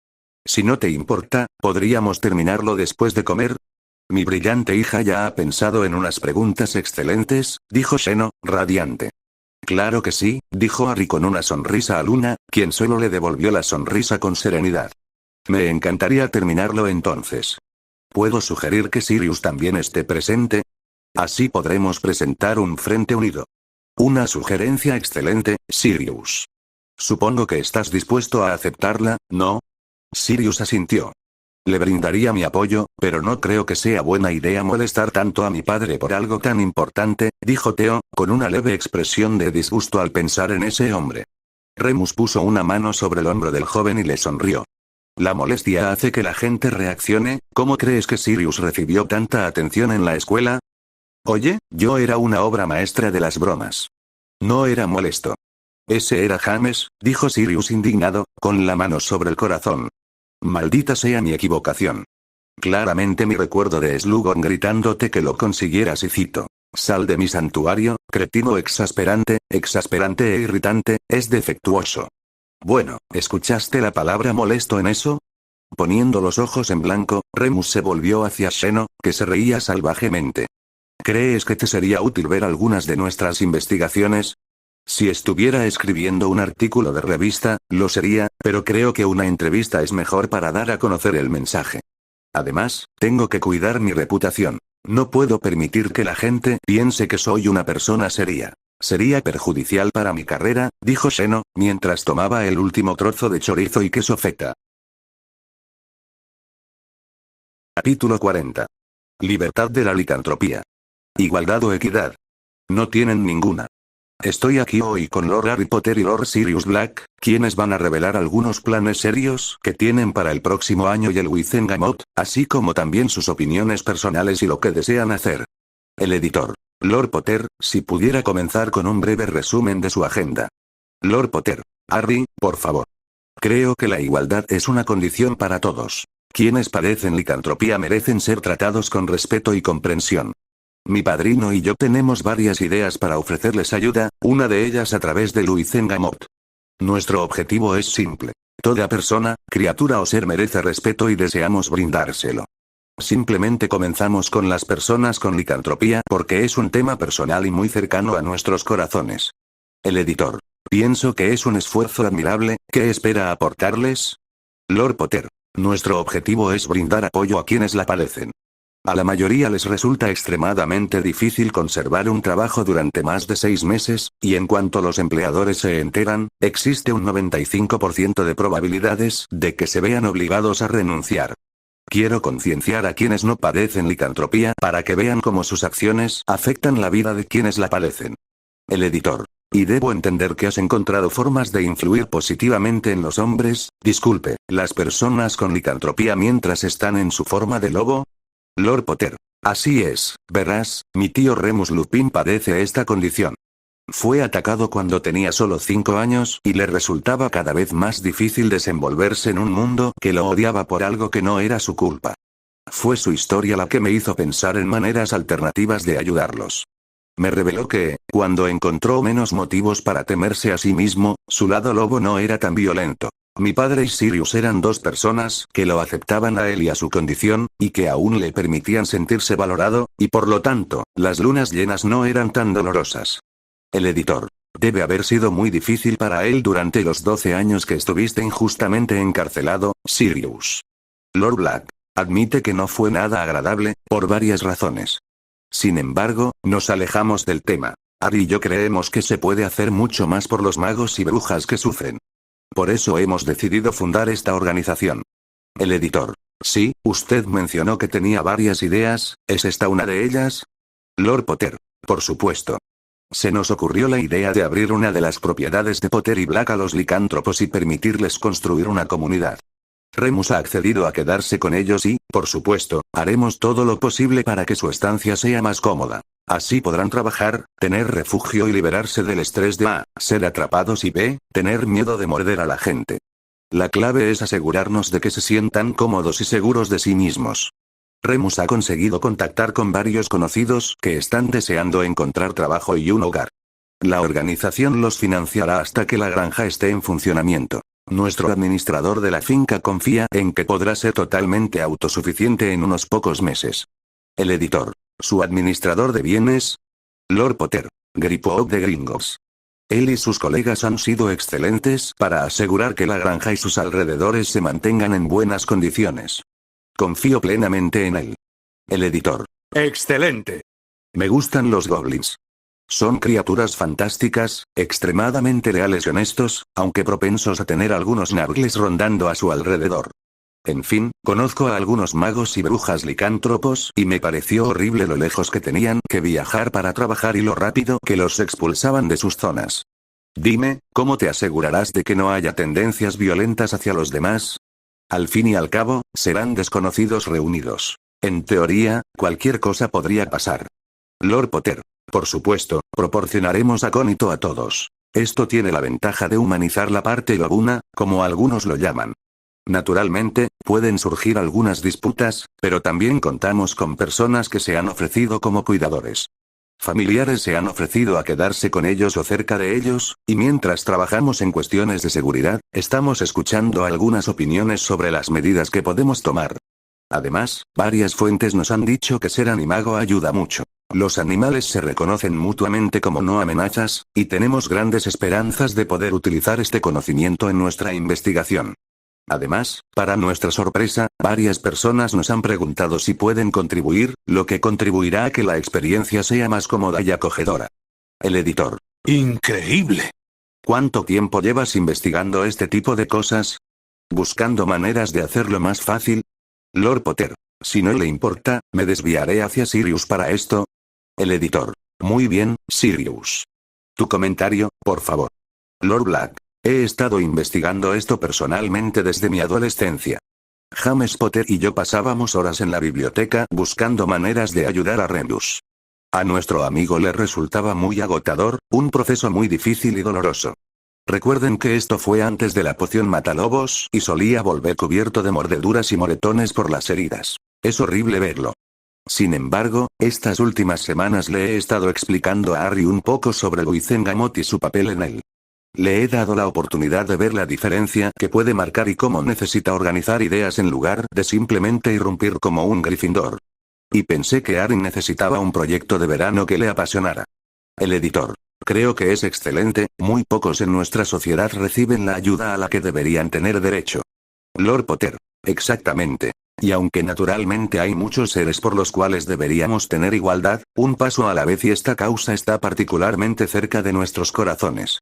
Si no te importa, ¿podríamos terminarlo después de comer? Mi brillante hija ya ha pensado en unas preguntas excelentes, dijo Sheno, radiante. Claro que sí, dijo Harry con una sonrisa a Luna, quien solo le devolvió la sonrisa con serenidad. Me encantaría terminarlo entonces. ¿Puedo sugerir que Sirius también esté presente? Así podremos presentar un frente unido. Una sugerencia excelente, Sirius. Supongo que estás dispuesto a aceptarla, ¿no? Sirius asintió. Le brindaría mi apoyo, pero no creo que sea buena idea molestar tanto a mi padre por algo tan importante, dijo Theo, con una leve expresión de disgusto al pensar en ese hombre. Remus puso una mano sobre el hombro del joven y le sonrió. La molestia hace que la gente reaccione. ¿Cómo crees que Sirius recibió tanta atención en la escuela? Oye, yo era una obra maestra de las bromas. No era molesto. Ese era James, dijo Sirius indignado, con la mano sobre el corazón. Maldita sea mi equivocación. Claramente mi recuerdo de Slughorn gritándote que lo consiguieras y cito. Sal de mi santuario, cretino exasperante e irritante, es defectuoso. Bueno, ¿escuchaste la palabra molesto en eso? Poniendo los ojos en blanco, Remus se volvió hacia Sheno, que se reía salvajemente. ¿Crees que te sería útil ver algunas de nuestras investigaciones? Si estuviera escribiendo un artículo de revista, lo sería, pero creo que una entrevista es mejor para dar a conocer el mensaje. Además, tengo que cuidar mi reputación. No puedo permitir que la gente piense que soy una persona seria. Sería perjudicial para mi carrera, dijo Sheno, mientras tomaba el último trozo de chorizo y queso feta. Capítulo 40. Libertad de la licantropía. Igualdad o equidad. No tienen ninguna. Estoy aquí hoy con Lord Harry Potter y Lord Sirius Black, quienes van a revelar algunos planes serios que tienen para el próximo año y el Wizengamot, así como también sus opiniones personales y lo que desean hacer. El editor. Lord Potter, si pudiera comenzar con un breve resumen de su agenda. Lord Potter. Harry, por favor. Creo que la igualdad es una condición para todos. Quienes padecen licantropía merecen ser tratados con respeto y comprensión. Mi padrino y yo tenemos varias ideas para ofrecerles ayuda, una de ellas a través de Wizengamot. Nuestro objetivo es simple. Toda persona, criatura o ser merece respeto y deseamos brindárselo. Simplemente comenzamos con las personas con licantropía porque es un tema personal y muy cercano a nuestros corazones. El editor. Pienso que es un esfuerzo admirable. ¿Qué espera aportarles? Lord Potter. Nuestro objetivo es brindar apoyo a quienes la padecen. A la mayoría les resulta extremadamente difícil conservar un trabajo durante más de 6 meses, y en cuanto los empleadores se enteran, existe un 95% de probabilidades de que se vean obligados a renunciar. Quiero concienciar a quienes no padecen licantropía para que vean cómo sus acciones afectan la vida de quienes la padecen. El editor. Y debo entender que has encontrado formas de influir positivamente en los hombres, disculpe, las personas con licantropía mientras están en su forma de lobo. Lord Potter. Así es, verás, mi tío Remus Lupin padece esta condición. Fue atacado cuando tenía solo 5 años y le resultaba cada vez más difícil desenvolverse en un mundo que lo odiaba por algo que no era su culpa. Fue su historia la que me hizo pensar en maneras alternativas de ayudarlos. Me reveló que, cuando encontró menos motivos para temerse a sí mismo, su lado lobo no era tan violento. Mi padre y Sirius eran 2 personas que lo aceptaban a él y a su condición, y que aún le permitían sentirse valorado, y por lo tanto, las lunas llenas no eran tan dolorosas. El editor. Debe haber sido muy difícil para él durante los 12 años que estuviste injustamente encarcelado, Sirius. Lord Black. Admite que no fue nada agradable, por varias razones. Sin embargo, nos alejamos del tema. Harry y yo creemos que se puede hacer mucho más por los magos y brujas que sufren. Por eso hemos decidido fundar esta organización. El editor. Sí, usted mencionó que tenía varias ideas, ¿es esta una de ellas? Lord Potter. Por supuesto. Se nos ocurrió la idea de abrir una de las propiedades de Potter y Black a los licántropos y permitirles construir una comunidad. Remus ha accedido a quedarse con ellos y, por supuesto, haremos todo lo posible para que su estancia sea más cómoda. Así podrán trabajar, tener refugio y liberarse del estrés de A, ser atrapados y B, tener miedo de morder a la gente. La clave es asegurarnos de que se sientan cómodos y seguros de sí mismos. Remus ha conseguido contactar con varios conocidos que están deseando encontrar trabajo y un hogar. La organización los financiará hasta que la granja esté en funcionamiento. Nuestro administrador de la finca confía en que podrá ser totalmente autosuficiente en unos pocos meses. El editor. ¿Su administrador de bienes? Lord Potter. Griphook de Gringos. Él y sus colegas han sido excelentes para asegurar que la granja y sus alrededores se mantengan en buenas condiciones. Confío plenamente en él. El editor. Excelente. Me gustan los goblins. Son criaturas fantásticas, extremadamente leales y honestos, aunque propensos a tener algunos nargles rondando a su alrededor. En fin, conozco a algunos magos y brujas licántropos y me pareció horrible lo lejos que tenían que viajar para trabajar y lo rápido que los expulsaban de sus zonas. Dime, ¿cómo te asegurarás de que no haya tendencias violentas hacia los demás? Al fin y al cabo, serán desconocidos reunidos. En teoría, cualquier cosa podría pasar. Lord Potter. Por supuesto, proporcionaremos acónito a todos. Esto tiene la ventaja de humanizar la parte lobuna, como algunos lo llaman. Naturalmente, pueden surgir algunas disputas, pero también contamos con personas que se han ofrecido como cuidadores. Familiares se han ofrecido a quedarse con ellos o cerca de ellos, y mientras trabajamos en cuestiones de seguridad, estamos escuchando algunas opiniones sobre las medidas que podemos tomar. Además, varias fuentes nos han dicho que ser animago ayuda mucho. Los animales se reconocen mutuamente como no amenazas, y tenemos grandes esperanzas de poder utilizar este conocimiento en nuestra investigación. Además, para nuestra sorpresa, varias personas nos han preguntado si pueden contribuir, lo que contribuirá a que la experiencia sea más cómoda y acogedora. El editor. ¡Increíble! ¿Cuánto tiempo llevas investigando este tipo de cosas? ¿Buscando maneras de hacerlo más fácil? Lord Potter. Si no le importa, me desviaré hacia Sirius para esto. El editor. Muy bien, Sirius. Tu comentario, por favor. Lord Black. He estado investigando esto personalmente desde mi adolescencia. James Potter y yo pasábamos horas en la biblioteca buscando maneras de ayudar a Remus. A nuestro amigo le resultaba muy agotador, un proceso muy difícil y doloroso. Recuerden que esto fue antes de la poción matalobos y solía volver cubierto de mordeduras y moretones por las heridas. Es horrible verlo. Sin embargo, estas últimas semanas le he estado explicando a Harry un poco sobre Wizengamot y su papel en él. Le he dado la oportunidad de ver la diferencia que puede marcar y cómo necesita organizar ideas en lugar de simplemente irrumpir como un Gryffindor. Y pensé que Harry necesitaba un proyecto de verano que le apasionara. El editor. Creo que es excelente, muy pocos en nuestra sociedad reciben la ayuda a la que deberían tener derecho. Lord Potter. Exactamente. Y aunque naturalmente hay muchos seres por los cuales deberíamos tener igualdad, un paso a la vez y esta causa está particularmente cerca de nuestros corazones.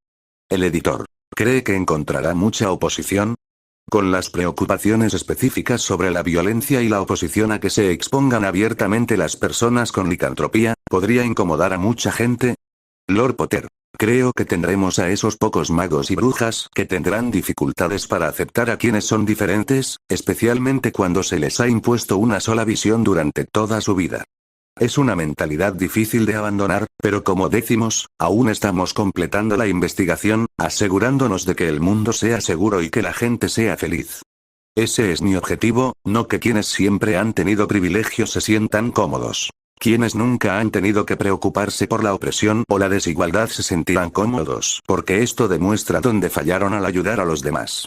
El editor. ¿Cree que encontrará mucha oposición? Con las preocupaciones específicas sobre la violencia y la oposición a que se expongan abiertamente las personas con licantropía, ¿podría incomodar a mucha gente? Lord Potter. Creo que tendremos a esos pocos magos y brujas que tendrán dificultades para aceptar a quienes son diferentes, especialmente cuando se les ha impuesto una sola visión durante toda su vida. Es una mentalidad difícil de abandonar, pero como decimos, aún estamos completando la investigación, asegurándonos de que el mundo sea seguro y que la gente sea feliz. Ese es mi objetivo, no que quienes siempre han tenido privilegios se sientan cómodos. Quienes nunca han tenido que preocuparse por la opresión o la desigualdad se sentirán cómodos, porque esto demuestra dónde fallaron al ayudar a los demás.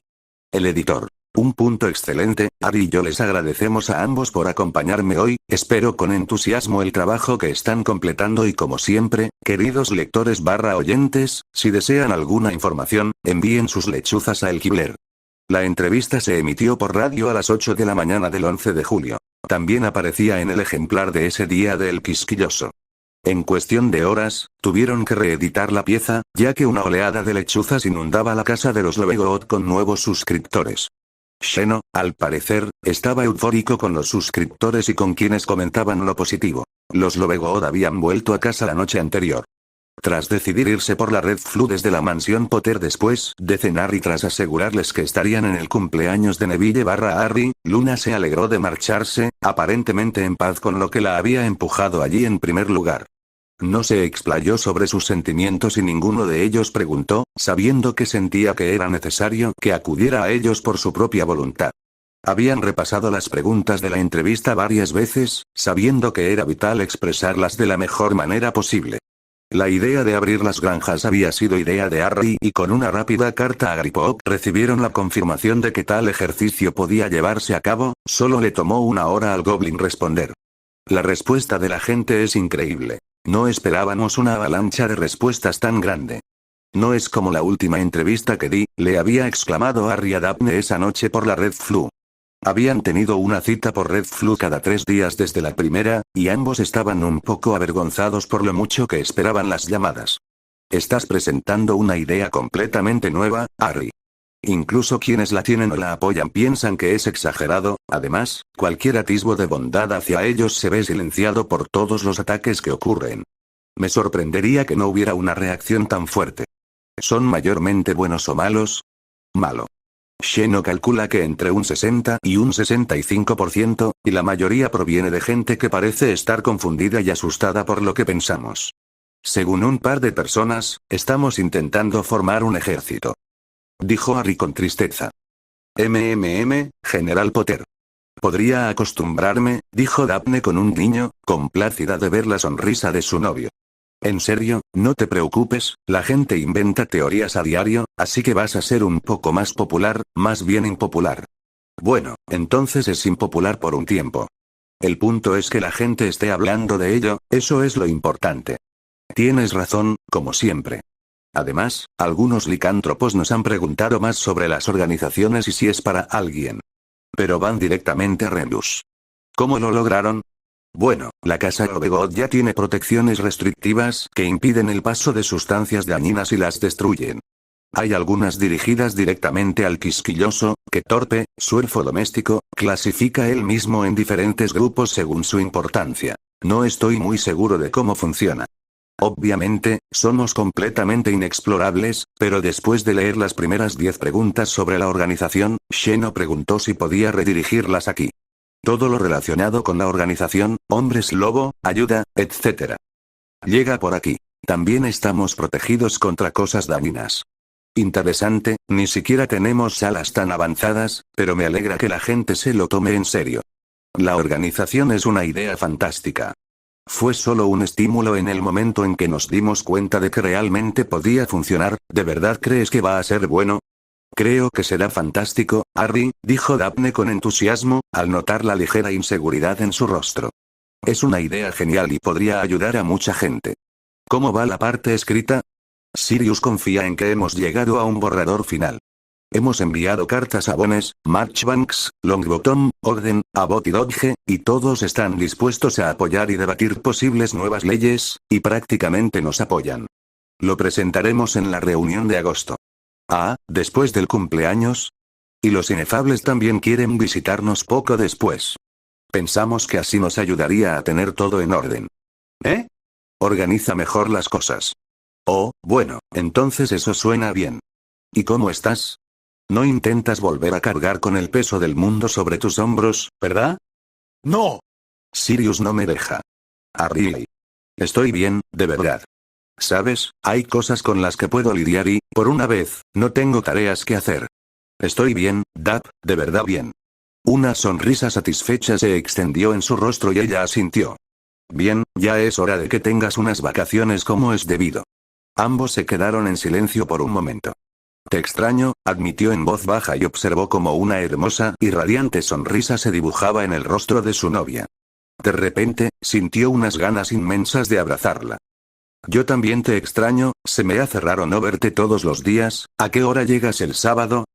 El editor. Un punto excelente, Harry y yo les agradecemos a ambos por acompañarme hoy, espero con entusiasmo el trabajo que están completando y como siempre, queridos lectores/oyentes, si desean alguna información, envíen sus lechuzas a El Kibler. La entrevista se emitió por radio a las 8 de la mañana del 11 de julio. También aparecía en el ejemplar de ese día de El Quisquilloso. En cuestión de horas, tuvieron que reeditar la pieza, ya que una oleada de lechuzas inundaba la casa de los Lovegood con nuevos suscriptores. Sheno, al parecer, estaba eufórico con los suscriptores y con quienes comentaban lo positivo. Los Lovegood habían vuelto a casa la noche anterior. Tras decidir irse por la Red Flu desde la mansión Potter después de cenar y tras asegurarles que estarían en el cumpleaños de Neville/Harry, Luna se alegró de marcharse, aparentemente en paz con lo que la había empujado allí en primer lugar. No se explayó sobre sus sentimientos y ninguno de ellos preguntó, sabiendo que sentía que era necesario que acudiera a ellos por su propia voluntad. Habían repasado las preguntas de la entrevista varias veces, sabiendo que era vital expresarlas de la mejor manera posible. La idea de abrir las granjas había sido idea de Harry y con una rápida carta a Griphook recibieron la confirmación de que tal ejercicio podía llevarse a cabo, solo le tomó 1 hora al Goblin responder. La respuesta de la gente es increíble. No esperábamos una avalancha de respuestas tan grande. No es como la última entrevista que di, le había exclamado Harry a Daphne esa noche por la Red Flu. Habían tenido una cita por Red Flu cada 3 días desde la primera, y ambos estaban un poco avergonzados por lo mucho que esperaban las llamadas. Estás presentando una idea completamente nueva, Harry. Incluso quienes la tienen o la apoyan piensan que es exagerado, además, cualquier atisbo de bondad hacia ellos se ve silenciado por todos los ataques que ocurren. Me sorprendería que no hubiera una reacción tan fuerte. ¿Son mayormente buenos o malos? Malo. Sheno calcula que entre un 60 y un 65%, y la mayoría proviene de gente que parece estar confundida y asustada por lo que pensamos. Según un par de personas, estamos intentando formar un ejército. Dijo Harry con tristeza. General Potter. Podría acostumbrarme, dijo Daphne con un guiño, complacida de ver la sonrisa de su novio. En serio, no te preocupes, la gente inventa teorías a diario, así que vas a ser un poco más popular, más bien impopular. Bueno, entonces es impopular por un tiempo. El punto es que la gente esté hablando de ello, eso es lo importante. Tienes razón, como siempre. Además, algunos licántropos nos han preguntado más sobre las organizaciones y si es para alguien. Pero van directamente a Rebus. ¿Cómo lo lograron? Bueno, la casa Obegot ya tiene protecciones restrictivas que impiden el paso de sustancias dañinas y las destruyen. Hay algunas dirigidas directamente al quisquilloso, que torpe, su elfo doméstico, clasifica él mismo en diferentes grupos según su importancia. No estoy muy seguro de cómo funciona. Obviamente, somos completamente inexplorables, pero después de leer las primeras 10 preguntas sobre la organización, Sheno preguntó si podía redirigirlas aquí. Todo lo relacionado con la organización, hombres lobo, ayuda, etc. Llega por aquí. También estamos protegidos contra cosas dañinas. Interesante, ni siquiera tenemos salas tan avanzadas, pero me alegra que la gente se lo tome en serio. La organización es una idea fantástica. Fue solo un estímulo en el momento en que nos dimos cuenta de que realmente podía funcionar. ¿De verdad crees que va a ser bueno? Creo que será fantástico, Harry, dijo Daphne con entusiasmo, al notar la ligera inseguridad en su rostro. Es una idea genial y podría ayudar a mucha gente. ¿Cómo va la parte escrita? Sirius confía en que hemos llegado a un borrador final. Hemos enviado cartas a Bones, Marchbanks, Longbottom, Ogden, Abbott y Dodge, y todos están dispuestos a apoyar y debatir posibles nuevas leyes, y prácticamente nos apoyan. Lo presentaremos en la reunión de agosto. Ah, ¿después del cumpleaños? Y los inefables también quieren visitarnos poco después. Pensamos que así nos ayudaría a tener todo en orden. ¿Eh? Organiza mejor las cosas. Oh, bueno, entonces eso suena bien. ¿Y cómo estás? No intentas volver a cargar con el peso del mundo sobre tus hombros, ¿verdad? No. Sirius no me deja. Harry. Estoy bien, de verdad. ¿Sabes? Hay cosas con las que puedo lidiar y, por una vez, no tengo tareas que hacer. Estoy bien, Dap, de verdad bien. Una sonrisa satisfecha se extendió en su rostro y ella asintió. Bien, ya es hora de que tengas unas vacaciones como es debido. Ambos se quedaron en silencio por un momento. Te extraño, admitió en voz baja y observó cómo una hermosa y radiante sonrisa se dibujaba en el rostro de su novia. De repente, sintió unas ganas inmensas de abrazarla. Yo también te extraño, se me hace raro no verte todos los días. ¿A qué hora llegas el sábado?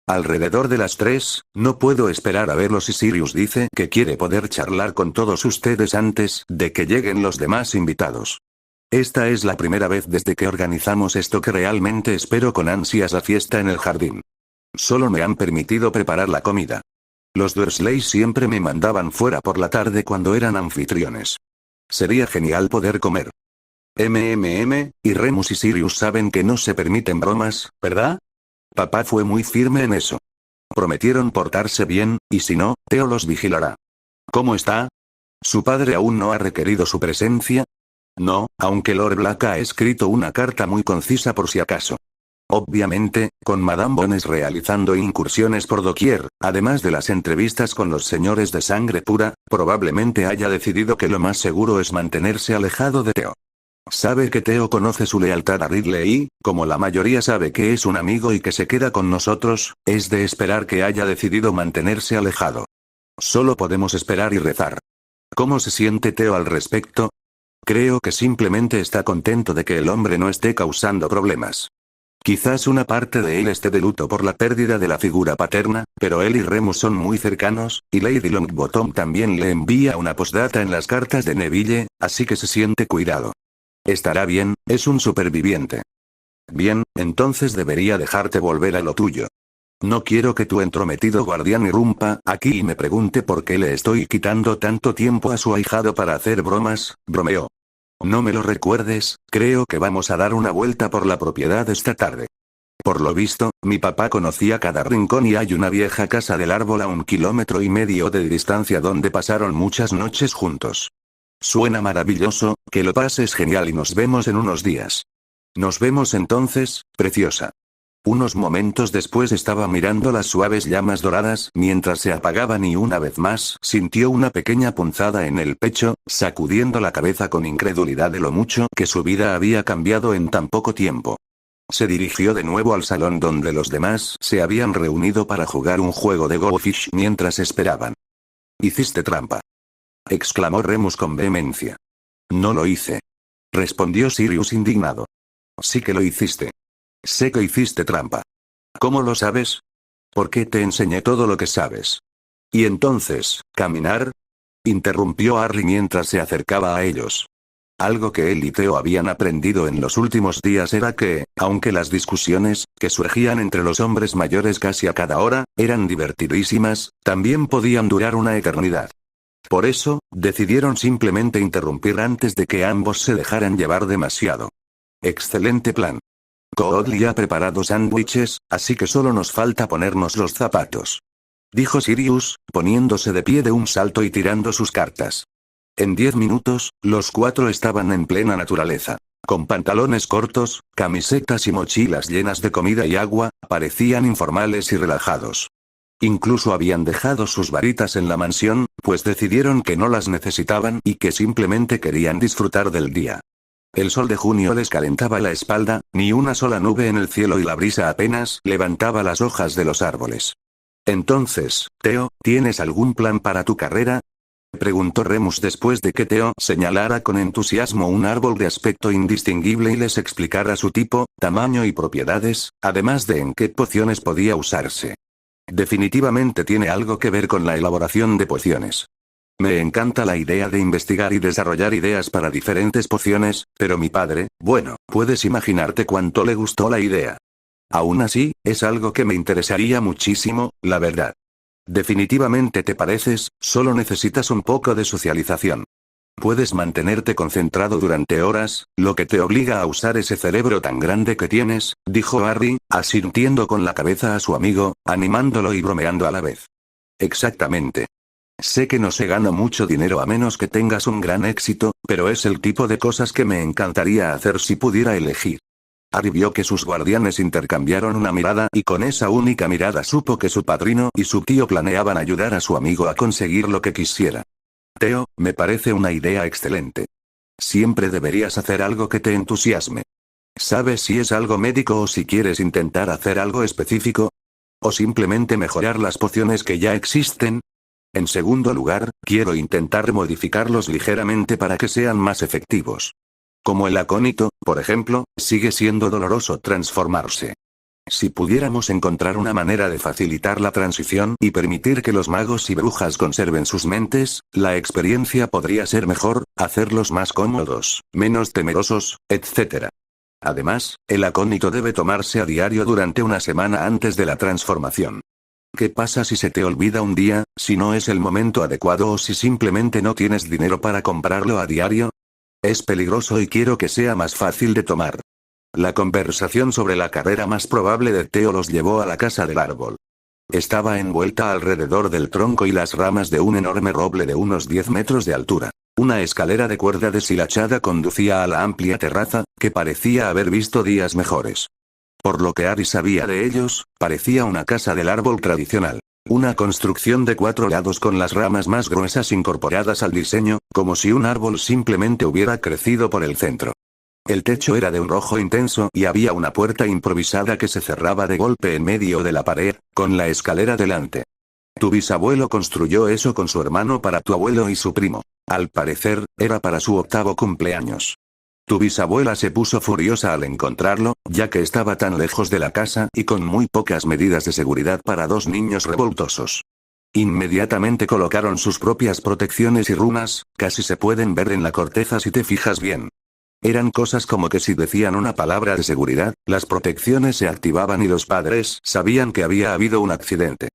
Alrededor de las 3, no puedo esperar a verlos y Sirius dice que quiere poder charlar con todos ustedes antes de que lleguen los demás invitados. Esta es la primera vez desde que organizamos esto que realmente espero con ansias la fiesta en el jardín. Solo me han permitido preparar la comida. Los Dursley siempre me mandaban fuera por la tarde cuando eran anfitriones. Sería genial poder comer. Y Remus y Sirius saben que no se permiten bromas, ¿verdad? Papá fue muy firme en eso. Prometieron portarse bien, y si no, Theo los vigilará. ¿Cómo está? ¿Su padre aún no ha requerido su presencia? No, aunque Lord Black ha escrito una carta muy concisa por si acaso. Obviamente, con Madame Bones realizando incursiones por doquier, además de las entrevistas con los señores de sangre pura, probablemente haya decidido que lo más seguro es mantenerse alejado de Theo. Sabe que Theo conoce su lealtad a Ridley y, como la mayoría sabe que es un amigo y que se queda con nosotros, es de esperar que haya decidido mantenerse alejado. Solo podemos esperar y rezar. ¿Cómo se siente Theo al respecto? Creo que simplemente está contento de que el hombre no esté causando problemas. Quizás una parte de él esté de luto por la pérdida de la figura paterna, pero él y Remus son muy cercanos, y Lady Longbottom también le envía una postdata en las cartas de Neville, así que se siente cuidado. Estará bien, es un superviviente. Bien, entonces debería dejarte volver a lo tuyo. No quiero que tu entrometido guardián irrumpa aquí y me pregunte por qué le estoy quitando tanto tiempo a su ahijado para hacer bromas, bromeó. No me lo recuerdes, creo que vamos a dar una vuelta por la propiedad esta tarde. Por lo visto, mi papá conocía cada rincón y hay una vieja casa del árbol a 1,5 kilómetros de distancia donde pasaron muchas noches juntos. Suena maravilloso, que lo pases genial y nos vemos en unos días. Nos vemos entonces, preciosa. Unos momentos después estaba mirando las suaves llamas doradas mientras se apagaban y una vez más sintió una pequeña punzada en el pecho, sacudiendo la cabeza con incredulidad de lo mucho que su vida había cambiado en tan poco tiempo. Se dirigió de nuevo al salón donde los demás se habían reunido para jugar un juego de Go Fish mientras esperaban. «Hiciste trampa», exclamó Remus con vehemencia. «No lo hice», respondió Sirius indignado. «Sí que lo hiciste. Sé que hiciste trampa». «¿Cómo lo sabes?» «¿Por qué te enseñé todo lo que sabes?» «¿Y entonces, caminar?» interrumpió Harry mientras se acercaba a ellos. Algo que él y Theo habían aprendido en los últimos días era que, aunque las discusiones, que surgían entre los hombres mayores casi a cada hora, eran divertidísimas, también podían durar una eternidad. Por eso, decidieron simplemente interrumpir antes de que ambos se dejaran llevar demasiado. Excelente plan. Coodley ha preparado sándwiches, así que solo nos falta ponernos los zapatos, dijo Sirius, poniéndose de pie de un salto y tirando sus cartas. En 10 minutos, los 4 estaban en plena naturaleza. Con pantalones cortos, camisetas y mochilas llenas de comida y agua, parecían informales y relajados. Incluso habían dejado sus varitas en la mansión, pues decidieron que no las necesitaban y que simplemente querían disfrutar del día. El sol de junio les calentaba la espalda, ni una sola nube en el cielo y la brisa apenas levantaba las hojas de los árboles. Entonces, Theo, ¿tienes algún plan para tu carrera?, preguntó Remus después de que Theo señalara con entusiasmo un árbol de aspecto indistinguible y les explicara su tipo, tamaño y propiedades, además de en qué pociones podía usarse. Definitivamente tiene algo que ver con la elaboración de pociones. Me encanta la idea de investigar y desarrollar ideas para diferentes pociones, pero mi padre, bueno, puedes imaginarte cuánto le gustó la idea. Aún así, es algo que me interesaría muchísimo, la verdad. Definitivamente te pareces, solo necesitas un poco de socialización. Puedes mantenerte concentrado durante horas, lo que te obliga a usar ese cerebro tan grande que tienes, dijo Harry, asintiendo con la cabeza a su amigo, animándolo y bromeando a la vez. Exactamente. Sé que no se gana mucho dinero a menos que tengas un gran éxito, pero es el tipo de cosas que me encantaría hacer si pudiera elegir. Harry vio que sus guardianes intercambiaron una mirada y con esa única mirada supo que su padrino y su tío planeaban ayudar a su amigo a conseguir lo que quisiera. Theo, me parece una idea excelente. Siempre deberías hacer algo que te entusiasme. ¿Sabes si es algo médico o si quieres intentar hacer algo específico? ¿O simplemente mejorar las pociones que ya existen? En segundo lugar, quiero intentar modificarlos ligeramente para que sean más efectivos. Como el acónito, por ejemplo, sigue siendo doloroso transformarse. Si pudiéramos encontrar una manera de facilitar la transición y permitir que los magos y brujas conserven sus mentes, la experiencia podría ser mejor, hacerlos más cómodos, menos temerosos, etc. Además, el acónito debe tomarse a diario durante una semana antes de la transformación. ¿Qué pasa si se te olvida un día, si no es el momento adecuado o si simplemente no tienes dinero para comprarlo a diario? Es peligroso y quiero que sea más fácil de tomar. La conversación sobre la carrera más probable de Theo los llevó a la casa del árbol. Estaba envuelta alrededor del tronco y las ramas de un enorme roble de unos 10 metros de altura. Una escalera de cuerda deshilachada conducía a la amplia terraza, que parecía haber visto días mejores. Por lo que Harry sabía de ellos, parecía una casa del árbol tradicional. Una construcción de 4 lados con las ramas más gruesas incorporadas al diseño, como si un árbol simplemente hubiera crecido por el centro. El techo era de un rojo intenso y había una puerta improvisada que se cerraba de golpe en medio de la pared, con la escalera delante. Tu bisabuelo construyó eso con su hermano para tu abuelo y su primo. Al parecer, era para su 8º cumpleaños. Tu bisabuela se puso furiosa al encontrarlo, ya que estaba tan lejos de la casa y con muy pocas medidas de seguridad para 2 niños revoltosos. Inmediatamente colocaron sus propias protecciones y runas, casi se pueden ver en la corteza si te fijas bien. Eran cosas como que si decían una palabra de seguridad, las protecciones se activaban y los padres sabían que había habido un accidente.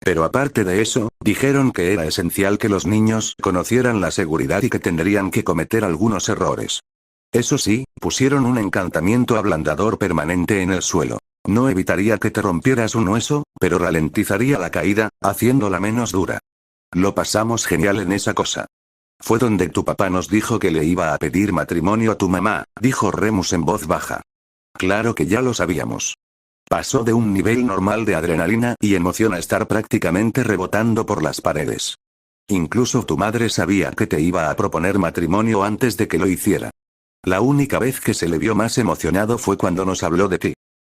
Pero aparte de eso, dijeron que era esencial que los niños conocieran la seguridad y que tendrían que cometer algunos errores. Eso sí, pusieron un encantamiento ablandador permanente en el suelo. No evitaría que te rompieras un hueso, pero ralentizaría la caída, haciéndola menos dura. Lo pasamos genial en esa cosa. Fue donde tu papá nos dijo que le iba a pedir matrimonio a tu mamá, dijo Remus en voz baja. Claro que ya lo sabíamos. Pasó de un nivel normal de adrenalina y emoción a estar prácticamente rebotando por las paredes. Incluso tu madre sabía que te iba a proponer matrimonio antes de que lo hiciera. La única vez que se le vio más emocionado fue cuando nos habló de ti.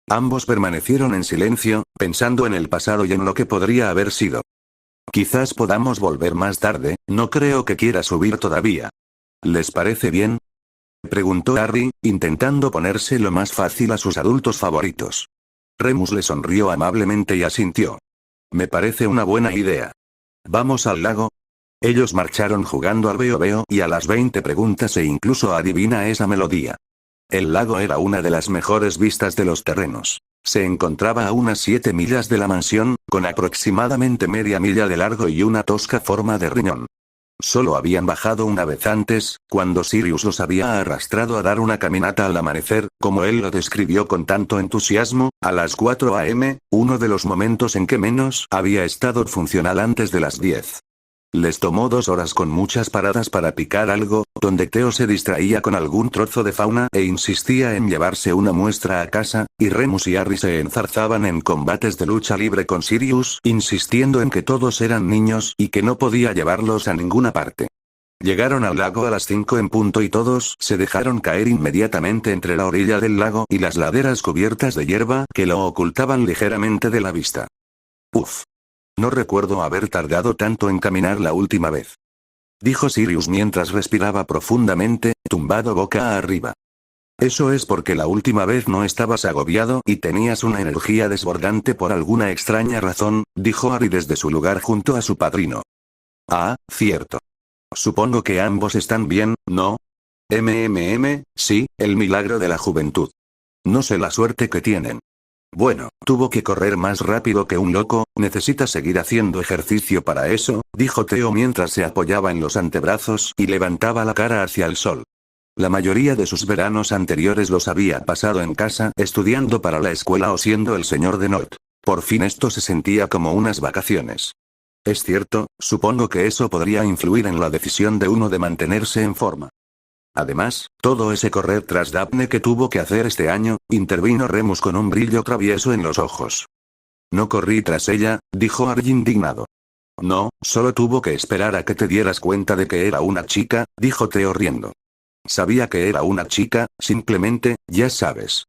Ambos permanecieron en silencio, pensando en el pasado y en lo que podría haber sido. Quizás podamos volver más tarde, no creo que quiera subir todavía. ¿Les parece bien? Preguntó Harry, intentando ponerse lo más fácil a sus adultos favoritos. Remus le sonrió amablemente y asintió. Me parece una buena idea. ¿Vamos al lago? Ellos marcharon jugando al veo-veo y a las 20 preguntas e incluso adivina esa melodía. El lago era una de las mejores vistas de los terrenos. Se encontraba a unas 7 millas de la mansión, con aproximadamente media milla de largo y una tosca forma de riñón. Solo habían bajado una vez antes, cuando Sirius los había arrastrado a dar una caminata al amanecer, como él lo describió con tanto entusiasmo, a las 4 a.m., uno de los momentos en que menos había estado funcional antes de las 10. Les tomó 2 horas con muchas paradas para picar algo, donde Theo se distraía con algún trozo de fauna e insistía en llevarse una muestra a casa, y Remus y Harry se enzarzaban en combates de lucha libre con Sirius, insistiendo en que todos eran niños y que no podía llevarlos a ninguna parte. Llegaron al lago a las 5 en punto y todos se dejaron caer inmediatamente entre la orilla del lago y las laderas cubiertas de hierba que lo ocultaban ligeramente de la vista. Uf. No recuerdo haber tardado tanto en caminar la última vez. Dijo Sirius mientras respiraba profundamente, tumbado boca arriba. Eso es porque la última vez no estabas agobiado y tenías una energía desbordante por alguna extraña razón, dijo Harry desde su lugar junto a su padrino. Ah, cierto. Supongo que ambos están bien, ¿no? Sí, el milagro de la juventud. No sé la suerte que tienen. Bueno, tuvo que correr más rápido que un loco, necesita seguir haciendo ejercicio para eso, dijo Theo mientras se apoyaba en los antebrazos y levantaba la cara hacia el sol. La mayoría de sus veranos anteriores los había pasado en casa, estudiando para la escuela o siendo el señor de Not. Por fin esto se sentía como unas vacaciones. Es cierto, supongo que eso podría influir en la decisión de uno de mantenerse en forma. Además, todo ese correr tras Daphne que tuvo que hacer este año, intervino Remus con un brillo travieso en los ojos. No corrí tras ella, dijo Harry indignado. No, solo tuvo que esperar a que te dieras cuenta de que era una chica, dijo Theo riendo. Sabía que era una chica, simplemente, ya sabes.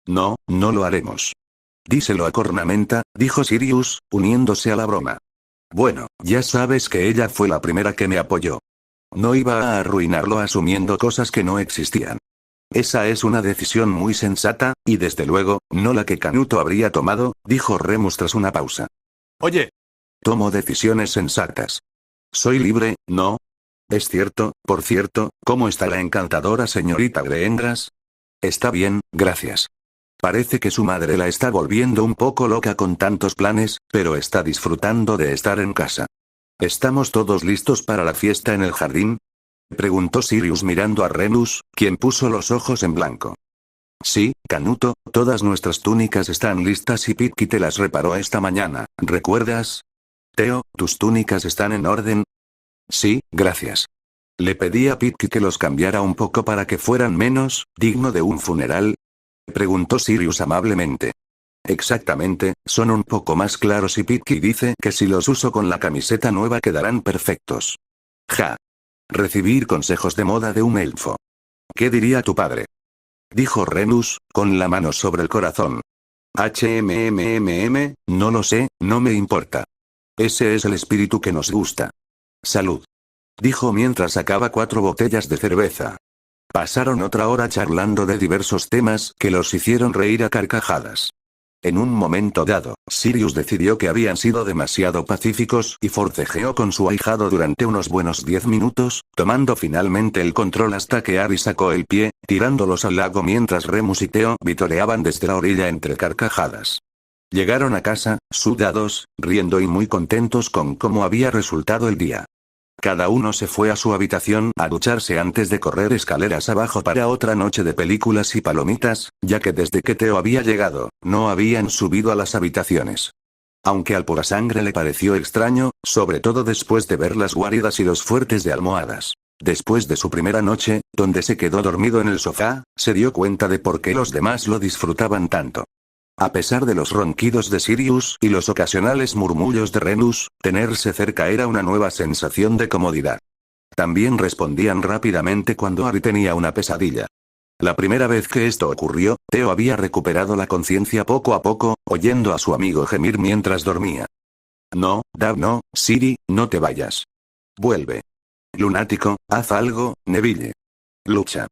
No, no lo haremos. Díselo a Cornamenta, dijo Sirius, uniéndose a la broma. Bueno, ya sabes que ella fue la primera que me apoyó. No iba a arruinarlo asumiendo cosas que no existían. Esa es una decisión muy sensata, y desde luego, no la que Canuto habría tomado, dijo Remus tras una pausa. Oye. Tomo decisiones sensatas. Soy libre, ¿no? Es cierto, por cierto, ¿cómo está la encantadora señorita Greengras? Está bien, gracias. Parece que su madre la está volviendo un poco loca con tantos planes, pero está disfrutando de estar en casa. ¿Estamos todos listos para la fiesta en el jardín? Preguntó Sirius mirando a Remus, quien puso los ojos en blanco. Sí, Canuto, todas nuestras túnicas están listas y Pitki te las reparó esta mañana, ¿recuerdas? Theo, ¿tus túnicas están en orden? Sí, gracias. Le pedí a Pitki que los cambiara un poco para que fueran menos digno de un funeral. Preguntó Sirius amablemente. Exactamente, son un poco más claros y Pitki dice que si los uso con la camiseta nueva quedarán perfectos. Ja. Recibir consejos de moda de un elfo. ¿Qué diría tu padre? dijo Remus, con la mano sobre el corazón. No lo sé, no me importa. Ese es el espíritu que nos gusta. Salud. Dijo mientras sacaba 4 botellas de cerveza. Pasaron otra hora charlando de diversos temas que los hicieron reír a carcajadas. En un momento dado, Sirius decidió que habían sido demasiado pacíficos y forcejeó con su ahijado durante unos buenos 10 minutos, tomando finalmente el control hasta que Harry sacó el pie, tirándolos al lago mientras Remus y Theo vitoreaban desde la orilla entre carcajadas. Llegaron a casa, sudados, riendo y muy contentos con cómo había resultado el día. Cada uno se fue a su habitación a ducharse antes de correr escaleras abajo para otra noche de películas y palomitas, ya que desde que Theo había llegado, no habían subido a las habitaciones. Aunque al Purasangre le pareció extraño, sobre todo después de ver las guaridas y los fuertes de almohadas. Después de su primera noche, donde se quedó dormido en el sofá, se dio cuenta de por qué los demás lo disfrutaban tanto. A pesar de los ronquidos de Sirius y los ocasionales murmullos de Remus, tenerse cerca era una nueva sensación de comodidad. También respondían rápidamente cuando Harry tenía una pesadilla. La primera vez que esto ocurrió, Theo había recuperado la conciencia poco a poco, oyendo a su amigo gemir mientras dormía. No, Dab no, Siri, no te vayas. Vuelve. Lunático, haz algo, Neville. Lucha.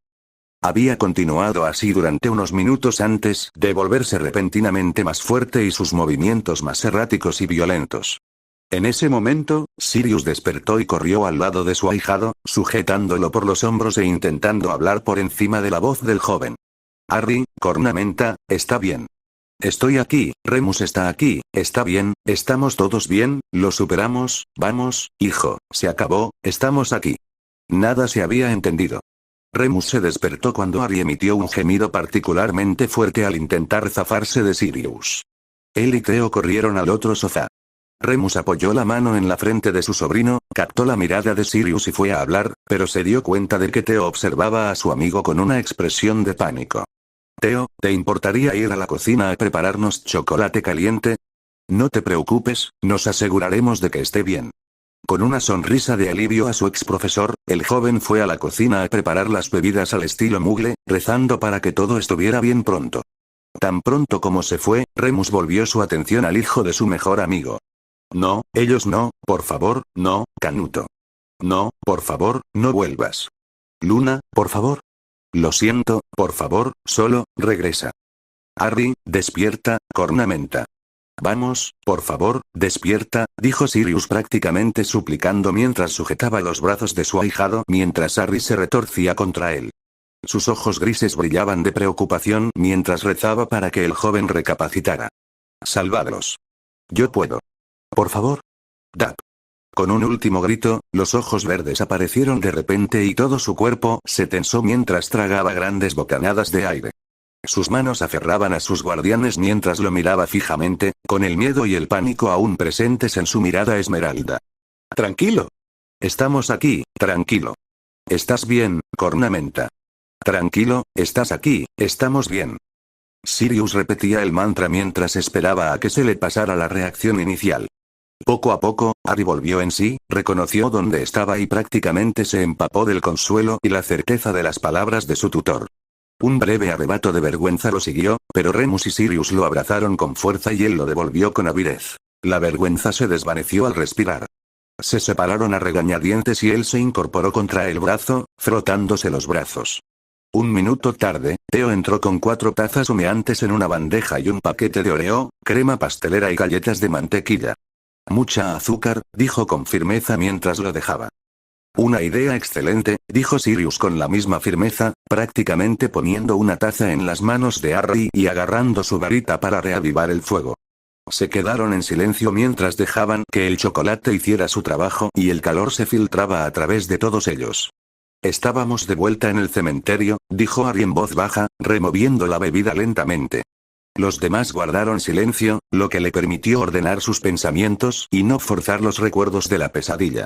Había continuado así durante unos minutos antes de volverse repentinamente más fuerte y sus movimientos más erráticos y violentos. En ese momento, Sirius despertó y corrió al lado de su ahijado, sujetándolo por los hombros e intentando hablar por encima de la voz del joven. Harry, cornamenta, está bien. Estoy aquí, Remus está aquí, está bien, estamos todos bien, lo superamos, vamos, hijo, se acabó, estamos aquí. Nada se había entendido. Remus se despertó cuando Harry emitió un gemido particularmente fuerte al intentar zafarse de Sirius. Él y Theo corrieron al otro sofá. Remus apoyó la mano en la frente de su sobrino, captó la mirada de Sirius y fue a hablar, pero se dio cuenta de que Theo observaba a su amigo con una expresión de pánico. Theo, ¿te importaría ir a la cocina a prepararnos chocolate caliente? No te preocupes, nos aseguraremos de que esté bien. Con una sonrisa de alivio a su ex profesor, el joven fue a la cocina a preparar las bebidas al estilo Muggle, rezando para que todo estuviera bien pronto. Tan pronto como se fue, Remus volvió su atención al hijo de su mejor amigo. No, ellos no, por favor, no, Canuto. No, por favor, no vuelvas. Luna, por favor. Lo siento, por favor, solo, regresa. Harry, despierta, cornamenta. Vamos, por favor, despierta, dijo Sirius prácticamente suplicando mientras sujetaba los brazos de su ahijado mientras Harry se retorcía contra él. Sus ojos grises brillaban de preocupación mientras rezaba para que el joven recapacitara. Salvadlos. Yo puedo. Por favor. Dab. Con un último grito, los ojos verdes aparecieron de repente y todo su cuerpo se tensó mientras tragaba grandes bocanadas de aire. Sus manos aferraban a sus guardianes mientras lo miraba fijamente, con el miedo y el pánico aún presentes en su mirada esmeralda. Tranquilo. Estamos aquí, tranquilo. Estás bien, cornamenta. Tranquilo, estás aquí, estamos bien. Sirius repetía el mantra mientras esperaba a que se le pasara la reacción inicial. Poco a poco, Harry volvió en sí, reconoció dónde estaba y prácticamente se empapó del consuelo y la certeza de las palabras de su tutor. Un breve arrebato de vergüenza lo siguió, pero Remus y Sirius lo abrazaron con fuerza y él lo devolvió con avidez. La vergüenza se desvaneció al respirar. Se separaron a regañadientes y él se incorporó contra el brazo, frotándose los brazos. Un minuto tarde, Theo entró con 4 tazas humeantes en una bandeja y un paquete de Oreo, crema pastelera y galletas de mantequilla. Mucha azúcar, dijo con firmeza mientras lo dejaba. Una idea excelente, dijo Sirius con la misma firmeza, prácticamente poniendo una taza en las manos de Harry y agarrando su varita para reavivar el fuego. Se quedaron en silencio mientras dejaban que el chocolate hiciera su trabajo y el calor se filtraba a través de todos ellos. Estábamos de vuelta en el cementerio, dijo Harry en voz baja, removiendo la bebida lentamente. Los demás guardaron silencio, lo que le permitió ordenar sus pensamientos y no forzar los recuerdos de la pesadilla.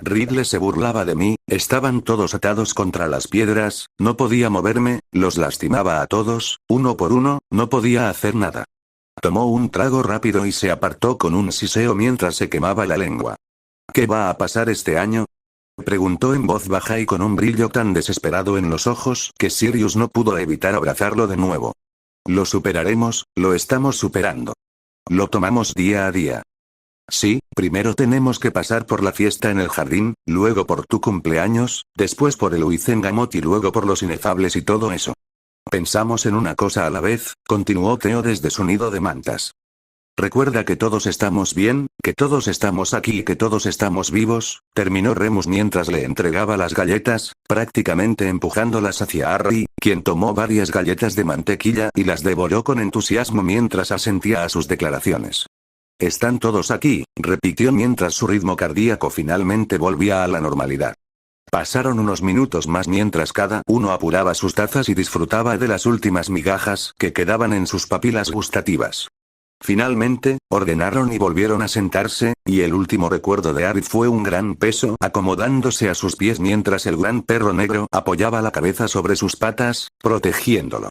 Ridley se burlaba de mí, estaban todos atados contra las piedras, no podía moverme, los lastimaba a todos, uno por uno, no podía hacer nada. Tomó un trago rápido y se apartó con un siseo mientras se quemaba la lengua. ¿Qué va a pasar este año? Preguntó en voz baja y con un brillo tan desesperado en los ojos que Sirius no pudo evitar abrazarlo de nuevo. Lo superaremos, lo estamos superando. Lo tomamos día a día. Sí, primero tenemos que pasar por la fiesta en el jardín, luego por tu cumpleaños, después por el Wizengamot y luego por los inefables y todo eso. Pensamos en una cosa a la vez, continuó Theo desde su nido de mantas. Recuerda que todos estamos bien, que todos estamos aquí y que todos estamos vivos, terminó Remus mientras le entregaba las galletas, prácticamente empujándolas hacia Harry, quien tomó varias galletas de mantequilla y las devoró con entusiasmo mientras asentía a sus declaraciones. Están todos aquí, repitió mientras su ritmo cardíaco finalmente volvía a la normalidad. Pasaron unos minutos más mientras cada uno apuraba sus tazas y disfrutaba de las últimas migajas que quedaban en sus papilas gustativas. Finalmente, ordenaron y volvieron a sentarse, y el último recuerdo de Harry fue un gran peso acomodándose a sus pies mientras el gran perro negro apoyaba la cabeza sobre sus patas, protegiéndolo.